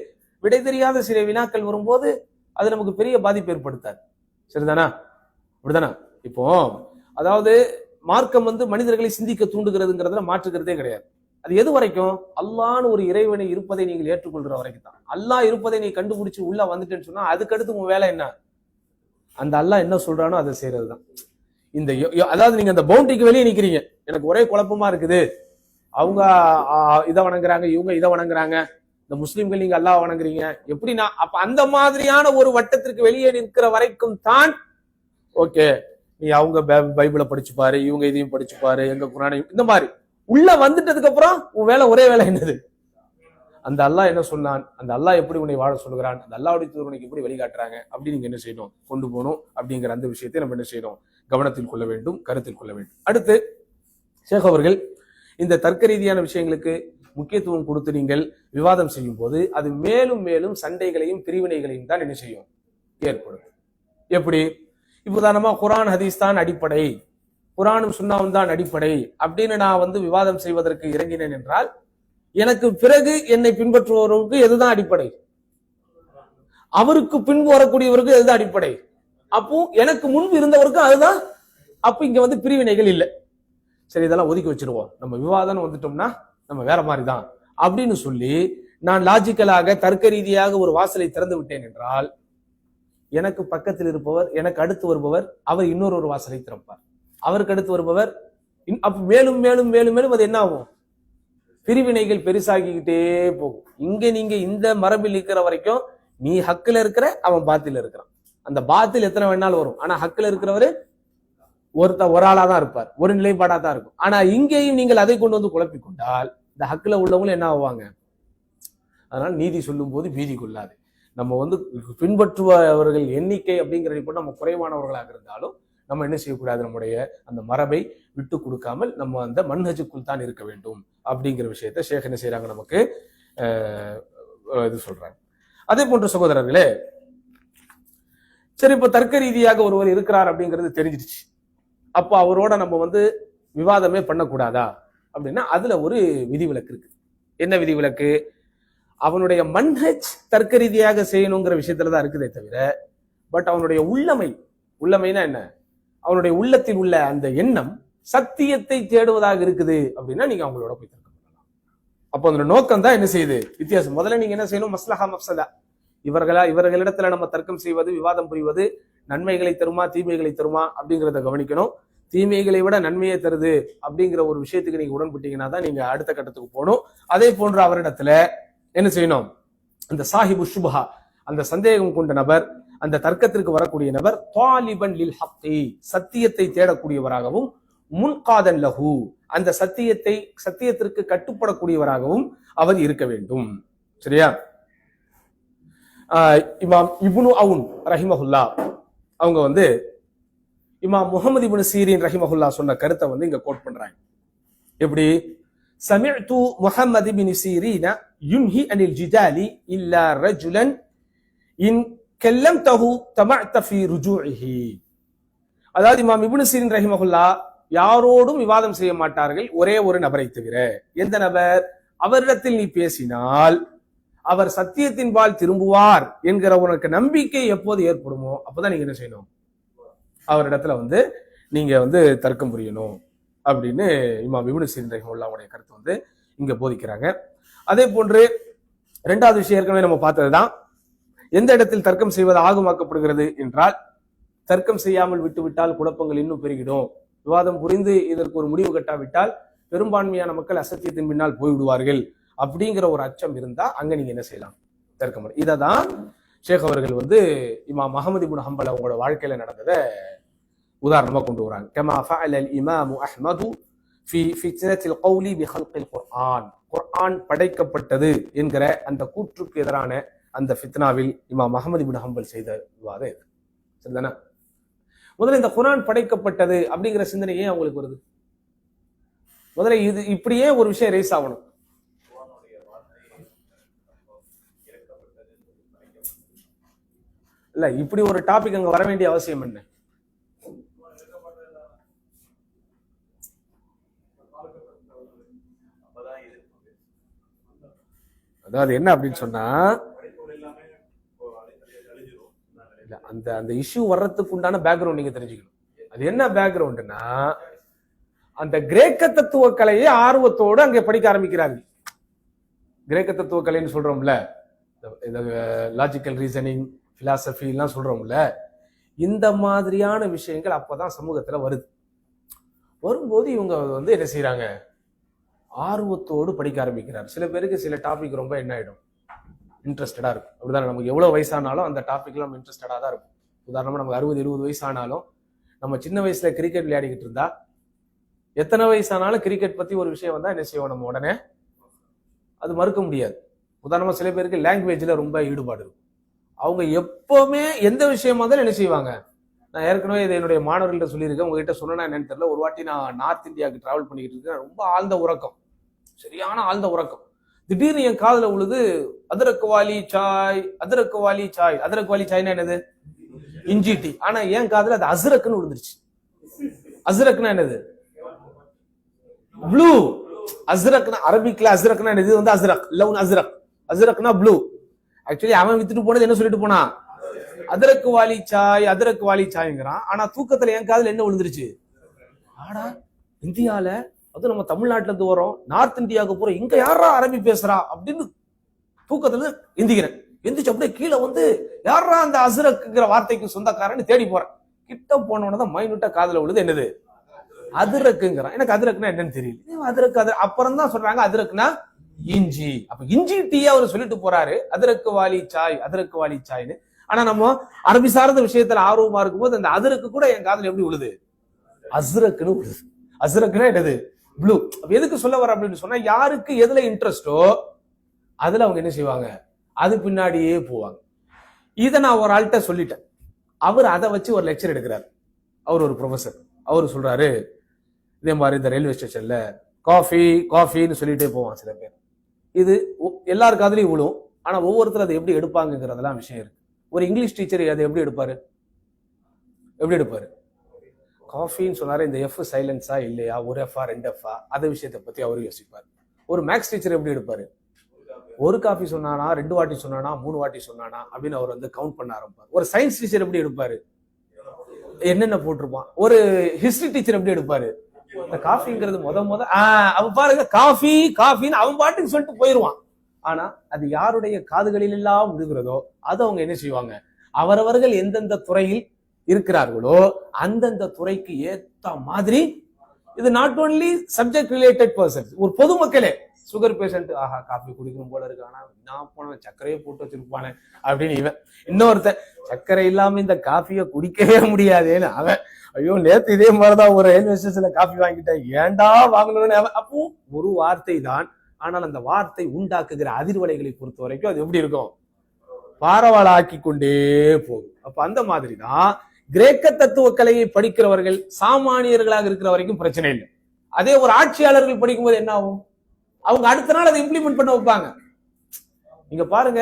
விடை தெரியாத சில வினாக்கள் வரும்போது அது நமக்கு பெரிய பாதிப்பு ஏற்படுத்தாது. சரிதானா? அப்படிதானா? இப்போ அதாவது மார்க்கம் மனிதர்களை சிந்திக்க தூண்டுகிறதுங்கிறதுல மாற்றுக்கிறதே கிடையாது. அது எது வரைக்கும்? அல்லாஹ்னு ஒரு இறைவனை இருப்பதை நீங்கள் ஏற்றுக்கொள்கிற வரைக்கும் தான். அல்லாஹ் இருப்பதை நீ கண்டுபிடிச்சு உள்ள வந்துட்டேன்னு சொன்னா அதுக்கடுத்து உன் வேலை என்ன? அந்த அல்லாஹ் என்ன சொல்றானோ அதை செய்யறது தான். இந்த அதாவது நீங்க அந்த பவுண்டரிக்கு வெளியே நிக்கிறீங்க, எனக்கு ஒரே குழப்பமா இருக்குது, அவங்க இதை வணங்குறாங்க, இவங்க இதை வணங்குறாங்க, இந்த முஸ்லிம்கள் நீங்க அல்லாஹ் வணங்குறீங்க எப்படின்னா, அப்ப அந்த மாதிரியான ஒரு வட்டத்திற்கு வெளியே நிற்கிற வரைக்கும் தான் ஓகே, நீ அவங்க பைபிளை படிச்சு பாரு, இவங்க இதையும் படிச்சு பாரு, எங்க குரானையும், இந்த மாதிரி உள்ள வந்துட்டதுக்கு அப்புறம் உன் வேலை ஒரே வேலை என்னது, அந்த அல்லாஹ் என்ன சொன்னான், அந்த அல்லாஹ் எப்படி உன்னை வாழ சொல்கிறான், அந்த அல்லாஹ்வுடைய தூதர் உனக்கு எப்படி வழிகாட்டுறாங்க அப்படி நீங்க என்ன செய்யணும், கொண்டு போகணும். அப்படிங்கிற அந்த விஷயத்தை நம்ம என்ன செய்யணும், கவனத்தில் கொள்ள வேண்டும், கருத்தில் கொள்ள வேண்டும். அடுத்து ஷேக் அவர்கள் இந்த தர்க்க ரீதியான விஷயங்களுக்கு முக்கியத்துவம் கொடுத்து நீங்கள் விவாதம் செய்யும் போது அது மேலும் மேலும் சண்டைகளையும் பிரிவினைகளையும் தான் என்ன செய்யும், ஏற்படும். எப்படி, உதாரணமா குரான் ஹதீஸ் தான் அடிப்படை, குரானும் சுன்னாவும் தான் அடிப்படை அப்படின்னு நான் விவாதம் செய்வதற்கு இறங்கினேன் என்றால், எனக்கு பிறகு என்னை பின்பற்றுபவருக்கு எதுதான் அடிப்படை, அவருக்கு பின்பு வரக்கூடியவருக்கு எதுதான் அடிப்படை, அப்போ எனக்கு முன்பு இருந்தவருக்கு அதுதான். அப்ப இங்க பிரிவினைகள் இல்லை. சரி, இதெல்லாம் ஒதுக்கி வச்சிருவோம், நம்ம விவாதம் வந்துட்டோம்னா நம்ம வேற மாதிரி தான் அப்படின்னு சொல்லி நான் லாஜிக்கலாக தர்க்க ரீதியாக ஒரு வாசலை திறந்து விட்டேன் என்றால், எனக்கு பக்கத்தில் இருப்பவர், எனக்கு அடுத்து வருபவர், அவர் இன்னொரு வாசலை திறப்பார், அவருக்கு அடுத்து வருபவர், அப்ப மேலும் மேலும் மேலும் மேலும் அது என்ன ஆகும், பிரிவினைகள் பெருசாகிக்கிட்டே போகும். இங்க நீங்க இந்த மரபில் இருக்கிற வரைக்கும் நீ ஹக்குல இருக்கிற, அவன் பாத்தில் இருக்கிறான். அந்த பாத்தில் எத்தனை வேணாலும் வரும், ஆனா ஹக்குல இருக்கிறவரு ஒரு ஆளா தான் இருப்பார், ஒரு நிலைப்பாடா தான் இருக்கும். ஆனா இங்கேயும் நீங்கள் அதை கொண்டு குழப்பிக் கொண்டால் இந்த ஹக்குல உள்ளவங்களும் என்ன ஆவாங்க. அதனால நீதி சொல்லும் போது பீதி கொள்ளாது. நம்ம பின்பற்றுபவர்கள் எண்ணிக்கை அப்படிங்கிற இப்போ நம்ம குறைவானவர்களாக இருந்தாலும் நம்ம என்ன செய்யக்கூடாது, நம்முடைய அந்த மரபை விட்டு கொடுக்காமல் நம்ம அந்த மன்ஹஜுக்குள் தான் இருக்க வேண்டும் அப்படிங்கிற விஷயத்த ஷேக் என்ன செய்யறாங்க, நமக்கு இது சொல்றாங்க. அதே போன்ற சகோதரர்களே, சரி, இப்ப தர்க்க ரீதியாக ஒருவர் இருக்கிறார் அப்படிங்கிறது தெரிஞ்சிருச்சு, அப்போ அவரோட நம்ம விவாதமே பண்ணக்கூடாதா அப்படின்னா அதுல ஒரு விதிவிலக்கு இருக்கு. என்ன விதிவிலக்கு, அவனுடைய மன்ஹஜ் தர்க்க ரீதியாக செய்யணுங்கிற விஷயத்துலதான் இருக்குதே தவிர, பட் அவனுடைய உள்ளமைனா என்ன, அவனுடைய உள்ளத்தில் உள்ள அந்த எண்ணம் சத்தியத்தை தேடுவதாக இருக்குது அப்படின்னா நீங்க அவங்களோட போய் தர்க்கம் பண்ணலாம். அப்போ அதோட நோக்கம் தான் என்ன செய்யுது, வித்தியாசம். முதல்ல நீங்க என்ன செய்யணும், மஸ்லஹா மஃப்ஸதா, இவர்களிடத்துல நம்ம தர்க்கம் செய்வது, விவாதம் புரிவது நன்மைகளை தருமா தீமைகளை தருமா அப்படிங்கிறத கவனிக்கணும். தீமைகளை விட நன்மையை தருது அப்படிங்கிற ஒரு விஷயத்துக்கு நீங்க உடன்பட்டீங்கன்னா தான் நீங்க அடுத்த கட்டத்துக்கு போகணும். அதே போன்று அவரிடத்துல என்ன செய்யணும், அந்த சாஹிபு சுபஹா, அந்த சந்தேகம் கொண்ட நபர், அந்த தர்க்கத்திற்கு வரக்கூடிய நபர் தாலிபன் லில் ஹக்கி, சத்தியத்தை தேடக்கூடியவராகவும், முன்காதன் லஹு, அந்த சத்தியத்திற்கு கட்டுப்படக்கூடியவராகவும் அவர் இருக்க வேண்டும். சரியா? இமாம் இப்னு அவுன் ரஹிமஹுல்லா அவங்க இமாம் முஹம்மது இப்னு சீரின் ரஹிமஹுல்லா சொன்ன கருத்தை இங்க கோட் பண்றாங்க. எப்படி, சமிஅது முஹம்மது இப்னு சீரின் யுன்ஹி அனில் ஜிதாலி இல்லா ரஜுலன் இன் கல்லம்தஹு தமஅத ஃபீ ருஜூஇஹி. அதாவது இமாம் இப்னு சீரின் ரஹிமஹுல்லா யாரோடும் விவாதம் செய்ய மாட்டார்கள், ஒரே ஒரு நபரை தவிர. எந்த நபர், அவரிடத்தில் நீ பேசினால் அவர் சத்தியத்தின்பால் திரும்புவார் என்கிற உனக்கு நம்பிக்கை எப்போது ஏற்படுமோ அப்பதான் நீங்க என்ன செய்யணும், அவரிடத்துல நீங்க தர்க்கம் புரியணும் அப்படின்னு இமாம் இப்னு சீரின் ரஹிமஹுல்லாஹ்வுடைய கருத்து இங்க போதிக்கிறாங்க. அதே போன்று இரண்டாவது விஷயம் ஏற்கனவே நம்ம பார்த்ததுதான், எந்த இடத்தில் தர்க்கம் செய்வது ஆகுமாக்கப்படுகிறது என்றால், தர்க்கம் செய்யாமல் விட்டுவிட்டால் குழப்பங்கள் இன்னும் பெருகிடும், விவாதம் புரிந்து இதற்கு ஒரு முடிவு கட்டாவிட்டால் பெரும்பான்மையான மக்கள் அசத்தியத்தின் பின்னால் போய்விடுவார்கள் அப்படிங்கிற ஒரு அச்சம் இருந்தா அங்க நீங்க என்ன செய்யலாம், தர்க்கம். இததான் ஷேக் அவர்கள் இமாம் அஹ்மது இப்னு ஹம்பல் அவங்களோட வாழ்க்கையில நடந்ததை உதாரணமா கொண்டு வராங்க. கமா ஃபஅல அல் இமாம் அஹ்மது ஃபி ஃபித்னத்தில் கௌலி பி ஹல்கில் குர்ஆன், குர்ஆன் படைக்கப்பட்டது என்கிற அந்த கூற்றுக்கு எதிரான அந்த ஃபித்னாவில் இமாம் அஹ்மது இப்னு ஹம்பல் செய்த விவாதம் இது. சரிதானா? முதல்ல இந்த குர்ஆன் படைக்கப்பட்டது அப்படிங்கிற சிந்தனையே அவங்களுக்கு வருது. முதல்ல இது இப்படியே ஒரு விஷயம் ரைஸ் ஆகணும். இல்ல, இப்படி ஒரு டாபிக் அங்க வர வேண்டிய அவசியம் என்ன? அதாவது என்ன அப்படின்னு சொன்னா, அந்த அந்த இஷ்யூ வர்றதுக்கு உண்டான பேக்ரவுண்ட் நீங்க தெரிஞ்சுக்கணும். அது என்ன பேக்ரவுண்ட்னா, அந்த கிரேக்க தத்துவ கலையை ஆர்வத்தோடு அங்கே படிக்க ஆரம்பிக்கிறாங்க. கிரேக்க தத்துவ கலைன்னு சொல்றோம்ல, லாஜிக்கல் ரீசனிங், பிலாசபி எல்லாம் சொல்றோம்ல, இந்த மாதிரியான விஷயங்கள் அப்பதான் சமூகத்துல வரும்போது இவங்க என்ன செய்யறாங்க, ஆர்வத்தோடு படிக்க ஆரம்பிக்கிறார். சில பேருக்கு சில டாபிக் ரொம்ப என்ன ஆயிடும், இன்ட்ரெஸ்டடா இருக்கும். அப்படிதான் நமக்கு எவ்வளவு வயசானாலும் அந்த டாபிக்ல நம்ம இன்ட்ரெஸ்டடா தான் இருக்கும். உதாரணமா நமக்கு 60-70 வயசு ஆனாலும் நம்ம சின்ன வயசுல கிரிக்கெட் விளையாடிக்கிட்டு இருந்தா எத்தனை வயசானாலும் கிரிக்கெட் பத்தி ஒரு விஷயம் வந்தா என்ன செய்வோம், நம்ம உடனே அது மறுக்க முடியாது. உதாரணமா சில பேருக்கு லாங்குவேஜ்ல ரொம்ப ஈடுபாடு இருக்கும். அவங்க எப்பவுமே எந்த விஷயமா இருந்தாலும் என்ன செய்வாங்க, நான் ஏற்கனவே இதை என்னுடைய மாணவர்கள்ட்ட சொல்லியிருக்கேன், உங்ககிட்ட சொன்னா என்னன்னு தெரியல. ஒரு வாட்டி நான் நார்த் இந்தியாவுக்கு டிராவல் பண்ணிக்கிட்டு இருக்கேன். ரொம்ப ஆழ்ந்த உறக்கம், சரியான ஆழ்ந்த உறக்கம். திடீர்னு என் காதுல உழுது அதரக்கு வாலி சாய், அதரக்கு வாலி சாய். அதரக்கு வாலி சாய்னா என்னது, இஞ்சி டீ. ஆனா என் காதுல அது அஸ்ரக்னு விழுந்துருச்சு. அஸ்ரக்னா என்னது, ப்ளூ. அஸ்ரக்னா அரபிக்ல அஸ்ரக்னா என்னது, அஸ்ரக் லவுன், அஸ்ரக். அஸ்ரக்னா ப்ளூ. ஆக்சுவலி அவன் வித்துட்டு போனது என்ன சொல்லிட்டு போனா, அதரக்கு வாலி சாய், அதரக்கு வாலி சாய்ங்கிறான். ஆனா தூக்கத்துல என் காதுல என்ன விழுந்துருச்சு, ஆடா இந்தியால, அது நம்ம தமிழ்நாட்டுல இருந்து வரோம், நார்த் இந்தியாவுக்கு போறோம், இங்க யாரா அரபி பேசுறா அப்படின்னு தூக்கத்துல எந்திக்கிறேன். எந்திரிச்சு அப்படியே கீழே யாரா அந்த அஸ்ரக்குங்கிற வார்த்தைக்கு சொந்தக்காரன்னு தேடி போறேன். கிட்ட போனவனதான் மைனூட்டா காதுல விழுது, என்னது அதிரக்குங்கிறான். எனக்கு அதிரக்குனா என்னன்னு தெரியல. அதிரக்கு அப்புறம் தான் சொல்றாங்க அதிரக்குனா இஞ்சி. அப்ப இஞ்சி டீயா அவர் சொல்லிட்டு போறாரு, அதிரக்கு வாலி சாய், அதிரக்கு வாலி சாய்னு. ஆனா நம்ம அரபி சார்ந்த விஷயத்துல ஆர்வமா இருக்கும்போது அந்த அதிரக்கு கூட என் காதுல எப்படி விழுது, அஸ்ரக்குன்னு விழுது. அஸ்ரக்குனா என்னது, ப்ளூ. எதுக்கு சொல்ல வர அப்படின்னு சொன்னா, யாருக்கு எதுல இன்ட்ரெஸ்டோ அதுல அவங்க என்ன செய்வாங்க, அது பின்னாடியே போவாங்க. இதை நான் ஒரு ஆள்கிட்ட சொல்லிட்டேன். அவர் அதை வச்சு ஒரு லெக்சர் எடுக்கிறார். அவர் ஒரு ப்ரொஃபசர். அவர் சொல்றாரு, இதே மாதிரி இந்த ரயில்வே ஸ்டேஷன்ல காஃபி காஃபின்னு சொல்லிட்டே போவான் சில பேர். இது எல்லாரு காதுலயும் விழும். ஆனா ஒவ்வொருத்தரும் அதை எப்படி எடுப்பாங்கிறதெல்லாம் விஷயம் இருக்கு. ஒரு இங்கிலீஷ் டீச்சர் அதை எப்படி எடுப்பாரு, காஃபின்னு சொன்னாரு, இந்த எஃப் சைலன்ஸா இல்லையா, ஒரு எஃப்ஆ 2 எஃப்ஆ, அந்த விஷயத்தை பத்தி அவரு யோசிப்பார். ஒரு மேக்ஸ் டீச்சர் எப்படி எடுப்பாரு, ஒரு காஃபி சொன்னானா, 2 வாட்டி சொன்னானா, 3 வாட்டி சொன்னானா அப்படின்னு அவர் கவுண்ட் பண்ண ஆரம்பிப்பார். ஒரு சயின்ஸ் டீச்சர் எப்படி எடுப்பாரு, என்னென்ன போட்டிருப்பான். ஒரு ஹிஸ்டரி டீச்சர் எப்படி எடுப்பாரு, இந்த காஃபிங்கிறது அவன் பாருங்க காஃபி காஃபின்னு அவன் பாட்டுக்கு சொல்லிட்டு போயிருவான். ஆனா அது யாருடைய காதுகளில் எல்லாம் விழுகிறதோ அது அவங்க என்ன செய்வாங்க, அவரவர்கள் எந்தெந்த துறையில் இருக்கிறார்களோ அந்தந்த துறைக்கு ஏத்த மாதிரி. இது not only subject related persons, ஒரு பொதுமக்களே, சுகர் பேஷண்ட், ஆஹா காஃபி குடிக்கணும் போல இருக்கு, ஆனா நான் போன சர்க்கரையை போட்டு வச்சிருப்பானே அப்படின்னு இவன். இன்னொருத்தன் சர்க்கரை இல்லாம இந்த காஃபியை குடிக்கவே முடியாதேன்னு அவன், ஐயோ நேத்து இதே மாதிரிதான் ஒரு ரயில்வே ஸ்டேஷன்ல காஃபி வாங்கிட்டேன், ஏண்டா வாங்கணும்னு அவன். அப்போ ஒரு வார்த்தை தான், ஆனால் அந்த வார்த்தை உண்டாக்குகிற அதிர்வலைகளை பொறுத்த வரைக்கும் அது எப்படி இருக்கும், பாரவாளாக்கி கொண்டே போகும். அப்ப அந்த மாதிரி தான் கிரேக்க தத்துவ கலையை படிக்கிறவர்கள் சாமானியர்களாக இருக்கிற வரைக்கும் பிரச்சனை இல்லை. அதே ஒரு ஆட்சியாளர்கள் படிக்கும்போது என்ன ஆகும், அவங்க அடுத்த நாள் அதை இம்ப்ளிமெண்ட் பண்ண வைப்பாங்க. நீங்க பாருங்க,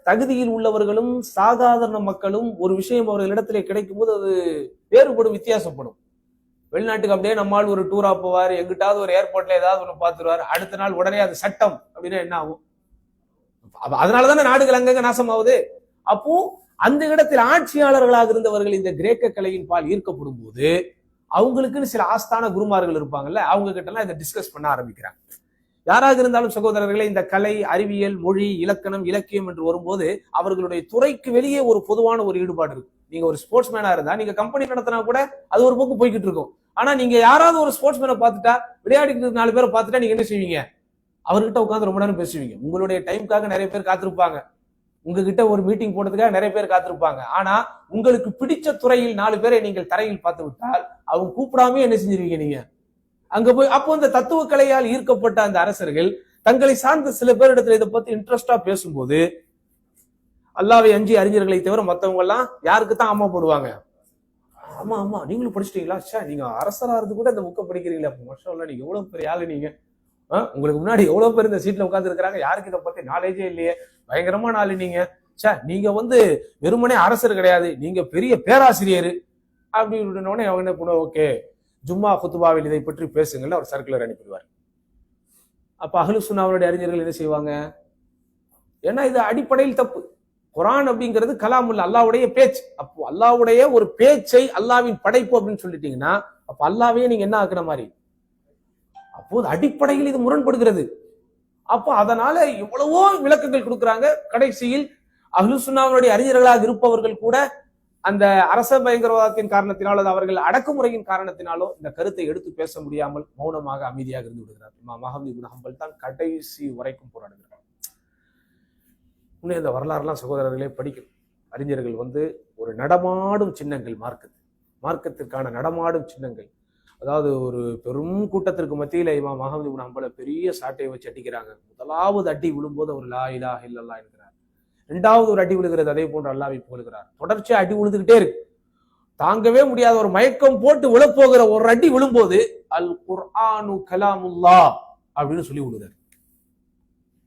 தகுதியில் உள்ளவர்களும் சாதாரண மக்களும் ஒரு விஷயம் அவர்களிடத்துல கிடைக்கும் போது அது வேறுபடும், வித்தியாசப்படும். வெளிநாட்டுக்கு அப்படியே நம்மால் ஒரு டூரா போவார், எங்கிட்டாவது ஒரு ஏர்போர்ட்ல ஏதாவது ஒண்ணு பார்த்துருவாரு, அடுத்த நாள் உடனே அது சட்டம் அப்படின்னா என்ன ஆகும். அதனாலதானே நாடுகள் அங்கங்க நாசமாகுது. அப்போ அந்த இடத்தில் ஆட்சியாளர்களாக இருந்தவர்கள் இந்த கிரேக்க கலையின் பால் ஈர்க்கப்படும் போது அவங்களுக்குன்னு சில ஆஸ்தான குருமார்கள் இருப்பாங்கல்ல, அவங்க கிட்ட எல்லாம் இதை டிஸ்கஸ் பண்ண ஆரம்பிக்கிறாங்க. யாராக இருந்தாலும் சகோதரர்களே, இந்த கலை, அறிவியல், மொழி, இலக்கணம், இலக்கியம் என்று வரும்போது அவர்களுடைய துறைக்கு வெளியே ஒரு பொதுவான ஒரு ஈடுபாடு இருக்கும். நீங்க ஒரு ஸ்போர்ட்ஸ் மேனா இருந்தா, நீங்க கம்பெனி நடத்தினா கூட அது ஒரு போக்கு போய்கிட்டு இருக்கும். ஆனா நீங்க யாராவது ஒரு ஸ்போர்ட்ஸ் மேனை பார்த்துட்டா, விளையாடிட்டு 4 பேரை பார்த்துட்டா நீங்க என்ன செய்வீங்க, அவர்கிட்ட உட்காந்து ரொம்ப நேரம் பேசுவீங்க. உங்களுடைய டைமுக்காக நிறைய பேர் காத்திருப்பாங்க, உங்ககிட்ட ஒரு மீட்டிங் போடுறதுக்காக நிறைய பேர் காத்திருப்பாங்க. ஆனா உங்களுக்கு பிடிச்ச துறையில் 4 பேரை நீங்கள் தரையில் பார்த்து விட்டால் அவங்க கூப்பிடாம என்ன செஞ்சிருவீங்க நீங்க அங்க போய். அப்போ அந்த தத்துவ கலையால் ஈர்க்கப்பட்ட அந்த அரசர்கள் தங்களை சார்ந்த சில பேரிடத்துல இதை பத்தி இன்ட்ரெஸ்டா பேசும்போது, அல்லாவை அஞ்சி அறிஞர்களை தவிர மத்தவங்க எல்லாம் யாருக்கு தான் ஆமா போடுவாங்க, ஆமா ஆமா நீங்களும் படிச்சிட்டீங்களா, நீங்க அரசரா இருந்து கூட இந்த புக்கை படிக்கிறீங்களா, மோஷம் நீங்க எவ்வளவு பெரிய ஆளு, நீங்க உங்களுக்கு முன்னாடி எவ்வளவு பேர் இந்த சீட்ல உட்கார்ந்து இருக்கிறாங்க, யாருக்கு இதை பத்தி நாலேஜே இல்லையே, பயங்கரமான ஆளு நீங்க, நீங்க வெறுமனே அரசர் கிடையாது, நீங்க பெரிய பேராசிரியர் அப்படின்னு அவங்க என்ன பண்ணுவோம், ஓகே ஜும்மா குத்துபாவில் இதை பற்றி பேசுங்கள்னு அவர் சர்க்குலர் அனுப்பிடுவார். அப்ப அஹ்லு சுன்னாவுடைய அறிஞர்கள் என்ன செய்வாங்க, ஏன்னா இது அடிப்படையில் தப்பு. குர்ஆன் அப்படிங்கிறது கலாமுல்ல, அல்லாஹ்வுடைய பேச்சு. அப்போ அல்லாஹ்வுடைய ஒரு பேச்சை அல்லாஹ்வின் படைப்பு அப்படின்னு சொல்லிட்டீங்கன்னா அப்ப அல்லாஹ்வே நீங்க என்ன ஆக்குற மாதிரி, அப்போது அடிப்படையில் இது முரண்படுகிறது. அப்போ அதனால எவ்வளவோ விளக்கங்கள் கொடுக்குறாங்க. கடைசியில் அஹ்லு சுன்னாவுடைய அறிஞர்களாக இருப்பவர்கள் கூட அந்த அரச பயங்கரவாதத்தின் காரணத்தினாலோ அவர்கள் அடக்குமுறையின் காரணத்தினாலோ இந்த கருத்தை எடுத்து பேச முடியாமல் மௌனமாக அமைதியாக இருந்து விடுகிறார். இமாம் அஹ்மத் இப்னு ஹம்பல் தான் கடைசி வரைக்கும் போராடுகிறார். இன்னும் இந்த வரலாறுலாம் சகோதரர்களே படிக்கும். அறிஞர்கள் ஒரு நடமாடும் சின்னங்கள், மார்க்கத்திற்கான நடமாடும் சின்னங்கள். அதாவது ஒரு பெரும் கூட்டத்திற்கு மத்தியில இமாம் அஹ்மத் இப்னு ஹம்பலை பெரிய சாட்டையை வச்சு அடிக்கிறாங்க. முதலாவது அடி விழும்போது அவர் லா இலாஹ இல்லல்லாஹ் என்கிறார். இரண்டாவது ஒரு அடி விழுகிறது, அதே போன்று அல்லாஹ்வை புகழ்கிறார். தொடர்ச்சியா அடி விழுந்துகிட்டே இருக்கு. தாங்கவே முடியாத ஒரு மயக்கம் போட்டு விழப்போகிற ஒரு அடி விழும்போது அல் குர்ஆனு கலாமுல்லாஹ் அப்படின்னு சொல்லி விழுகிறார்.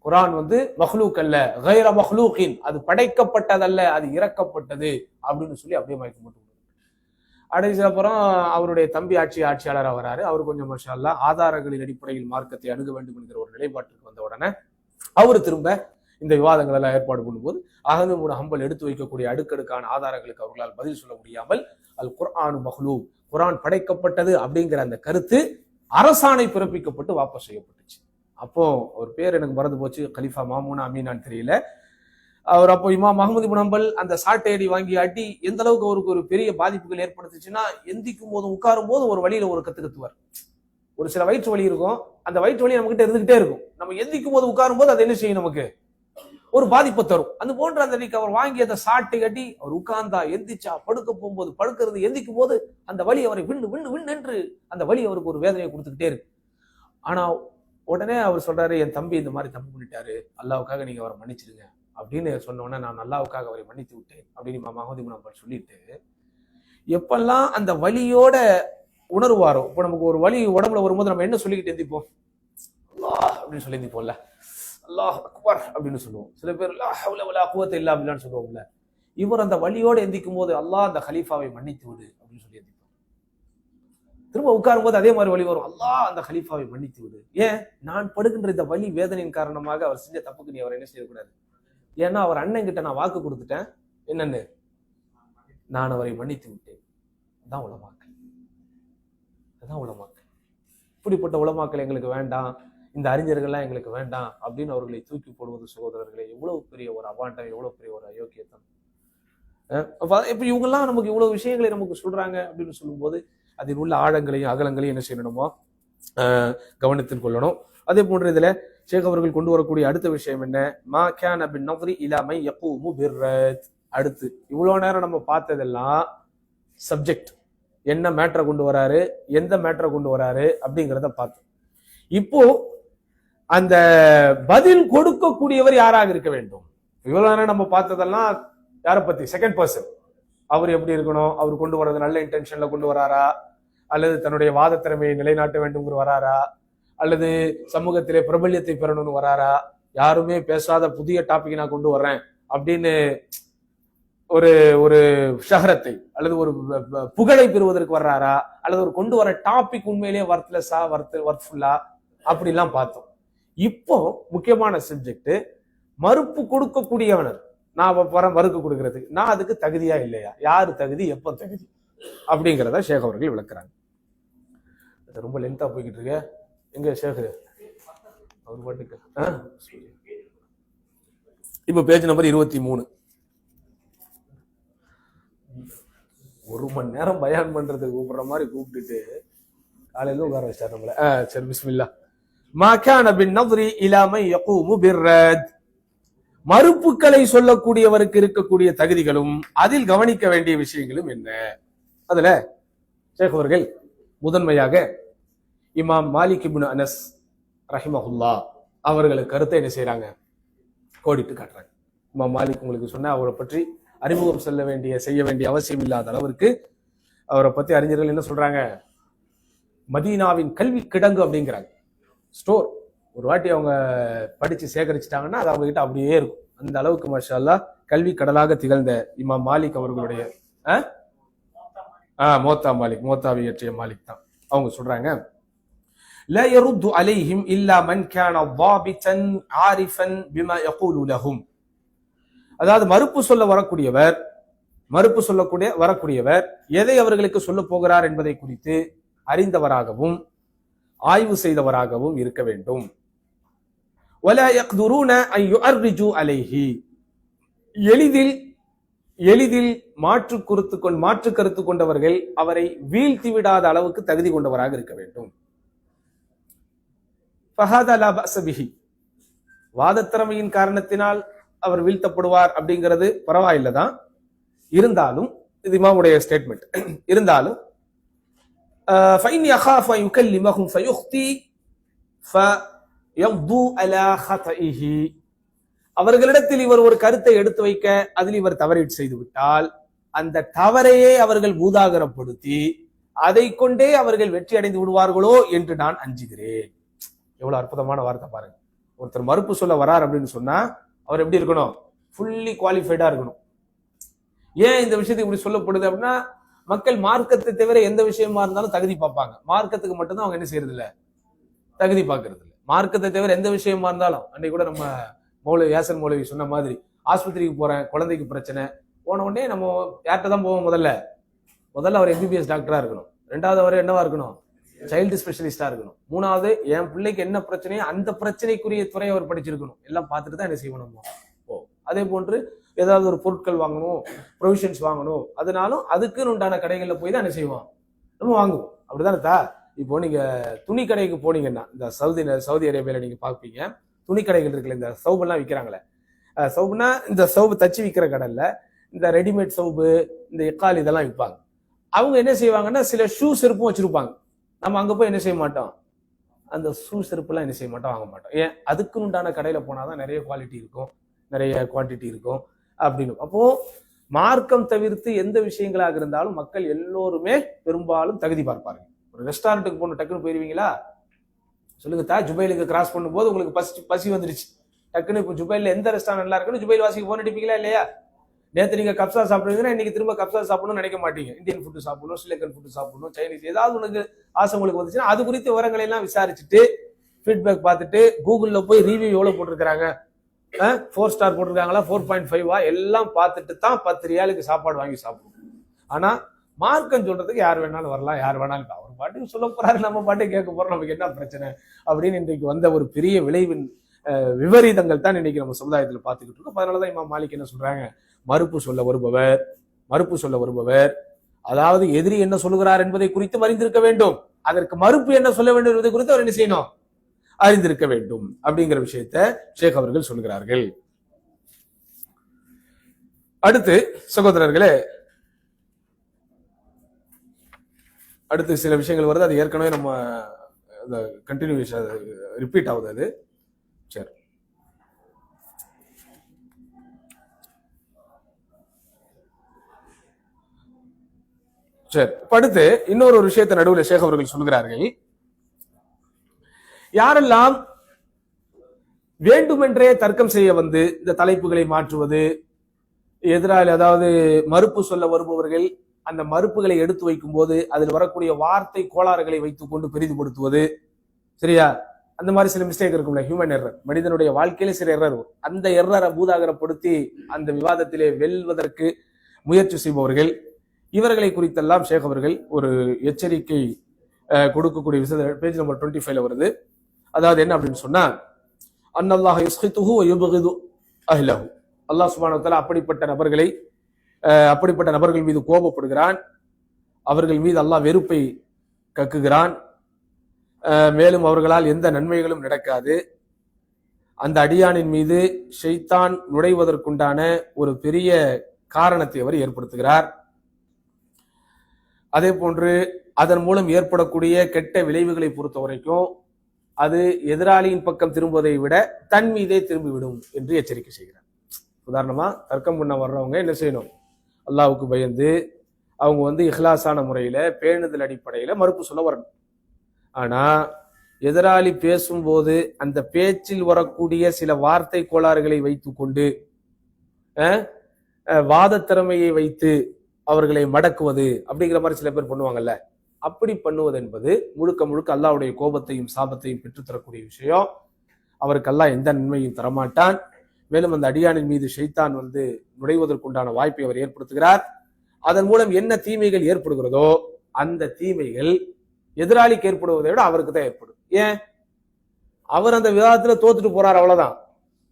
குர்ஆன் மஹ்லூக் அல்ல, கைர மஹ்லூகின், அது படைக்கப்பட்டதல்ல, அது இறக்கப்பட்டது அப்படின்னு சொல்லி அப்படியே மயக்கம் போட்டு அடைஞ்ச அப்புறம் அவருடைய தம்பி ஆட்சியாளராக வராரு. அவர் கொஞ்சம் மாஷா அல்லாஹ் ஆதாரங்களின் அடிப்படையில் மார்க்கத்தை அணுக வேண்டும் என்கிற ஒரு நிலைப்பாட்டுக்கு வந்த உடனே அவரு திரும்ப இந்த விவாதங்கள் எல்லாம் ஏற்பாடு பண்ணும்போது அஹ்மத் இப்னு ஹம்பல் எடுத்து வைக்கக்கூடிய அடுக்கடுக்கான ஆதாரங்களுக்கு அவர்களால் பதில் சொல்ல முடியாமல் அல் குர்ஆனு மஹ்லூக், குர்ஆன் படைக்கப்பட்டது அப்படிங்கிற அந்த கருத்து அரசாணை பிறப்பிக்கப்பட்டு வாபஸ் செய்யப்பட்டுச்சு. அப்போ ஒரு பேர் எனக்கு மறந்து போச்சு, கலீஃபா மாமூனா அமீனான்னு தெரியல. அவர் அப்போ இமாம் அஹ்மத் இப்னு ஹம்பல் அந்த சாட்டையடி வாங்கி அடி எந்த அளவுக்கு அவருக்கு ஒரு பெரிய பாதிப்புகள் ஏற்படுத்துச்சுன்னா, எந்திக்கும் போதும் உட்காரும் போதும் ஒரு வழியில ஒரு கத்துவார். ஒரு சில வயிற்று வலி இருக்கும், அந்த வயிற்று வலி நம்ம கிட்ட இருந்துகிட்டே இருக்கும். நம்ம எந்திக்கும் போது உட்காரும் போது அது என்ன செய்யும், நமக்கு ஒரு பாதிப்பை தரும். அது போன்ற அந்த அவர் வாங்கி அந்த சாட்டை கட்டி அவர் உட்கார்ந்தா, எந்திச்சா, படுக்க போகும்போது, படுக்கிறது, எந்திக்கும் போது அந்த வலி அவரை விண்ணு விண்ணு விண்ணு என்று அந்த வலி அவருக்கு ஒரு வேதனையை கொடுத்துக்கிட்டே இருக்கு. ஆனா உடனே அவர் சொல்றாரு, என் தம்பி இந்த மாதிரி தப்பு பண்ணிட்டாரு, அல்லாவுக்காக நீங்க அவரை மன்னிச்சிருங்க அப்படின்னு சொன்னோன்னே, நான் அல்லாவுக்காக அவரை மன்னித்து விட்டேன் அப்படின்னு இமாம் அஹ்மத் இப்னு ஹம்பல் சொல்லிட்டு, எப்பெல்லாம் அந்த வலியோட உணர்வாரோ, இப்போ நமக்கு ஒரு வலி உடம்புல வரும்போது நம்ம என்ன சொல்லிக்கிட்டு எந்திப்போம், அல்லாஹ் அப்படின்னு சொல்லி எந்திப்போம்ல, அல்லாஹ் அக்பர் அப்படின்னு சொல்லுவோம். சில பேர் லா ஹவ்ல வலா குவத்த இல்லா பில்லான்னு சொல்லுவோம்ல. இவர் அந்த வலியோட எந்திக்கும் போது அல்லாஹ் அந்த கலீஃபாவை மன்னித்து விடு அப்படின்னு சொல்லி எந்திப்பார். திரும்ப உட்காரும் போது அதே மாதிரி வலி வரும், அல்லாஹ் அந்த கலீஃபாவை மன்னித்து விடு. ஏன், நான் படுகின்ற இந்த வலி வேதனையின் காரணமாக அவர் செஞ்ச தப்புக்கு நீ அவர் என்ன செய்யக்கூடாது, ஏன்னா அவர் அண்ணன் கிட்ட நான் வாக்கு கொடுத்துட்டேன், என்னன்னு, நான் அவரை மன்னித்து விட்டேன். அதான் உலமாக்கள், அதான் உலமாக்கள். இப்படிப்பட்ட உலமாக்கள் எங்களுக்கு வேண்டாம், இந்த அறிஞர்கள்லாம் எங்களுக்கு வேண்டாம் அப்படின்னு அவர்களை தூக்கி போடுவது சகோதரர்களே எவ்வளவு பெரிய ஒரு அபாண்டம், எவ்வளவு பெரிய ஒரு அயோக்கியத்தம். இப்ப இவங்கெல்லாம் நமக்கு இவ்வளவு விஷயங்களை நமக்கு சொல்றாங்க அப்படின்னு சொல்லும்போது அதில் உள்ள ஆழங்களையும் அகலங்களையும் என்ன செய்யணுமோ கவனத்தில் கொள்ளணும். அதே போன்று இதுல ஷேக் அவர்கள் கொண்டு வரக்கூடிய அடுத்த விஷயம் என்ன, மா கான பின் நஃரி இலா மை யகூமு பிர்ரத். அடுத்து இவ்வளவு நேரம் நம்ம பார்த்ததெல்லாம் சப்ஜெக்ட், என்ன மேட்டரை கொண்டு வராரு, எந்த மேட்டரை கொண்டு வராரு அப்படிங்கிறத பார்த்தோம். இப்போ அந்த பதில் கொடுக்கக்கூடியவர் யாராக இருக்க வேண்டும். இவ்வளவு நேரம் நம்ம பார்த்ததெல்லாம் யாரை பத்தி, செகண்ட் பர்சன், அவர் எப்படி இருக்கணும், அவர் கொண்டு வர்றது நல்ல இன்டென்ஷன்ல கொண்டு வராரா, அல்லது தன்னுடைய வாத திறமையை நிலைநாட்ட வேண்டும் வராரா, அல்லது சமூகத்திலே பிரபல்யத்தை பெறணும்னு வராரா, யாருமே பேசாத புதிய டாபிக் நான் கொண்டு வர்றேன் அப்படின்னு ஒரு ஒரு ஷஹரத்தை அல்லது ஒரு புகழை பெறுவதற்கு வர்றாரா, அல்லது ஒரு கொண்டு வர டாபிக் உண்மையிலேயே வர்த்லெஸ்ஸா வர்த்ஃபுல்லா அப்படிலாம் பார்த்தோம். இப்போ முக்கியமான சப்ஜெக்ட், மறுப்பு கொடுக்கக்கூடியவனர், நான் மறுப்பு கொடுக்கறதுக்கு நான் அதுக்கு தகுதியா இல்லையா, யாரு தகுதி, எப்ப தகுதி அப்படிங்கிறத ஷேக் அவர்கள் விளக்குறாங்க. ரொம்ப லென்த்தா போய்கிட்டு இருக்க, எங்க ஷேக் அவர் பாட்டுக்கு. இப்ப பேஜ் நம்பர் 23. ஒரு மணி நேரம் பயான் பண்றதுக்கு கூப்பிடுற மாதிரி கூப்பிட்டுட்டு காலையில உட்கார வச்சார் நம்மள. சரி, பிஸ்மில்லா. மா கான பின் நஃரி இலா மை யகூமு பிர்ரத். மறுப்புகளை சொல்லக்கூடியவருக்கு இருக்கக்கூடிய தகுதிகளும் அதில் கவனிக்க வேண்டிய விஷயங்களும் என்ன. அதுல ஷேக் அவர்கள் முதன்மையாக இமாம் மாலிக் இப்னு அனஸ் ரஹிமஹுல்லாஹ் அவர்களுக்கு கருத்தை என்ன செய்யறாங்க, கோடிட்டு காட்டுறாங்க. இமாம் மாலிக் உங்களுக்கு சொன்ன அவரை பற்றி அறிமுகம் செய்ய வேண்டிய அவசியம் இல்லாத அளவிற்கு அவரை பத்தி அறிஞர்கள் என்ன சொல்றாங்க, மதீனாவின் கல்வி கிடங்கு அப்படிங்கிறாங்க. ஸ்டோர் ஒரு வாட்டி அவங்க படிச்சு சேகரிச்சுட்டாங்கன்னா அது அவங்க கிட்ட அப்படியே இருக்கும். அந்த அளவுக்கு மாஷா அல்லாஹ் கல்வி கடலாக திகழ்ந்த இமாம் மாலிக் அவர்களுடைய மோத்தாவை இயற்றிய மாலிக் தான். அவங்க சொல்றாங்க, லா யருது அலைஹிம் இல்லா மன் கான ضابطا عارفا بما يقول لهم. அதாவது மறுப்பு வரக்கூடியவர் எதை அவர்களுக்கு சொல்ல போகிறார் என்பதை குறித்து அறிந்தவராகவும் ஆய்வு செய்தவராகவும் இருக்க வேண்டும். ولا يقدرون ان يؤرجوا عليه. எளிதில் எளிதில் மாற்று கருத்து கொண்டவர்கள் அவரை வீழ்த்தி விடாத அளவுக்கு தகுதி கொண்டவராக இருக்க வேண்டும். வாதத்திறமையின் காரணத்தினால் அவர் வீழ்த்தப்படுவார் அப்படிங்கிறது பரவாயில்லதான். இருந்தாலும் இது இமாமுடைய ஸ்டேட்மெண்ட். இருந்தாலும் அவர்களிடத்தில் இவர் ஒரு கருத்தை எடுத்து வைக்க அதில் இவர் தவறீடு செய்து விட்டால் அந்த தவறையே அவர்கள் பூதாகரப்படுத்தி அதை கொண்டே அவர்கள் வெற்றி அடைந்து விடுவார்களோ என்று நான் அஞ்சுகிறேன். எவ்வளவு அற்புதமான வார்த்தை பாருங்க. ஒருத்தர் மறுப்பு சொல்ல வரார் அப்படின்னு சொன்னா அவர் எப்படி இருக்கணும்? ஃபுல்லி குவாலிஃபைடா இருக்கணும். ஏன் இந்த விஷயத்துக்கு இப்படி சொல்லப்படுது அப்படின்னா, மக்கள் மார்க்கத்தை தவிர எந்த விஷயமா இருந்தாலும் தகுதி பார்ப்பாங்க. மார்க்கத்துக்கு மட்டும்தான் அவங்க என்ன செய்யறது இல்ல, தகுதி பார்க்கறது இல்லை. மார்க்கத்தை தவிர எந்த விஷயமா இருந்தாலும், அன்னைக்கு கூட நம்ம மௌலவி யாசன் மௌலவி சொன்ன மாதிரி, ஆஸ்பத்திரிக்கு போறேன், குழந்தைக்கு பிரச்சனை, போன உடனே நம்ம யார்கிட்ட தான் போவோம்? முதல்ல அவர் எம்பிபிஎஸ் டாக்டரா இருக்கணும். ரெண்டாவது அவர் என்னவா இருக்கணும்? சைல்டு ஸ்பெஷலிஸ்டா இருக்கணும். மூணாவது என் பிள்ளைக்கு என்ன பிரச்சனையோ அந்த பிரச்சனைக்குரிய துறை அவர் படிச்சிருக்கணும். எல்லாம் பார்த்துட்டு தான் என்ன செய்யணும். அதே போன்று ஏதாவது ஒரு பொருட்கள் வாங்கணும், ப்ரொவிஷன்ஸ் வாங்கணும், அதனாலும் அதுக்குன்னு உண்டான கடைகளில் போய் தான் என்ன செய்வோம், நம்ம வாங்குவோம். அப்படிதானே தா? இப்போ நீங்க துணி கடைக்கு போனீங்கன்னா, இந்த சவுதி அரேபியாவில் நீங்க பார்ப்பீங்க, துணி கடைகள் இருக்குல்ல, இந்த சவுபெல்லாம் விற்கிறாங்களே. சவுபுனா இந்த சவுபு தச்சு விற்கிற கடையில் இந்த ரெடிமேட் சவுபு, இந்த எக்கால் இதெல்லாம் விற்பாங்க. அவங்க என்ன செய்வாங்கன்னா சில ஷூ செருப்பும் வச்சிருப்பாங்க. நம்ம அங்கே போய் என்ன செய்ய மாட்டோம், அந்த ஷூ செருப்புலாம் என்ன செய்ய மாட்டோம், வாங்க மாட்டோம். ஏன்? அதுக்குன்னு உண்டான கடையில் போனாதான் நிறைய குவாலிட்டி இருக்கும், நிறைய குவான்டிட்டி இருக்கும் அப்படின்னு. அப்போ மார்க்கம் தவிர்த்து எந்த விஷயங்களாக இருந்தாலும் மக்கள் எல்லோருமே பெரும்பாலும் தகுதி பார்ப்பாங்க. ஒரு ரெஸ்டாரண்ட்டுக்கு போன டக்குன்னு போயிருவீங்களா? சொல்லுங்க தா, ஜுபைலுக்கு கிராஸ் பண்ணும்போது உங்களுக்கு பசி வந்துருச்சு. டக்குன்னு இப்போ ஜுபைல எந்த ரெஸ்டாரண்ட் நல்லா இருக்குன்னு ஜுபைல் வாசிக்கு போன் அடிப்பீங்களா இல்லையா? நேற்று நீங்க கப்சா சாப்பிடுவீங்கன்னா இன்னைக்கு திரும்ப கப்சா சாப்பிடணும்னு நினைக்க மாட்டீங்க. இந்தியன் ஃபுட்டு சாப்பிடணும், ஸ்ரீலங்கன் ஃபுட்டு சாப்பிடணும், சைனீஸ், ஏதாவது உனக்கு ஆசை உங்களுக்கு வந்துச்சுன்னா அது குறித்த விவரங்களை எல்லாம் விசாரிச்சுட்டு ஃபீட்பேக் பார்த்துட்டு கூகுள்ல போய் ரிவ்யூ எவ்வளவு போட்டிருக்கிறாங்க, 4 ஸ்டார் போட்டிருக்காங்களா, 4.5 எல்லாம் பார்த்துட்டு தான் 10 ரியாலுக்கு சாப்பாடு வாங்கி சாப்பிடுவோம். ஆனா மார்க்கம் சொல்றதுக்கு யார் வேணாலும் வரலாம், யார் வேணாலும் அவர் பாட்டுக்கு சொல்ல போறாரு, நம்ம பாட்டுக்கு கேட்க போறோம், நமக்கு என்ன பிரச்சனை அப்படின்னு இன்றைக்கு வந்த ஒரு பெரிய விளைவின் விபரீதங்கள் தான் இன்னைக்கு நம்ம சமுதாயத்தில் பார்த்துக்கிட்டு இருக்கோம். அதனாலதான் இமாம் மாலிக் என்ன சொல்றாங்க, மறுப்பு சொல்ல வருபவர் அதாவது எதிரி என்ன சொல்லுகிறார் என்பதை குறித்து அறிந்திருக்க வேண்டும், அதற்கு மறுப்பு என்ன சொல்ல வேண்டும் என்பதை குறித்து அவர் என்ன செய்யணும், அறிந்திருக்க வேண்டும் அப்படிங்கிற விஷயத்தை ஷேக் அவர்கள் சொல்கிறார்கள். அடுத்து சகோதரர்களே, அடுத்து சில விஷயங்கள் வருது, அது ஏற்கனவே நம்ம கண்டினியூஷன் ரிப்பீட் ஆகுது. அது சரி, சரி. அடுத்து இன்னொரு விஷயத்தை நடுவில் ஷேக் அவர்கள் சொல்கிறார்கள், யாரெல்லாம் வேண்டுமென்றே தர்க்கம் செய்ய வந்து இந்த தலைப்புகளை மாற்றுவது, எதிராளி அதாவது மறுப்பு சொல்ல வருபவர்கள் அந்த மறுப்புகளை எடுத்து வைக்கும் போது அதில் வரக்கூடிய வார்த்தை கோளாறுகளை வைத்துக் கொண்டு பெரிதுபடுத்துவது, சரியா? அந்த மாதிரி சில மிஸ்டேக் இருக்கும்ல, ஹியூமன் எரர், மனிதனுடைய வாழ்க்கையில சில எரர், அந்த எரரை பூதாகரப்படுத்தி அந்த விவாதத்திலே வெல்வதற்கு முயற்சி செய்பவர்கள், இவர்களை குறித்தெல்லாம் ஷேக் அவர்கள் ஒரு எச்சரிக்கை கொடுக்கக்கூடிய விஷயம் பேஜ் நம்பர் 25 வருது. அதாவது என்ன அப்படின்னு சொன்னா, அன்னல்லாஹ் யுஸ்கிதுஹு வ யுப்கிது அஹ்லஹு, அல்லாஹ் சுப்ஹானஹு வ தஆலா அப்படிப்பட்ட நபர்கள் மீது கோபப்படுகிறான், அவர்கள் மீது அல்லாஹ் வெறுப்பை கக்குகிறான், மேலும் அவர்களால் எந்த நன்மைகளும் நடக்காது. அந்த அடியானின் மீது ஷைத்தான் நுழைவதற்குண்டான ஒரு பெரிய காரணத்தை அவர் ஏற்படுத்துகிறார். அதே போன்று அதன் மூலம் ஏற்படக்கூடிய கெட்ட விளைவுகளை பொறுத்த வரைக்கும் அது எதிராளியின் பக்கம் திரும்புவதை விட தன் மீதே திரும்பிவிடும் என்று எச்சரிக்கை செய்கிறார். உதாரணமா தர்க்கம் பண்ண வர்றவங்க என்ன செய்யணும், அல்லாஹ்வுக்கு பயந்து அவங்க இஹ்லாஸான முறையில பேணுதல் அடிப்படையில மறுப்பு சொல்ல வரணும். ஆனா எதிராளி பேசும்போது அந்த பேச்சில் வரக்கூடிய சில வார்த்தை கோளாறுகளை வைத்துக் கொண்டு வாத திறமையை வைத்து அவர்களை மடக்குவது அப்படிங்கிற மாதிரி சில பேர் பண்ணுவாங்கல்ல, அப்படி பண்ணுவது என்பது முழுக்க முழுக்க அல்லாஹ்வுடைய கோபத்தையும் சாபத்தையும் பெற்றுத்தரக்கூடிய விஷயம். அவருக்கு அல்லாஹ் எந்த நன்மையும் தரமாட்டான். மேலும் அந்த அடியானின் மீது ஷைத்தான் நுழைவதற்குண்டான வாய்ப்பை அவர் ஏற்படுத்துகிறார். அதன் மூலம் என்ன தீமைகள் ஏற்படுகிறதோ அந்த தீமைகள் எதிராளிக்கு ஏற்படுவதை விட அவருக்கு தான் ஏற்படும். ஏன்? அவர் அந்த விவாதத்துல தோத்துட்டு போறார், அவ்வளவுதான்.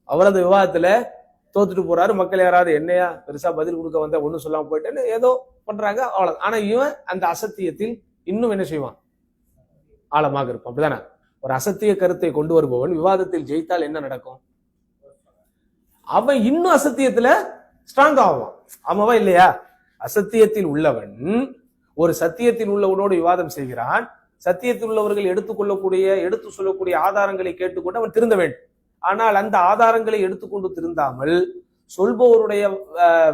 அவர் அந்த விவாதத்துல தோத்துட்டு போறாரு. மக்கள் யாராவது என்னையா பெருசா பதில் கொடுக்க வந்த ஒன்னும் சொல்லாம போயிட்டேன்னு ஏதோ பண்றாங்க, அவ்வளவு. ஆனா இவன் அந்த அசத்தியத்தில் இன்னும் என்ன செய்வான்? ஆழமாக இருப்பான். அப்படிதானே? ஒரு அசத்திய கருத்தை கொண்டு வருபவன் விவாதத்தில் ஜெயித்தால் என்ன நடக்கும்? அவன் இன்னும் அசத்தியத்துல ஸ்ட்ராங் ஆவான். ஆமாவா இல்லையா? அசத்தியத்தில் உள்ளவன் ஒரு சத்தியத்தில் உள்ளவனோடு விவாதம் செய்கிறான். சத்தியத்தில் உள்ளவர்கள் எடுத்து சொல்லக்கூடிய ஆதாரங்களை கேட்டுக்கொண்டு அவன் திருந்த வேண்டும். ஆனால் அந்த ஆதாரங்களை எடுத்துக்கொண்டு திருந்தாமல் சொல்பவருடைய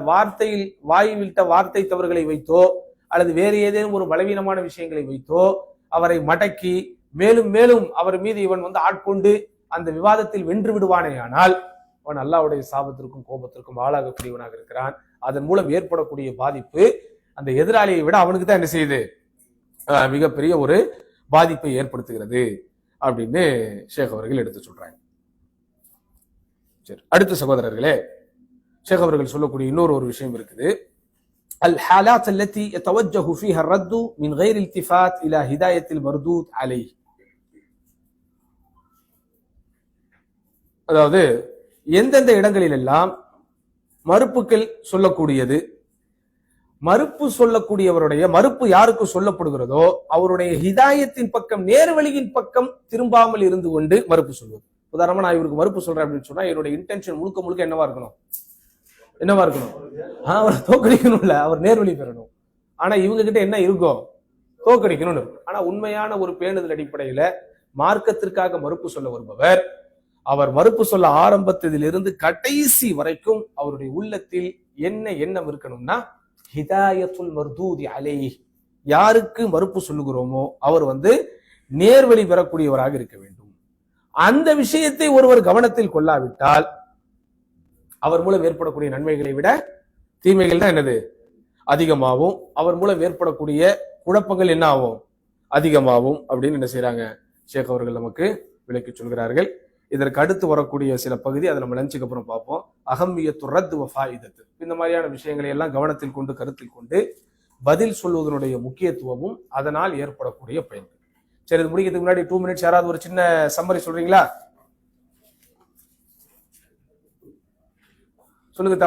வார்த்தையில் வாய்விட்ட வார்த்தை தவறுகளை வைத்தோ அல்லது வேறு ஏதேனும் ஒரு பலவீனமான விஷயங்களை வைத்தோ அவரை மடக்கி மேலும் மேலும் அவர் மீது இவன் ஆட்கொண்டு அந்த விவாதத்தில் வென்று விடுவானே ஆனால் அவன் அல்லாஹ்வுடைய சாபத்திற்கும் கோபத்திற்கும் ஆளாகக்கூடியவனாக இருக்கிறான். அதன் மூலம் ஏற்படக்கூடிய பாதிப்பு அந்த எதிராளியை விட அவனுக்கு தான் என்ன செய்யுது? மிகப்பெரிய ஒரு பாதிப்பை ஏற்படுத்துகிறது அப்படின்னு ஷேக் அவர்கள் எடுத்து சொல்றாங்க. சரி, அடுத்த சகோதரர்களே, ஷேக் அவர்கள் சொல்லக்கூடிய இன்னொரு விஷயம் இருக்குது. الحالات التي يتوجه فيها الرد من غير التفات الى هدايه المردود عليه. அதாவது எந்தெந்த இடங்களில் எல்லாம் மறுப்புகள் சொல்லக்கூடியது, மறுப்பு சொல்லக்கூடியவருடைய மறுப்பு யாருக்கு சொல்லப்படுகிறதோ அவருடைய ஹிதாயத்தின் பக்கம் நேர்வழியின் பக்கம் திரும்பாமல் இருந்து கொண்டு மறுப்பு சொல்வது. உதாரணமா நான் இவருக்கு மறுப்பு சொல்றேன் அப்படின்னு சொன்னா என்னுடைய இன்டென்ஷன் முழுக்க முழுக்க என்னவா இருக்கணும்? அவரை தோக்கடிக்கணும்ல, அவர் நேர்வழி பெறணும். ஆனா இவங்க கிட்ட என்ன இருக்கும்? தோக்கடிக்கணும்னு. ஆனா உண்மையான ஒரு பேணுதல் அடிப்படையில மார்க்கத்திற்காக மறுப்பு சொல்ல வருபவர் அவர் மறுப்பு சொல்ல ஆரம்பத்திலிருந்து கடைசி வரைக்கும் அவருடைய உள்ளத்தில் என்ன எண்ணம் இருக்கணும்னா ஹிதாயத்துல் மர்தூதி அலைஹி, யாருக்கு மறுப்பு சொல்லுகிறோமோ அவர் நேர்வழி பெறக்கூடியவராக இருக்க வேண்டும். அந்த விஷயத்தை ஒருவர் கவனத்தில் கொள்ளாவிட்டால் அவர் மூலம் ஏற்படக்கூடிய நன்மைகளை விட தீமைகள் தான் என்னது? அதிகமாகும். அவர் மூலம் ஏற்படக்கூடிய குழப்பங்கள் என்ன ஆகும்? அதிகமாகும் அப்படின்னு என்ன செய்யறாங்க? ஷேக் அவர்கள் நமக்கு விளக்கி சொல்கிறார்கள். இதற்கு அடுத்து வரக்கூடிய சில பகுதி அதை நம்ம லஞ்சுக்கு அப்புறம் பார்ப்போம். அகம்மியத்து ரத் வ ஃபாயிதத்து, இந்த மாதிரியான விஷயங்களை எல்லாம் கவனத்தில் கொண்டு கருத்தில் கொண்டு பதில் சொல்வதனுடைய முக்கியத்துவமும் அதனால் ஏற்படக்கூடிய பயன்கள். சரி, இது முடிக்கிறதுக்கு முன்னாடி 2 minutes யாராவது ஒரு சின்ன சம்மரி சொல்றீங்களா? சொல்லுங்க.